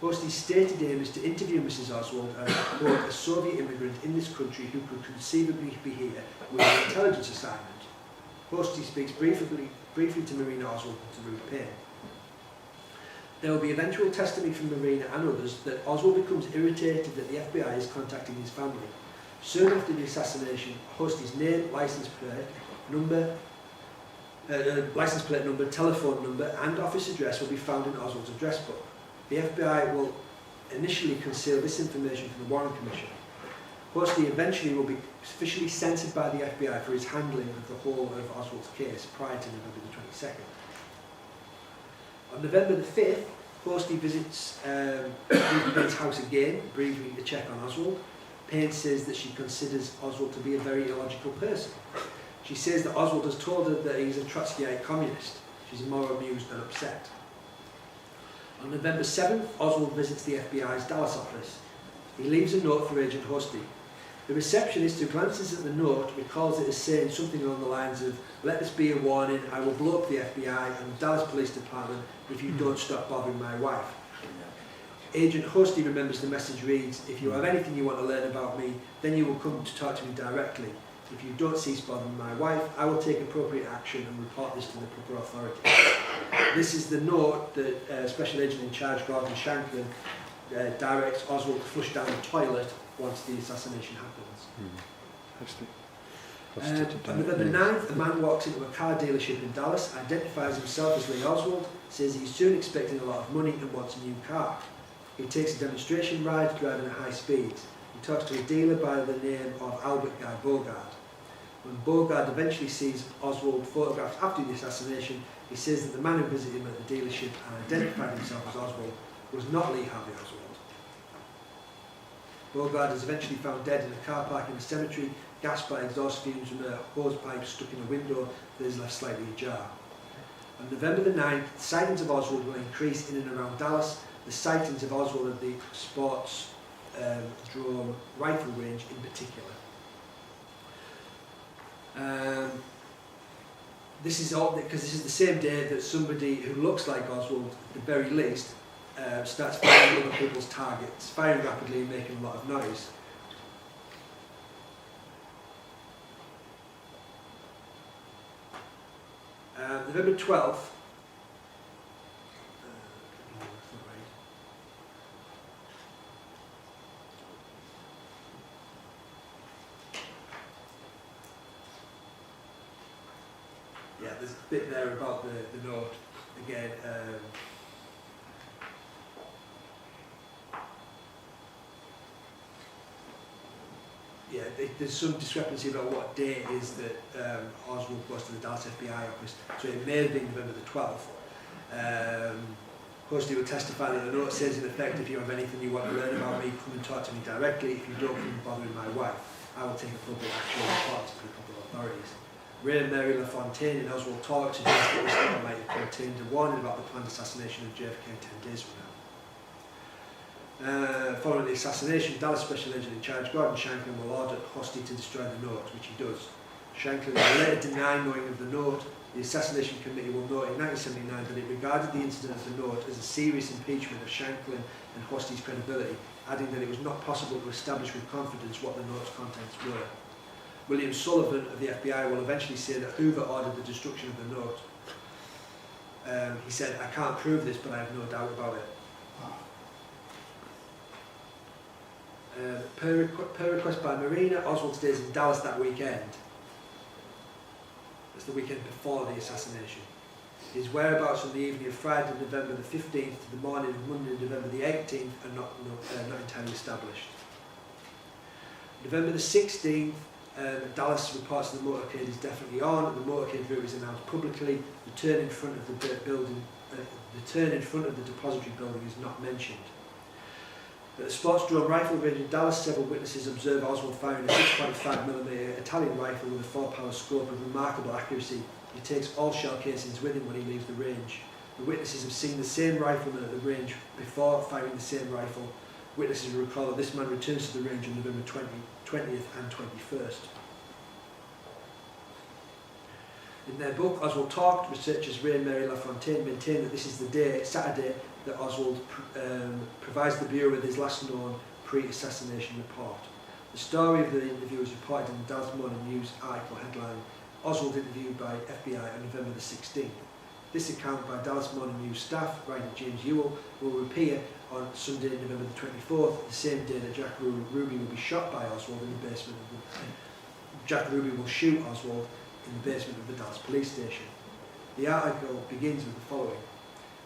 Hosty's stated aim is to interview Mrs. Oswald as a Soviet immigrant in this country who could conceivably be here with an intelligence assignment. Hosty speaks briefly to Marina Oswald and to Ruth Payne. There will be eventual testimony from Marina and others that Oswald becomes irritated that the FBI is contacting his family. Soon after the assassination, Hosty's name, license plate number, telephone number and office address will be found in Oswald's address book. The FBI will initially concealed this information from the Warren Commission. Hosty eventually will be officially censored by the FBI for his handling of the whole of Oswald's case prior to November the 22nd. On November the 5th, Hosty visits Payne's house again, briefly to check on Oswald. Payne says that she considers Oswald to be a very illogical person. She says that Oswald has told her that he's a Trotskyite communist. She's more amused than upset. On November 7th, Oswald visits the FBI's Dallas office. He leaves a note for Agent Hosty. The receptionist, who glances at the note, recalls it as saying something along the lines of, "Let this be a warning, I will blow up the FBI and the Dallas Police Department if you don't stop bothering my wife." Agent Hosty remembers the message reads, "If you have anything you want to learn about me, then you will come to talk to me directly. If you don't cease bothering my wife, I will take appropriate action and report this to the proper authorities." This is the note that Special Agent in Charge Gordon Shanklin directs Oswald to flush down the toilet once the assassination happens. On November 9th, a man walks into a car dealership in Dallas, identifies himself as Lee Oswald, says he's soon expecting a lot of money and wants a new car. He takes a demonstration ride driving at high speeds. He talks to a dealer by the name of Albert Guy Bogard. When Bogard eventually sees Oswald photographed after the assassination, he says that the man who visited him at the dealership and identified himself as Oswald was not Lee Harvey Oswald. Bogard is eventually found dead in a car park in the cemetery, gasped by exhaust fumes from a hose pipe stuck in a window that is left slightly ajar. On November the 9th, sightings of Oswald will increase in and around Dallas. The sightings of Oswald at the sports drone rifle range in particular. This is all because this is the same day that somebody who looks like Oswald, at the very least, starts firing other people's targets, firing rapidly and making a lot of noise. November 12th. Yeah, there's a bit there about the note again. Yeah, there's some discrepancy about what day it is that Oswald was to the Dallas FBI office. So it may have been November the 12th. Hosty will testify that the note says in effect, "If you have anything you want to learn about me, come and talk to me directly. If you don't, come bothering my wife. I will take appropriate action and report to the proper authorities." Ray and Mary LaFontaine and Oswald talk suggest that this note might have contained a warning about the planned assassination of JFK 10 days from now. Following the assassination, Dallas Special Agent in Charge Gordon Shanklin will order Hosty to destroy the note, which he does. Shanklin will later deny knowing of the note. The Assassination Committee will note in 1979 that it regarded the incident of the note as a serious impeachment of Shanklin and Hosty's credibility, adding that it was not possible to establish with confidence what the note's contents were. William Sullivan of the FBI will eventually say that Hoover ordered the destruction of the note. He said, "I can't prove this, but I have no doubt about it." Per request by Marina, Oswald stays in Dallas that weekend. That's the weekend before the assassination. His whereabouts on the evening of Friday, November the 15th to the morning of Monday, November the 18th are not entirely established. November the 16th, Dallas reports the motorcade is definitely on. The motorcade route is announced publicly. The turn in front of the building, the turn in front of the depository building is not mentioned. At the sports drone rifle range in Dallas, several witnesses observe Oswald firing a 6.5mm Italian rifle with a 4-power scope of remarkable accuracy. He takes all shell casings with him when he leaves the range. The witnesses have seen the same rifleman at the range before firing the same rifle. Witnesses recall that this man returns to the range on November 20th and 21st. In their book, Oswald Talked, researchers Ray and Mary LaFontaine maintain that this is the day, Saturday, that Oswald provides the Bureau with his last known pre-assassination report. The story of the interview is reported in the Dallas Morning News article headline, "Oswald interviewed by FBI on November the 16th. This account by Dallas Morning News staff, writer James Ewell, will appear on Sunday, November the 24th, the same day that Jack Ruby will be shot by Oswald in the basement of the... Jack Ruby will shoot Oswald in the basement of the Dallas police station." The article begins with the following.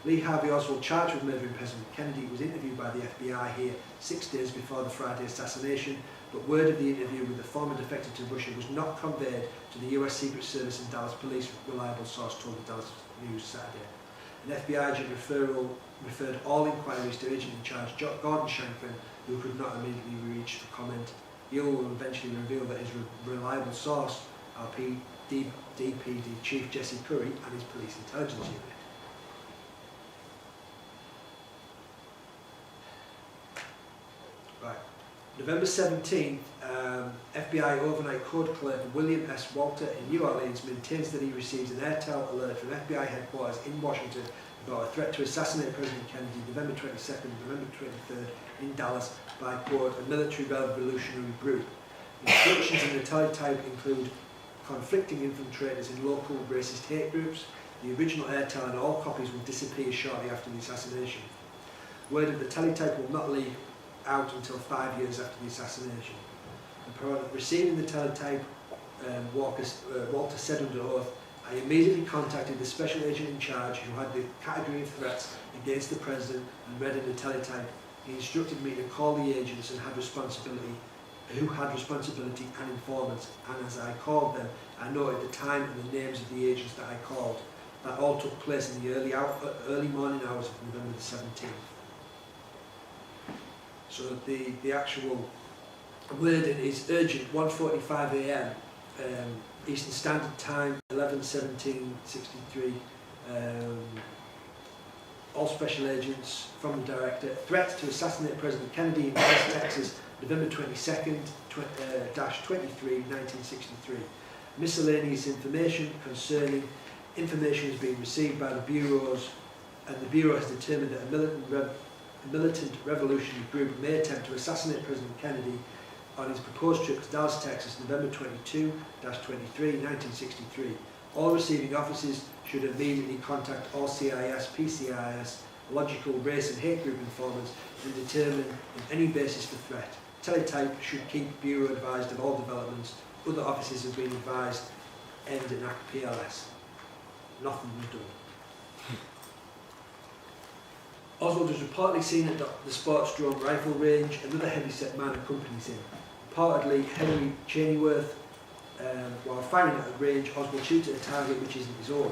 Lee Harvey Oswald, charged with murdering President Kennedy, was interviewed by the FBI here 6 days before the Friday assassination, but word of the interview with the former defector to Russia was not conveyed to the US Secret Service and Dallas Police, reliable source told the Dallas News Saturday. An FBI agent referred all inquiries to agent in charge Gordon Shankman, who could not immediately be reached for comment. He will eventually reveal that his reliable source are DPD Chief Jesse Curry and his police intelligence unit. Right. November 17th, FBI overnight code clerk William S. Walter in New Orleans maintains that he received an airtel alert from FBI headquarters in Washington about a threat to assassinate President Kennedy November 22nd, November 23rd in Dallas by, quote, a military revolutionary group. Instructions in the teletype include conflicting infiltrators in local racist hate groups. The original airtel and all copies will disappear shortly after the assassination. Word of the teletype will not leak out until 5 years after the assassination. Upon receiving the teletype, Walter said under oath, I immediately contacted the special agent in charge who had the category of threats against the president and read in the teletype. He instructed me to call the agents who had responsibility and informants, and as I called them, I noted the time and the names of the agents that I called. That all took place in the early morning hours of November the 17th. So the actual wording is urgent, 1:45 a.m. Eastern Standard Time, 11/17/63. All special agents from the director. Threat to assassinate President Kennedy in West Texas, November 22nd, -23, 1963. Miscellaneous information concerning information has been received by the bureaus, and the bureau has determined that a militant revolutionary group may attempt to assassinate President Kennedy on his proposed trip to Dallas, Texas, November 22-23, 1963. All receiving officers should immediately contact all CIS, PCIS, logical race and hate group informants and determine any basis for threat. Teletype should keep Bureau advised of all developments. Other officers have been advised, end and act PLS. Nothing was done. Oswald was reportedly seen at the Sports Drone Rifle Range. Another heavyset man accompanies him. Reportedly, Henry Cheneyworth, while firing at the range, Oswald shoots at a target which isn't his own.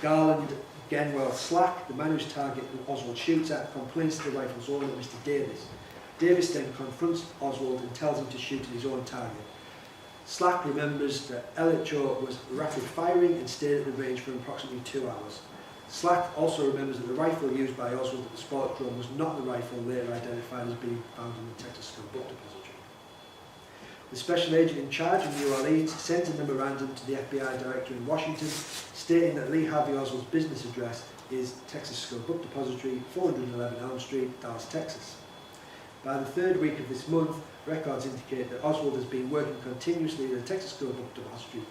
Garland Genwell Slack, the man whose target Oswald shoots at, complains to the rifle's owner, Mr. Davis. Davis then confronts Oswald and tells him to shoot at his own target. Slack remembers that LHO was rapid firing and stayed at the range for approximately 2 hours. Slack also remembers that the rifle used by Oswald at the sport drone was not the rifle later identified as being found in the Texas School Book Depository. The special agent in charge in New Orleans sent a memorandum to the FBI director in Washington stating that Lee Harvey Oswald's business address is Texas School Book Depository, 411 Elm Street, Dallas, Texas. By the third week of this month, records indicate that Oswald has been working continuously at the Texas School Book Depository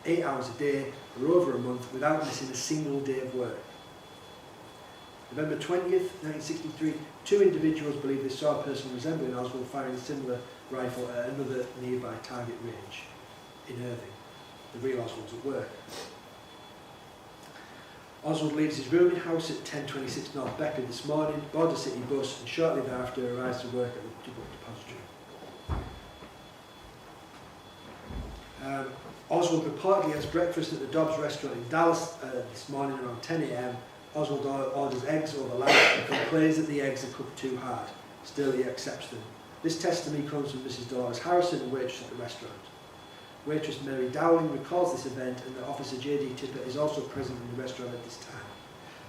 8 hours a day for over a month without missing a single day of work. November 20th, 1963, 2 individuals believe they saw a person resembling Oswald firing a similar rifle at another nearby target range in Irving. The real Oswald's at work. Oswald leaves his rooming house at 1026 North Beckley this morning, boards a city bus, and shortly thereafter arrives to work at the book depository. Oswald reportedly has breakfast at the Dobbs restaurant in Dallas this morning around 10 a.m. Oswald orders eggs over lunch and complains that the eggs are cooked too hard. Still, he accepts them. This testimony comes from Mrs. Dolores Harrison, a waitress at the restaurant. Waitress Mary Dowling recalls this event and that Officer J.D. Tippett is also present in the restaurant at this time.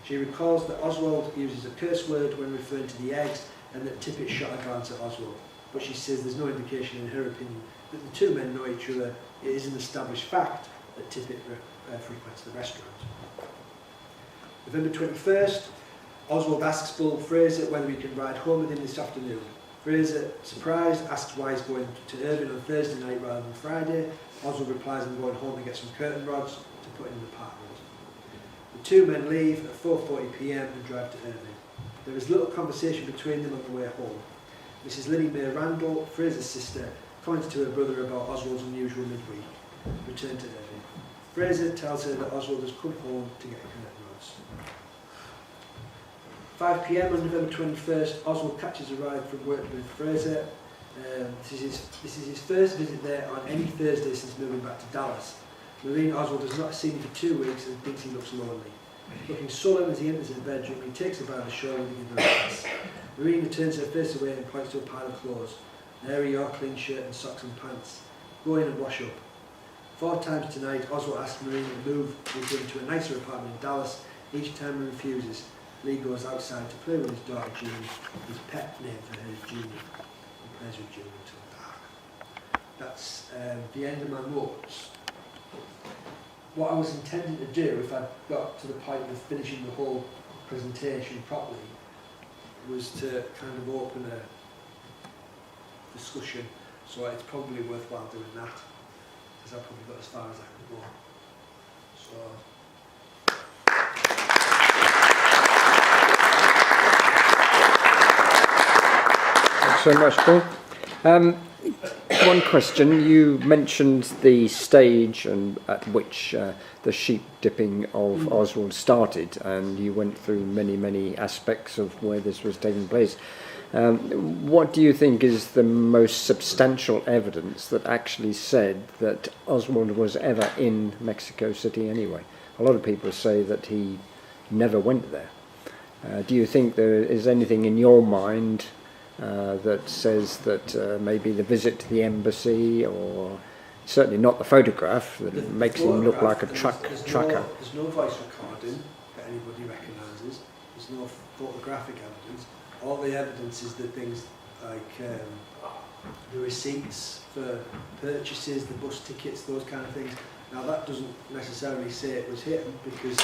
She recalls that Oswald uses a curse word when referring to the eggs and that Tippett shot a glance at Oswald. But she says there's no indication in her opinion that the two men know each other. It is an established fact that Tippett frequents the restaurant. November 21st, Oswald asks Bull Fraser whether he can ride home with him this afternoon. Fraser, surprised, asks why he's going to Irving on Thursday night rather than Friday. Oswald replies, I'm going home to get some curtain rods to put in the park road. The two men leave at 4:40 p.m. and drive to Irving. There is little conversation between them on the way home. Mrs. Liddy Mae Randall, Fraser's sister, comments to her brother about Oswald's unusual midweek return to Irving. Fraser tells her that Oswald has come home to get curtain rods. reports. 5 p.m. on November 21st, Oswald catches a ride from work with Fraser. This is his first visit there on any Thursday since moving back to Dallas. Marine Oswald has not seen him for 2 weeks and thinks he looks lonely. Looking sullen as he enters her bedroom, he takes her by the shoulder and gives her a kiss. Marine turns her face away and points to a pile of clothes. An airy York clean shirt and socks and pants. Go in and wash up. 4 times tonight, Oswald asks Marine to move with him to a nicer apartment in Dallas. Each time he refuses. Lee goes outside to play with his daughter Junie, his pet name for her is Junie. He plays with Junie until dark. That's the end of my notes. What I was intending to do, if I got to the point of finishing the whole presentation properly, was to kind of open a discussion, so it's probably worthwhile doing that, because I probably got as far as I could go. So. Thanks so much, Paul. One question, you mentioned the stage and at which the sheep dipping of Oswald started, and you went through many aspects of where this was taking place. What do you think is the most substantial evidence that actually said that Oswald was ever in Mexico City anyway? A lot of people say that he never went there. Do you think there is anything in your mind that says that maybe the visit to the embassy, or certainly not the photograph, that makes him look like a trucker? There's no voice recording that anybody recognises. There's no photographic evidence. All the evidence is that things like the receipts for purchases, the bus tickets, those kind of things. Now that doesn't necessarily say it was him, because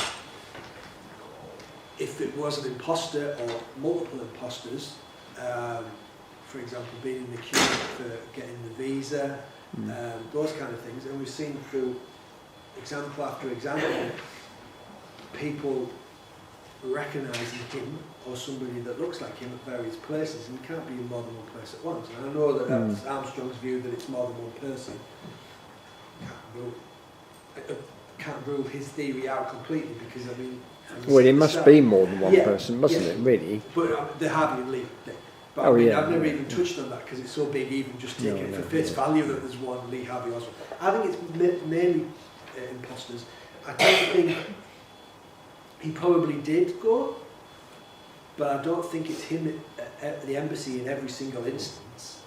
if it was an imposter or multiple imposters, for example, being in the queue for getting the visa, those kind of things, and we've seen through example after example, people recognising him or somebody that looks like him at various places, and he can't be in more than one place at once. And I know that that's Armstrong's view that it's more than one person. Can't rule his theory out completely, because I mean. Well, it must be more than one person, mustn't it, really? But the Harvey and Lee thing. But I mean, I've never even touched on that, because it's so big, even just taking it for face value that there's one Lee Harvey Oswald. I think it's mainly imposters. I don't think he probably did go, but I don't think it's him at the embassy in every single instance.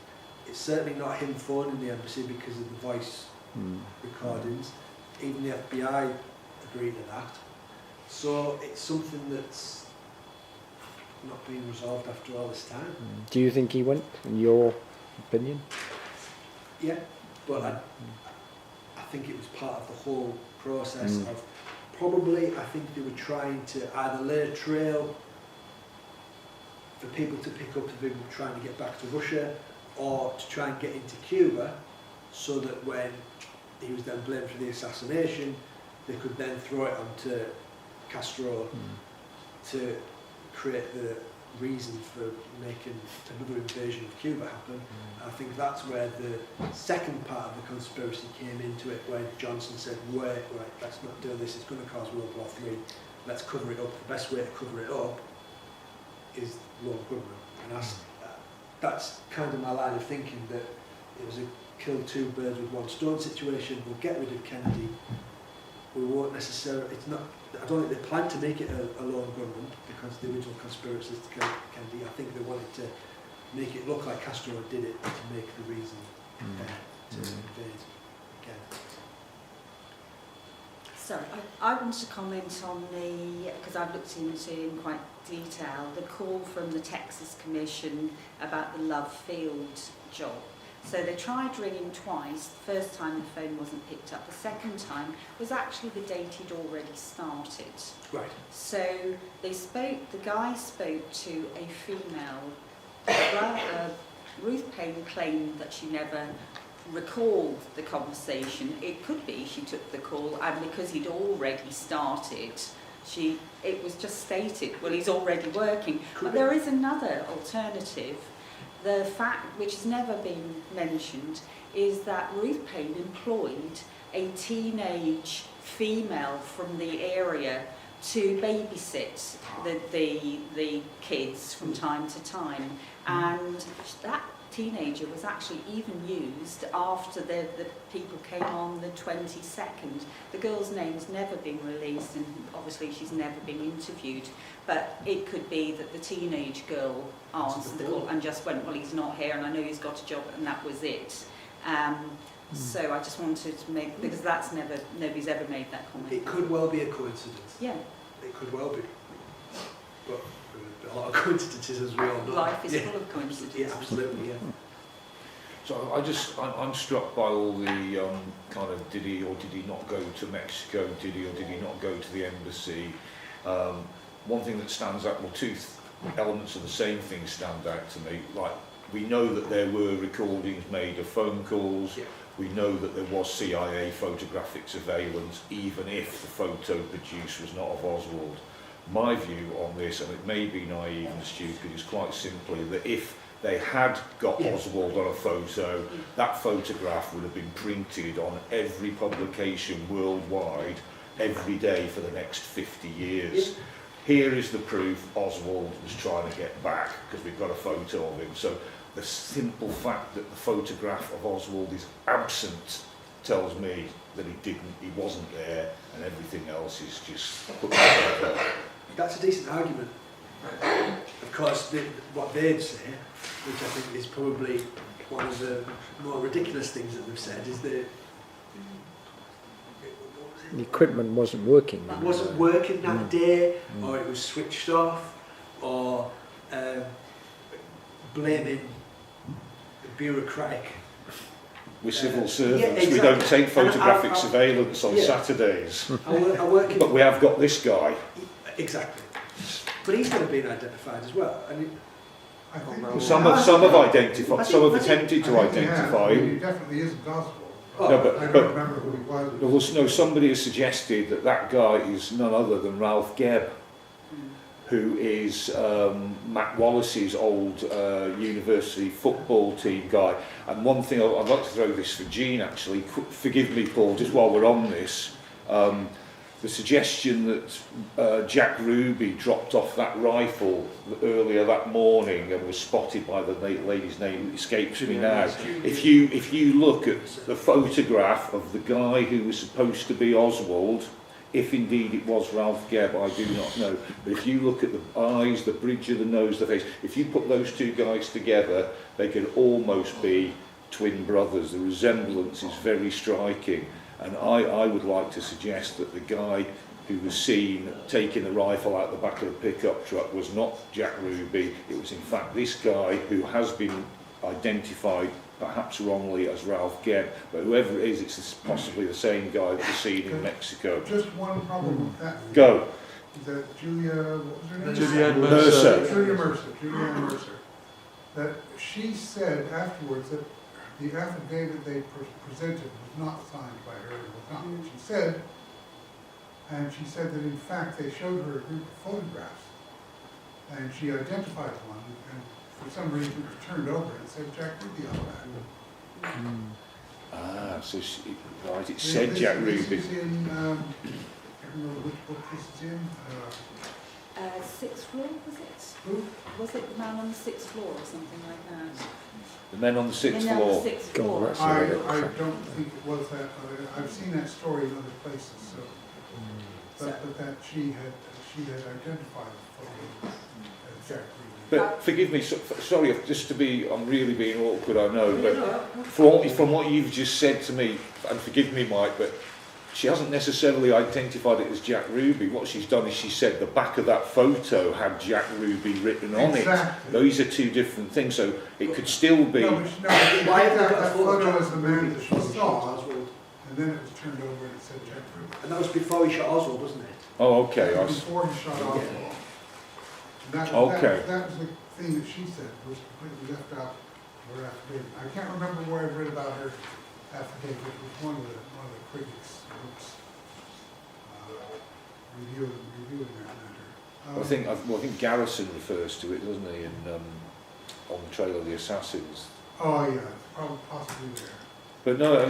It's certainly not him phoning the embassy because of the voice recordings. Even the FBI agreed to that. So it's something that's not being resolved after all this time. Do you think he went, in your opinion? Yeah, but I think it was part of the whole process of probably, I think they were trying to either lay a trail for people to pick up, to people trying to get back to Russia, or to try and get into Cuba, so that when he was then blamed for the assassination, they could then throw it onto Castro to create the reason for making another invasion of Cuba happen. I think that's where the second part of the conspiracy came into it, where Johnson said, wait, let's not do this, it's going to cause World War III, let's cover it up. The best way to cover it up is lone gunmen. And that's kind of my line of thinking, that it was a kill two birds with one stone situation. We'll get rid of Kennedy. We won't necessarily, it's not, I don't think they planned to make it a lone gunman, because the original conspiracy to kill Kennedy, I think they wanted to make it look like Castro did it to make the reason to invade again. Sorry, I want to comment on the, because I've looked into in quite detail, the call from the Texas Commission about the Love Field job. So they tried ringing twice. The first time the phone wasn't picked up. The second time was actually the date he'd already started. Right. So they spoke, the guy spoke to a female. Ruth Payne claimed that she never recalled the conversation. It could be she took the call, and because he'd already started, it was just stated, well, he's already working. But there is another alternative. The fact, which has never been mentioned, is that Ruth Payne employed a teenage female from the area to babysit the kids from time to time, and that teenager was actually even used after the people came on the 22nd. The girl's name's never been released, and obviously she's never been interviewed, but it could be that the teenage girl answered the call and just went, well, he's not here and I know he's got a job, and that was it. So I just wanted to make, because nobody's ever made that comment. It could well be a coincidence. Yeah. It could well be. But a lot of coincidences, as we all know. Life is full of coincidences. Yeah, absolutely, yeah. So I'm struck by all the kind of did he or did he not go to Mexico, did he or did he not go to the embassy. One thing that stands out, well, two elements of the same thing stand out to me. Like, we know that there were recordings made of phone calls. Yeah. We know that there was CIA photographic surveillance, even if the photo produced was not of Oswald. My view on this, and it may be naive and stupid, is quite simply that if they had got Oswald on a photo, that photograph would have been printed on every publication worldwide every day for the next 50 years. Here is the proof Oswald was trying to get back, because we've got a photo of him. So the simple fact that the photograph of Oswald is absent tells me that he wasn't there, and everything else is just put together. That's a decent argument. Of course, what they'd say, which I think is probably one of the more ridiculous things that they've said, is that The equipment wasn't working. it wasn't working that day, or it was switched off, or blaming the bureaucratic. We're civil servants, exactly. we don't take photographic And surveillance on yeah. Saturdays. I work in, But we have got this guy. exactly. But he's going to be identified as well. I mean, I think Some have identified, some have I think- attempted to identify He him. definitely isn't Oswald. Oh, No, I but don't remember who he was. there was, no, somebody has suggested that that guy is none other than Ralph Gebb, who is Matt Wallace's old university football team guy. And one thing I'd like to throw this for Jean, actually, forgive me, Paul, just while we're on this, the suggestion that Jack Ruby dropped off that rifle earlier that morning and was spotted by the lady's name that escapes me now. If you look at the photograph of the guy who was supposed to be Oswald, if indeed it was Ralph Gebb, I do not know. But if you look at the eyes, the bridge of the nose, the face, if you put those two guys together, they could almost be twin brothers. The resemblance is very striking. And I would like to suggest that the guy who was seen taking the rifle out the back of the pickup truck was not Jack Ruby. It was in fact this guy who has been identified, perhaps wrongly, as Ralph Gebb. But whoever it is, it's possibly the same guy that was seen in Mexico. Just one problem with that. Go. Is that Julia, what was her name? Julianne Mercer. Julianne Mercer. That she said afterwards that the affidavit they presented was not signed by her. It was not. She said that in fact they showed her a group of photographs, and she identified one, and for some reason it was turned over and it said Jack Ruby on the back. Ah, so right, it said Jack Ruby. This is in, I can't remember which book this is in. Sixth floor, was it? Who? Was it the man on the sixth floor or something like that? The men on the sixth Men on the floor. sixth God, floor. that's- I don't think it was that, I've seen that story in other places, so, but that she had identified the photo as Jack Ruby. But forgive me, sorry, just to be, I'm really being awkward, I know, but from what you've just said to me, and forgive me, Mike, but she hasn't necessarily identified it as Jack Ruby. What she's done is she said the back of that photo had Jack Ruby written on Exactly. it. Those are two different things, so it could still be. No, but Why that, have they got a that photo photo of is the man that she saw, Oswald? and then it was turned over and it said Jack Ruby. And that was before he shot Oswald, wasn't it? Oh, okay. Before he shot Oswald. And Okay. that was the thing that she said was completely left out of her affidavit. I can't remember where I read about her affidavit. It was one of the critics groups reviewing that matter. I think Garrison refers to it, doesn't he, in on the Trail of the Assassins. Oh yeah, it's probably possibly there. But no, I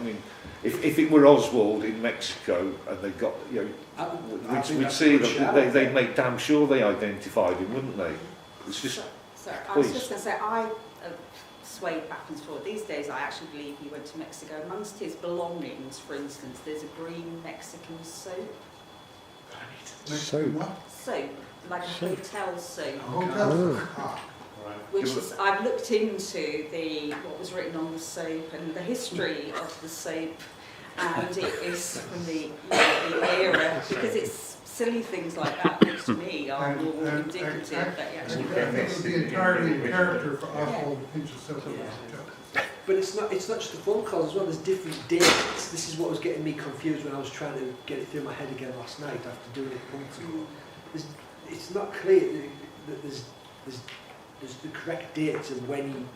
mean, if it were Oswald in Mexico and they got, you know, we'd see them, they'd make damn sure they identified him, wouldn't they? It's just. Sorry, I was just going to say, I swayed back and forth. These days, I actually believe he went to Mexico. Amongst his belongings, for instance, there's a green Mexican soap. Soap? Soap, like a hotel soap. Hotel. Which is, I've looked into what was written on the soap and the history of the soap, and it is from the era, because it's silly things like that, which to me are more indicative that you actually That would be entirely in character for Oswald to pinch a soap in a hotel. But it's not just the phone calls as well, there's different dates. This is what was getting me confused when I was trying to get it through my head again last night after doing it months ago. It's not clear that there's the correct dates of when he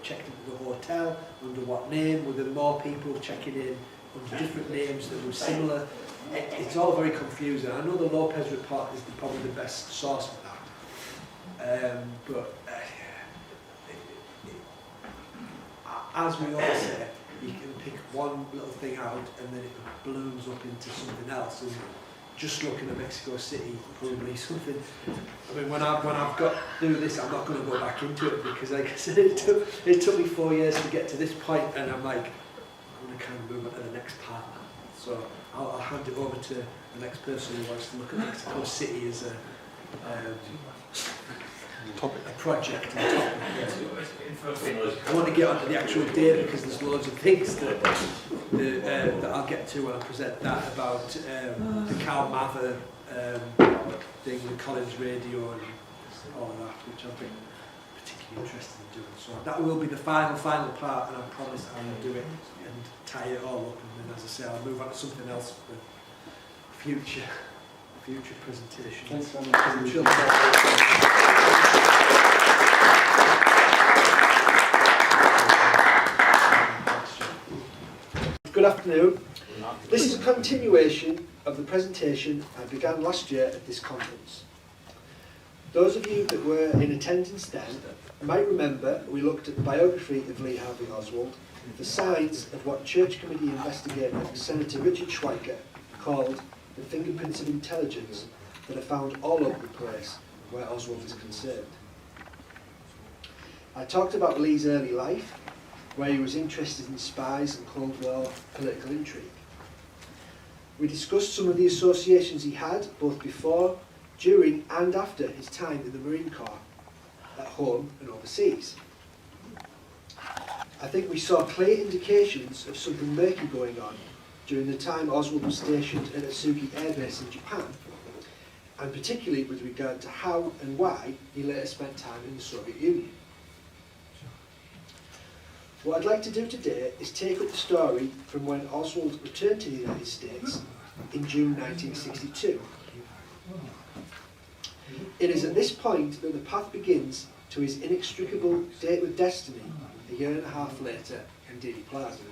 checked into the hotel, under what name, were there more people checking in under different names that were similar. It's all very confusing. I know the Lopez report is probably the best source for that. But as we all say, you can pick one little thing out and then it balloons up into something else. And just looking at Mexico City, probably something. I mean, when I've got to do this, I'm not going to go back into it because, like I said, it took me 4 years to get to this point, and I'm like, I'm going to kind of move on to the next part. So I'll hand it over to the next person who wants to look at Mexico City as a project. I want to get onto the actual data because there's loads of things that I'll get to when I present that about the Cal Mather thing, the Collins radio and all of that, which I've been particularly interested in doing. So that will be the final part, and I promise I will do it and tie it all up, and then, as I say, I'll move on to something else for future presentations. Thanks very much. Good afternoon. This is a continuation of the presentation I began last year at this conference. Those of you that were in attendance then might remember we looked at the biography of Lee Harvey Oswald, the signs of what Church Committee investigator Senator Richard Schweiker called the fingerprints of intelligence that are found all over the place where Oswald is concerned. I talked about Lee's early life, where he was interested in spies and Cold War political intrigue. We discussed some of the associations he had both before, during and after his time in the Marine Corps, at home and overseas. I think we saw clear indications of something murky going on during the time Oswald was stationed at Atsugi Air Base in Japan, and particularly with regard to how and why he later spent time in the Soviet Union. What I'd like to do today is take up the story from when Oswald returned to the United States in June 1962. It is at this point that the path begins to his inextricable date with destiny a year and a half later in Dealey Plaza.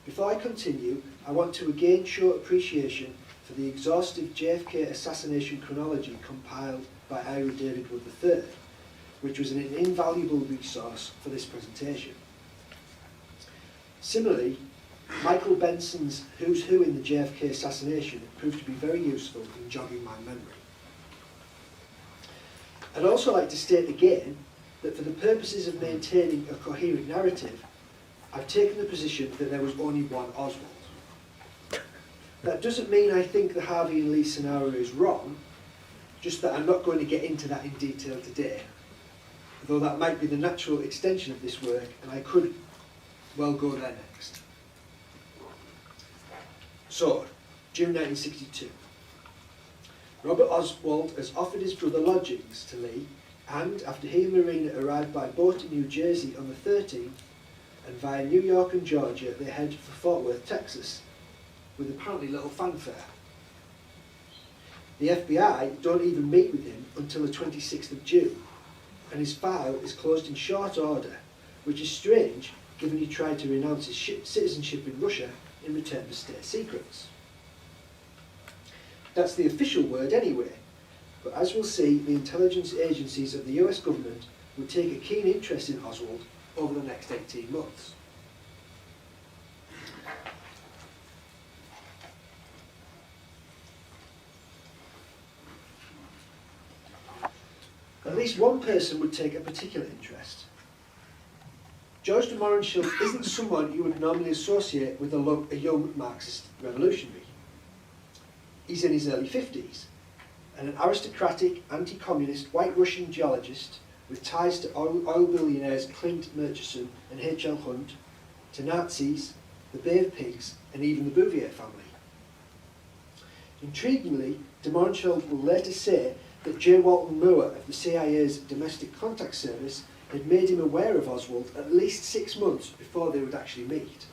Before I continue, I want to again show appreciation for the exhaustive JFK assassination chronology compiled by Ira David Wood III, which was an invaluable resource for this presentation. Similarly, Michael Benson's Who's Who in the JFK assassination proved to be very useful in jogging my memory. I'd also like to state again that for the purposes of maintaining a coherent narrative, I've taken the position that there was only one Oswald. That doesn't mean I think the Harvey and Lee scenario is wrong, just that I'm not going to get into that in detail today, though that might be the natural extension of this work, and I could well go there next. So, June 1962. Robert Oswald has offered his brother lodgings to Lee, and after he and Marina arrived by boat in New Jersey on the 13th, and via New York and Georgia, they head for Fort Worth, Texas, with apparently little fanfare. The FBI don't even meet with him until the 26th of June, and his file is closed in short order, which is strange given he tried to renounce his citizenship in Russia in return for state secrets. That's the official word anyway, but as we'll see, the intelligence agencies of the US government would take a keen interest in Oswald over the next 18 months. At least one person would take a particular interest. George de Mohrenschildt isn't someone you would normally associate with a young Marxist revolutionary. He's in his early 50s, and an aristocratic, anti-communist white Russian geologist with ties to oil billionaires Clint Murchison and H.L. Hunt, to Nazis, the Bay of Pigs, and even the Bouvier family. Intriguingly, de Mohrenschildt will later say that J. Walton Moore of the CIA's Domestic Contact Service had made him aware of Oswald at least 6 months before they would actually meet.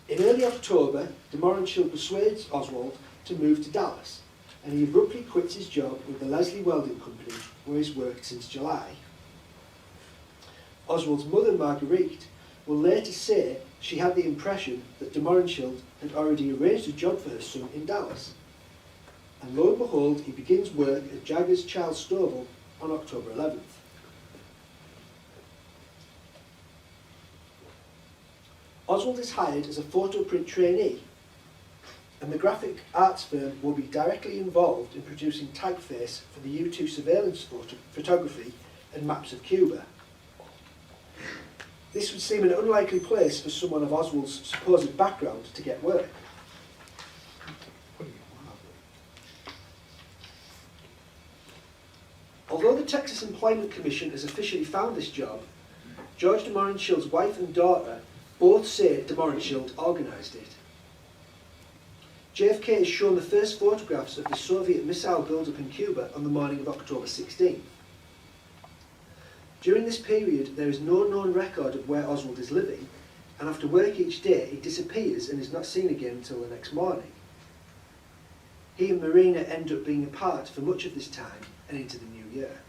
In early October, de Mohrenschildt persuades Oswald to move to Dallas, and he abruptly quits his job with the Leslie Welding Company, where he's worked since July. Oswald's mother, Marguerite, will later say she had the impression that de Mohrenschildt had already arranged a job for her son in Dallas. And lo and behold, he begins work at Jagger's Charles Stovall on October 11th. Oswald is hired as a photo print trainee, and the graphic arts firm will be directly involved in producing typeface for the U-2 surveillance photography and maps of Cuba. This would seem an unlikely place for someone of Oswald's supposed background to get work. Although the Texas Employment Commission has officially found this job, George de Mohrenschildt's wife and daughter both say de Mohrenschildt organised it. JFK has shown the first photographs of the Soviet missile build-up in Cuba on the morning of October 16th. During this period, there is no known record of where Oswald is living, and after work each day, he disappears and is not seen again until the next morning. He and Marina end up being apart for much of this time and into the new year.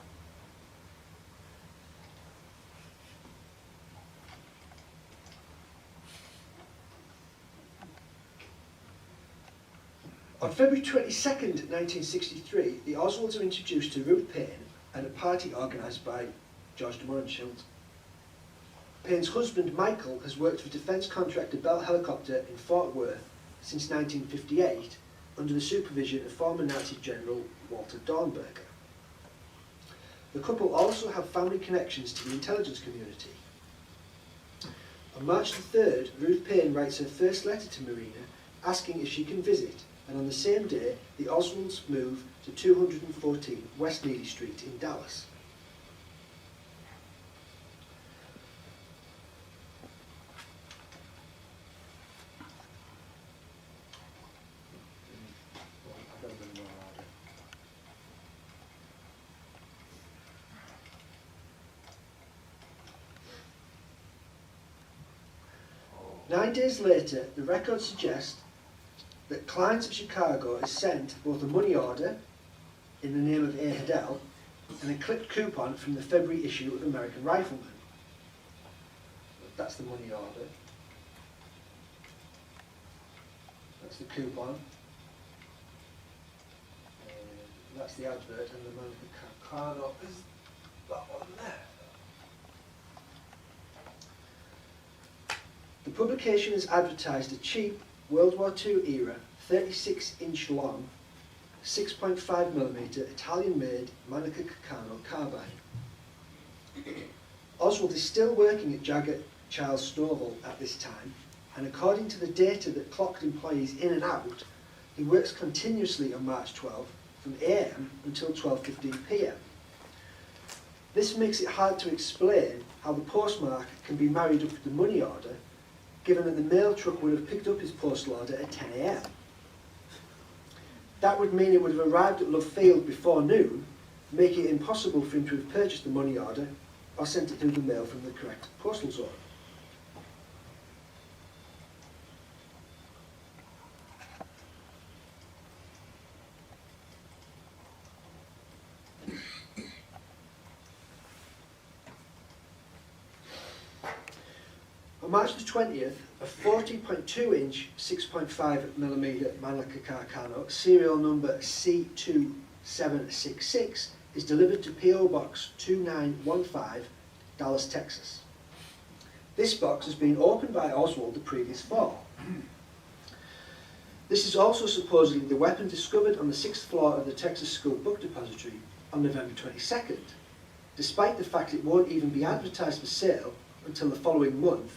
On February 22nd, 1963, the Oswalds are introduced to Ruth Paine at a party organised by George de Mohrenschildt. Paine's husband, Michael, has worked for defence contractor Bell Helicopter in Fort Worth since 1958 under the supervision of former Nazi General Walter Dornberger. The couple also have family connections to the intelligence community. On March the 3rd, Ruth Paine writes her first letter to Marina asking if she can visit, and on the same day, the Oswalds move to 214 West Neely Street in Dallas. Nine days later, the records suggest that clients of Chicago is sent both a money order in the name of A. Hedel and a clipped coupon from the February issue of American Rifleman. That's the money order. That's the coupon. That's the advert, and the American Carcano is that one there. The publication has advertised a cheap World War II era 36-inch long 6.5mm Italian-made Manica Carcano carbine. Oswald is still working at Jagger Charles Stovall at this time, and according to the data that clocked employees in and out, he works continuously on March 12 from AM until 12:15 PM. This makes it hard to explain how the postmark can be married up with the money order, given that the mail truck would have picked up his postal order at 10 AM. That would mean it would have arrived at Love Field before noon, making it impossible for him to have purchased the money order or sent it through the mail from the correct postal zone. On March the 20th, a 40.2-inch 6.5mm Manica Carcano, serial number C2766, is delivered to P.O. Box 2915, Dallas, Texas. This box has been opened by Oswald the previous fall. This is also supposedly the weapon discovered on the 6th floor of the Texas School Book Depository on November 22nd, despite the fact it won't even be advertised for sale until the following month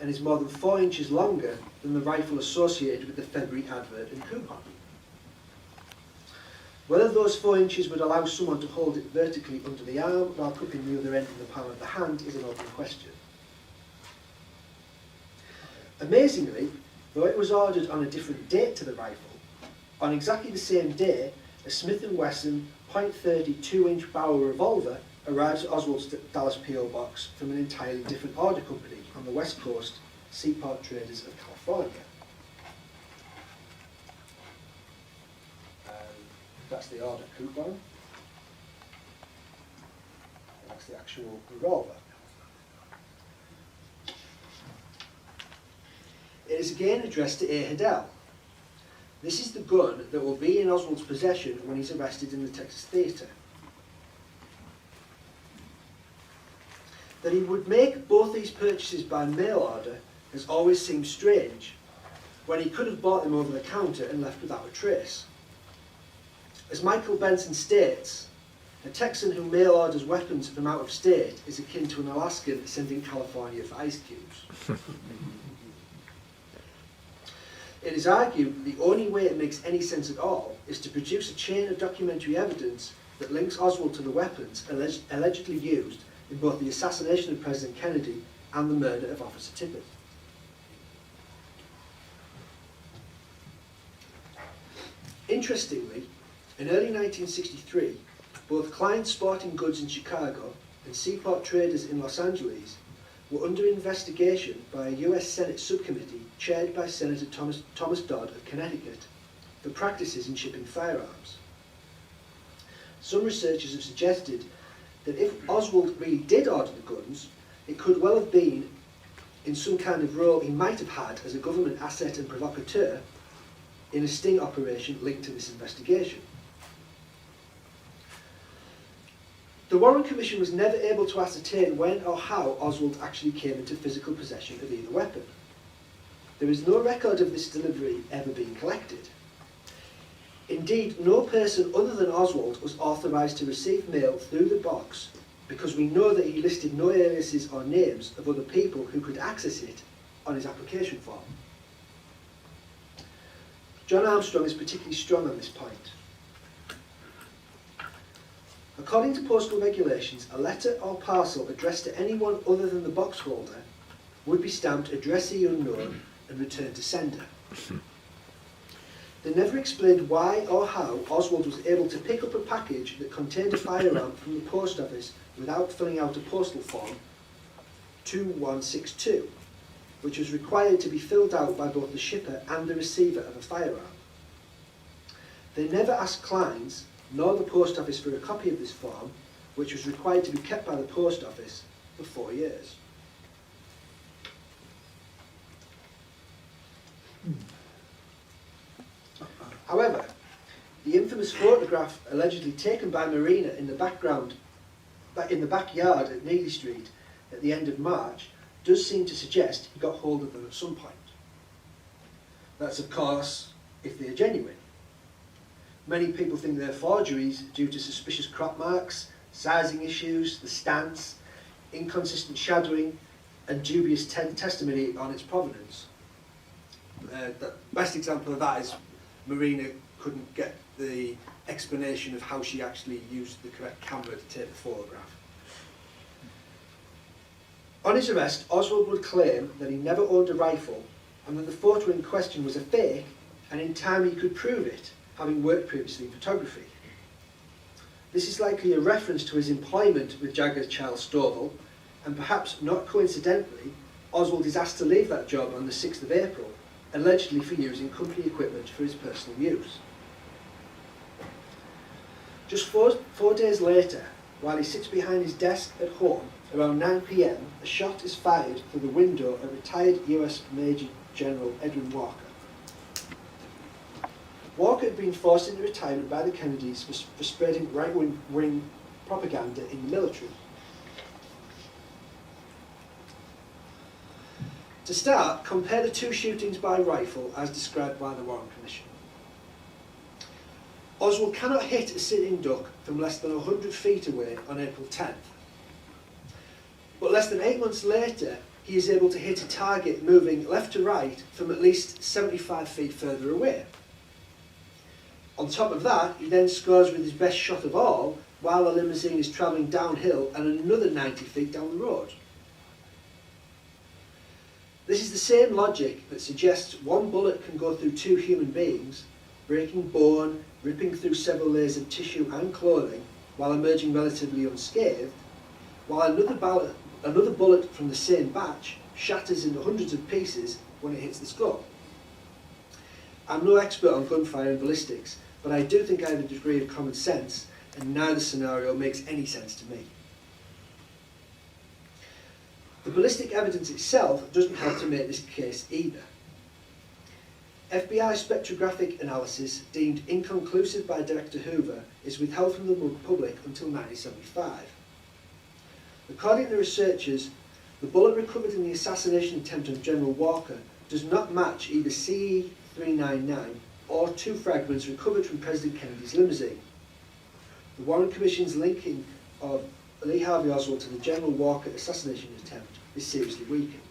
and is more than 4 inches longer than the rifle associated with the February advert and coupon. Whether those 4 inches would allow someone to hold it vertically under the arm while cupping the other end in the palm of the hand is an open question. Amazingly, though it was ordered on a different date to the rifle, on exactly the same day, a Smith & Wesson .30 2-inch barrel revolver arrives at Oswald's Dallas P.O. box from an entirely different order company on the West Coast, Seaport Traders of California. That's the order coupon. And that's the actual revolver. It is again addressed to A. Hedel. This is the gun that will be in Oswald's possession when he's arrested in the Texas Theatre. That he would make both these purchases by mail order has always seemed strange, when he could have bought them over the counter and left without a trace. As Michael Benson states, a Texan who mail orders weapons from out of state is akin to an Alaskan sending California for ice cubes. It is argued the only way it makes any sense at all is to produce a chain of documentary evidence that links Oswald to the weapons allegedly used in both the assassination of President Kennedy and the murder of Officer Tippit. Interestingly, in early 1963, both Klein's Sporting Goods in Chicago and Seaport Traders in Los Angeles were under investigation by a US Senate subcommittee chaired by Senator Thomas Dodd of Connecticut for practices in shipping firearms. Some researchers have suggested that if Oswald really did order the guns, it could well have been in some kind of role he might have had as a government asset and provocateur in a sting operation linked to this investigation. The Warren Commission was never able to ascertain when or how Oswald actually came into physical possession of either weapon. There is no record of this delivery ever being collected. Indeed, no person other than Oswald was authorised to receive mail through the box because we know that he listed no aliases or names of other people who could access it on his application form. John Armstrong is particularly strong on this point. According to postal regulations, a letter or parcel addressed to anyone other than the box holder would be stamped addressee unknown and returned to sender. They never explained why or how Oswald was able to pick up a package that contained a firearm from the post office without filling out a postal form 2162, which was required to be filled out by both the shipper and the receiver of a firearm. They never asked Klein's nor the post office for a copy of this form, which was required to be kept by the post office for 4 years. However, the infamous photograph allegedly taken by Marina in the backyard at Neely Street at the end of March does seem to suggest he got hold of them at some point. That's of course if they are genuine. Many people think they're forgeries due to suspicious crop marks, sizing issues, the stance, inconsistent shadowing, and dubious testimony on its provenance. The best example of that is Marina couldn't get the explanation of how she actually used the correct camera to take the photograph. On his arrest, Oswald would claim that he never owned a rifle and that the photo in question was a fake, and in time he could prove it, having worked previously in photography. This is likely a reference to his employment with Jagger Charles Stovall, and perhaps not coincidentally, Oswald is asked to leave that job on the 6th of April, allegedly for using company equipment for his personal use. Just four days later, while he sits behind his desk at home, around 9 PM, a shot is fired through the window of retired US Major General Edwin Walker. Walker had been forced into retirement by the Kennedys for spreading right-wing propaganda in the military. To start, compare the two shootings by rifle as described by the Warren Commission. Oswald cannot hit a sitting duck from less than 100 feet away on April 10th. But less than 8 months later, he is able to hit a target moving left to right from at least 75 feet further away. On top of that, he then scores with his best shot of all while the limousine is travelling downhill and another 90 feet down the road. This is the same logic that suggests one bullet can go through two human beings, breaking bone, ripping through several layers of tissue and clothing while emerging relatively unscathed, while another bullet from the same batch shatters into hundreds of pieces when it hits the skull. I'm no expert on gunfire and ballistics, but I do think I have a degree of common sense, and neither scenario makes any sense to me. The ballistic evidence itself doesn't help to make this case either. FBI spectrographic analysis, deemed inconclusive by Director Hoover, is withheld from the public until 1975. According to researchers, the bullet recovered in the assassination attempt on General Walker does not match either CE-399 or two fragments recovered from President Kennedy's limousine. The Warren Commission's linking of Lee Harvey Oswald to the General Walker assassination attempt is seriously weakened.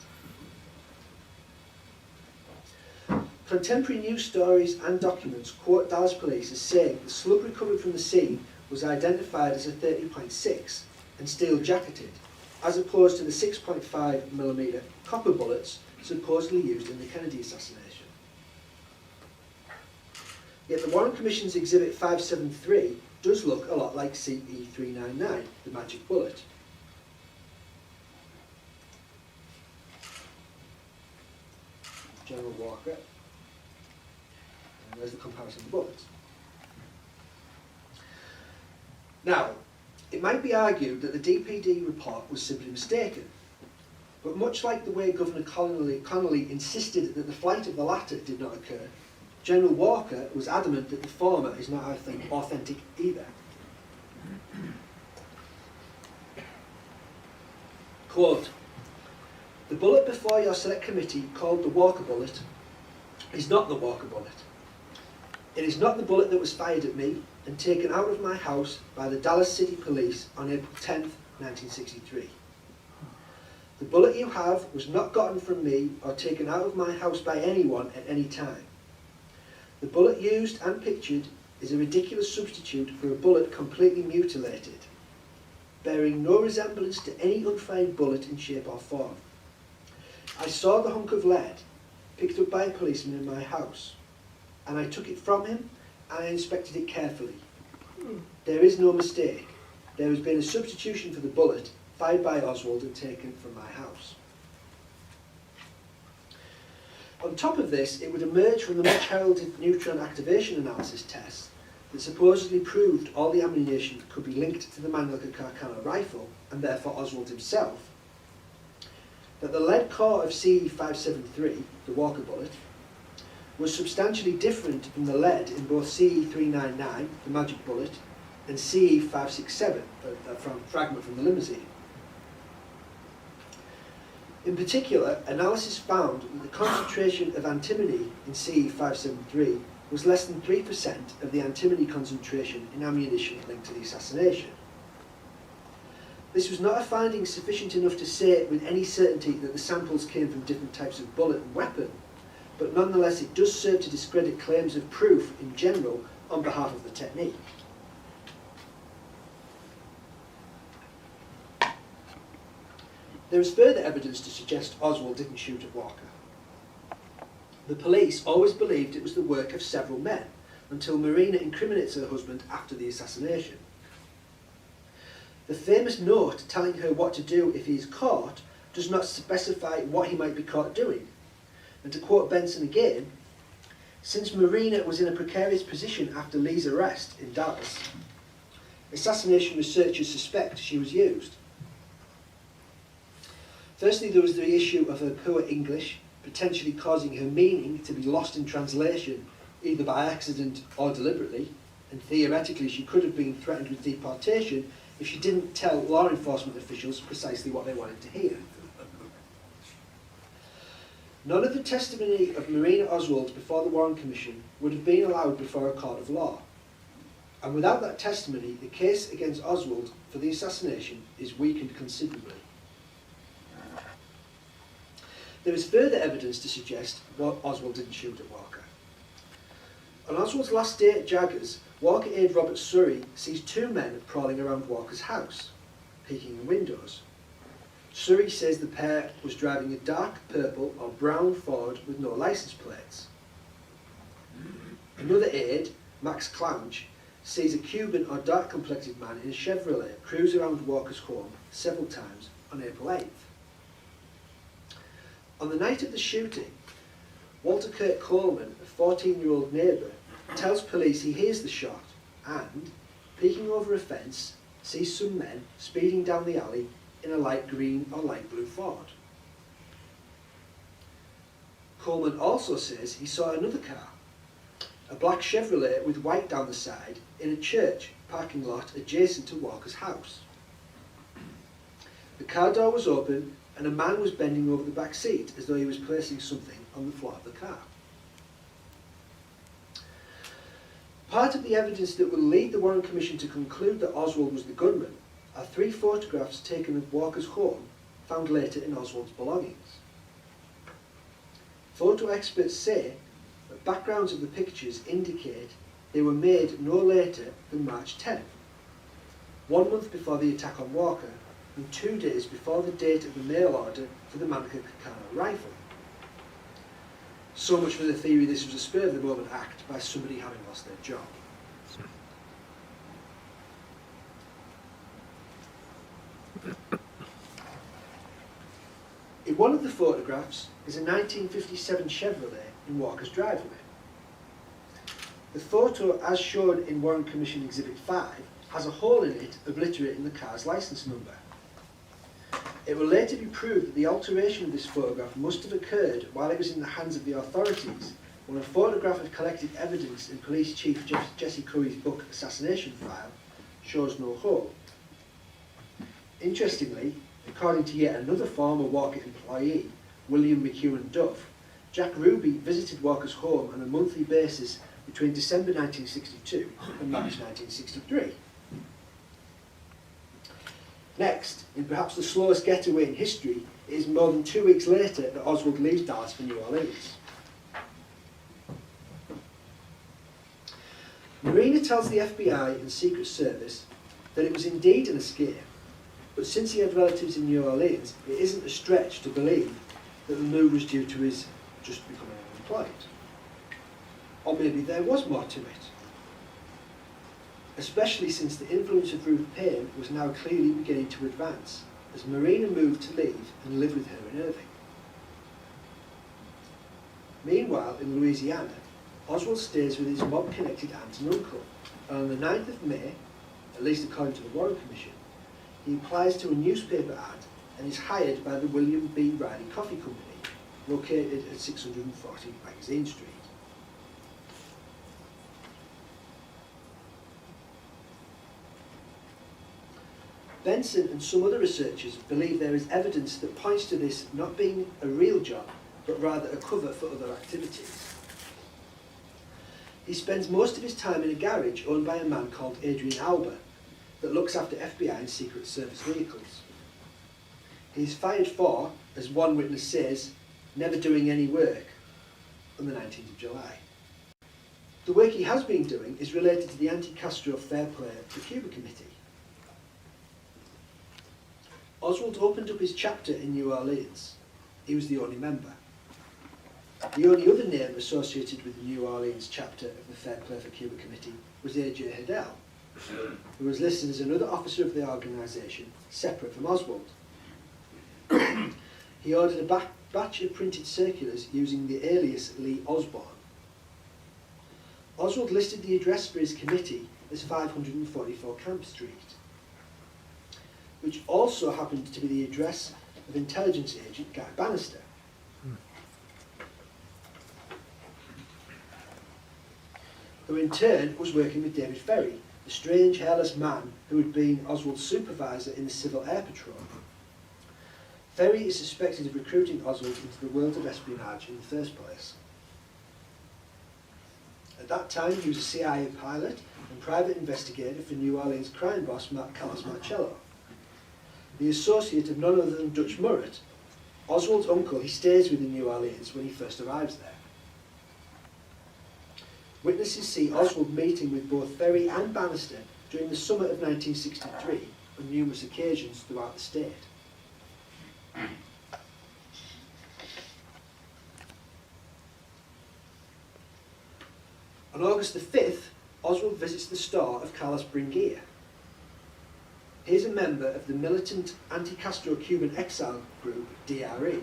Contemporary news stories and documents quote Dallas police as saying the slug recovered from the scene was identified as a 30.6 and steel jacketed, as opposed to the 6.5mm copper bullets supposedly used in the Kennedy assassination. Yet the Warren Commission's Exhibit 573 does look a lot like CE-399, the magic bullet. General Walker. And there's the comparison of bullets. Now, it might be argued that the DPD report was simply mistaken, but much like the way Governor Connolly insisted that the flight of the latter did not occur, General Walker was adamant that the former is not authentic either. Quote, "The bullet before your select committee called the Walker bullet is not the Walker bullet. It is not the bullet that was fired at me and taken out of my house by the Dallas City Police on April 10th, 1963. The bullet you have was not gotten from me or taken out of my house by anyone at any time. The bullet used and pictured is a ridiculous substitute for a bullet completely mutilated, bearing no resemblance to any unfired bullet in shape or form. I saw the hunk of lead picked up by a policeman in my house, and I took it from him and I inspected it carefully. There is no mistake. There has been a substitution for the bullet fired by Oswald and taken from my house." On top of this, it would emerge from the much heralded neutron activation analysis test that supposedly proved all the ammunition could be linked to the Mannlicher Carcano rifle, and therefore Oswald himself, that the lead core of CE-573, the Walker bullet, was substantially different from the lead in both CE-399, the magic bullet, and CE-567, a fragment from the limousine. In particular, analysis found that the concentration of antimony in CE-573 was less than 3% of the antimony concentration in ammunition linked to the assassination. This was not a finding sufficient enough to say with any certainty that the samples came from different types of bullet and weapon, but nonetheless it does serve to discredit claims of proof in general on behalf of the technique. There is further evidence to suggest Oswald didn't shoot at Walker. The police always believed it was the work of several men, until Marina incriminates her husband after the assassination. The famous note telling her what to do if he is caught does not specify what he might be caught doing. And to quote Benson again, "Since Marina was in a precarious position after Lee's arrest in Dallas, assassination researchers suspect she was used. Firstly, there was the issue of her poor English, potentially causing her meaning to be lost in translation either by accident or deliberately, and theoretically she could have been threatened with deportation if she didn't tell law enforcement officials precisely what they wanted to hear. None of the testimony of Marina Oswald before the Warren Commission would have been allowed before a court of law. And without that testimony, the case against Oswald for the assassination is weakened considerably. There is further evidence to suggest Oswald didn't shoot at Walker. On Oswald's last day at Jaggers, Walker aide Robert Surrey sees two men prowling around Walker's house, peeking in windows. Surrey says the pair was driving a dark purple or brown Ford with no license plates. Another aide, Max Clounge, sees a Cuban or dark-complected man in a Chevrolet cruise around Walker's home several times on April 8th. On the night of the shooting, Walter Kirk Coleman, a 14-year-old neighbour, tells police he hears the shot and, peeking over a fence, sees some men speeding down the alley in a light green or light blue Ford. Coleman also says he saw another car, a black Chevrolet with white down the side, in a church parking lot adjacent to Walker's house. The car door was open and a man was bending over the back seat as though he was placing something on the floor of the car. Part of the evidence that will lead the Warren Commission to conclude that Oswald was the gunman are 3 photographs taken of Walker's home found later in Oswald's belongings. Photo experts say that backgrounds of the pictures indicate they were made no later than March 10th, 1 month before the attack on Walker and 2 days before the date of the mail order for the Manca Kikano rifle. So much for the theory this was a spur-of-the-moment act by somebody having lost their job. In one of the photographs is a 1957 Chevrolet in Walker's driveway. The photo, as shown in Warren Commission Exhibit 5, has a hole in it obliterating the car's licence number. It will later be proved that the alteration of this photograph must have occurred while it was in the hands of the authorities, when a photograph of collected evidence in Police Chief Jesse Curry's book Assassination File shows no hole. Interestingly, according to yet another former Walker employee, William McEwen Duff, Jack Ruby visited Walker's home on a monthly basis between December 1962 and March 1963. Next, in perhaps the slowest getaway in history, it is more than 2 weeks later that Oswald leaves Dallas for New Orleans. Marina tells the FBI and Secret Service that it was indeed an escape, but since he had relatives in New Orleans, it isn't a stretch to believe that the move was due to his just becoming unemployed. Or maybe there was more to it. Especially since the influence of Ruth Payne was now clearly beginning to advance, as Marina moved to leave and live with her in Irving. Meanwhile, in Louisiana, Oswald stays with his mob-connected aunt and uncle, and on the 9th of May, at least according to the Warren Commission, he applies to a newspaper ad and is hired by the William B. Riley Coffee Company, located at 640 Magazine Street. Benson and some other researchers believe there is evidence that points to this not being a real job, but rather a cover for other activities. He spends most of his time in a garage owned by a man called Adrian Alba that looks after FBI and Secret Service vehicles. He is fired for, as one witness says, never doing any work on the 19th of July. The work he has been doing is related to the anti-Castro Fair Play for Cuba Committee. Oswald opened up his chapter in New Orleans. He was the only member. The only other name associated with the New Orleans chapter of the Fair Play for Cuba Committee was A.J. Hedel, who was listed as another officer of the organisation, separate from Oswald. He ordered a batch of printed circulars using the alias Lee Osborne. Oswald listed the address for his committee as 544 Camp Street, which also happened to be the address of intelligence agent Guy Bannister. who in turn was working with David Ferry, the strange, hairless man who had been Oswald's supervisor in the Civil Air Patrol. Ferry is suspected of recruiting Oswald into the world of espionage in the first place. At that time, he was a CIA pilot and private investigator for New Orleans crime boss Carlos Marcello. The associate of none other than Dutch Murray, Oswald's uncle, he stays with in New Orleans when he first arrives there. Witnesses see Oswald meeting with both Ferry and Bannister during the summer of 1963 on numerous occasions throughout the state. On August the 5th, Oswald visits the store of Carlos Bringuier. He is a member of the militant anti-Castro Cuban exile group DRE.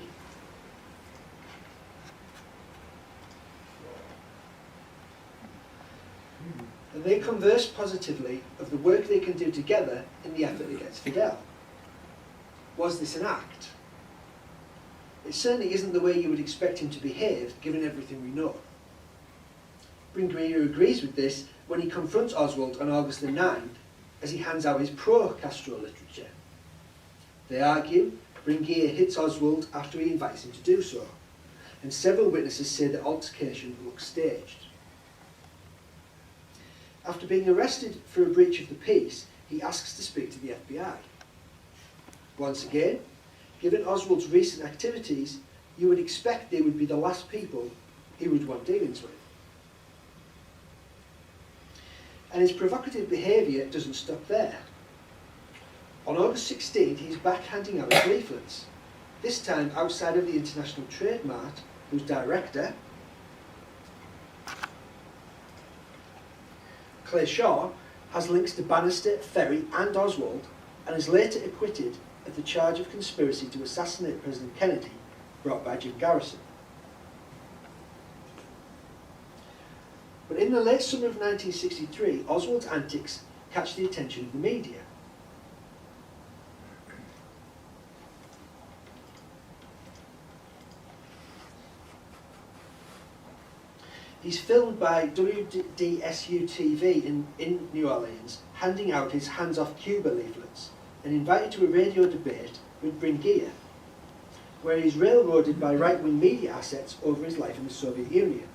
And they converse positively of the work they can do together in the effort against Fidel. Was this an act? It certainly isn't the way you would expect him to behave, given everything we know. Bringuier agrees with this when he confronts Oswald on August the 9th as he hands out his pro-Castro literature. They argue, Bringuier hits Oswald after he invites him to do so, and several witnesses say the altercation looks staged. After being arrested for a breach of the peace, he asks to speak to the FBI. Once again, given Oswald's recent activities, you would expect they would be the last people he would want dealings with. And his provocative behaviour doesn't stop there. On August 16th, he's back handing out his leaflets, this time outside of the International Trade Mart, whose director, Clay Shaw, has links to Bannister, Ferry and Oswald, and is later acquitted of the charge of conspiracy to assassinate President Kennedy, brought by Jim Garrison. But in the late summer of 1963, Oswald's antics catch the attention of the media. He's filmed by WDSU-TV in New Orleans, handing out his Hands Off Cuba leaflets, and invited to a radio debate with Bringuier, where he's railroaded by right-wing media assets over his life in the Soviet Union.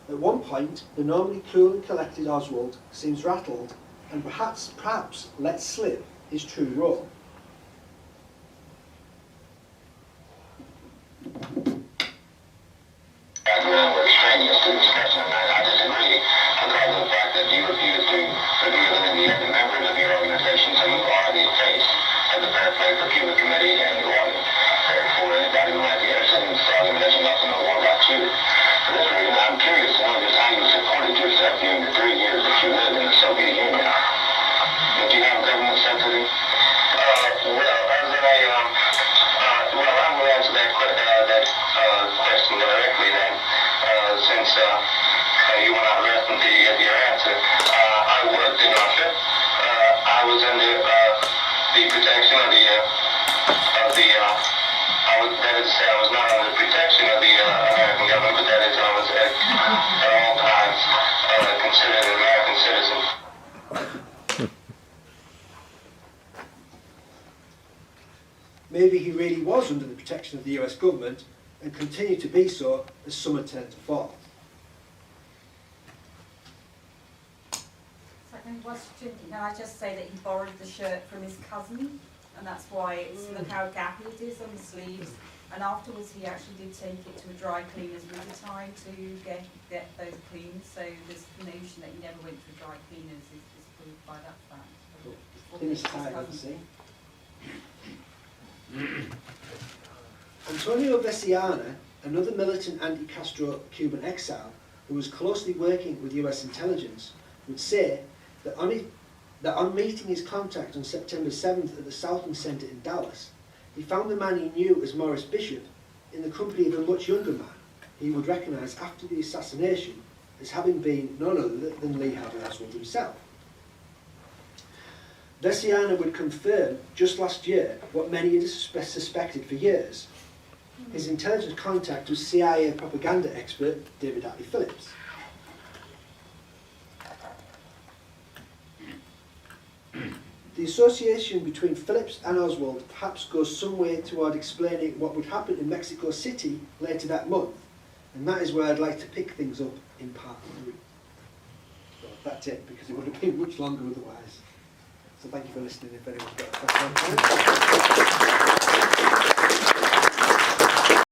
At one point, the normally cool and collected Oswald seems rattled and perhaps lets slip his true role. Maybe he really was under the protection of the US government and continued to be so as summer turned to fall. Second question, can I just say that he borrowed the shirt from his cousin, and that's why it's, look how gappy it is on the sleeves, and afterwards he actually did take it to a dry cleaner's with the time to get those cleaned, so this notion that he never went to a dry cleaner's is proved by that fact. In his tie, I see. Antonio Veciana, another militant anti-Castro Cuban exile who was closely working with US intelligence, would say that on meeting his contact on September 7th at the Southern Center in Dallas, he found the man he knew as Morris Bishop in the company of a much younger man he would recognise after the assassination as having been none other than Lee Harvey Oswald himself. Veciana would confirm just last year what many had suspected for years. His intelligence contact was CIA propaganda expert David Hartley Phillips. The association between Phillips and Oswald perhaps goes some way toward explaining what would happen in Mexico City later that month, and that is where I'd like to pick things up in part 3. So that's it, because it would have been much longer otherwise. So thank you for listening if anyone's got a question.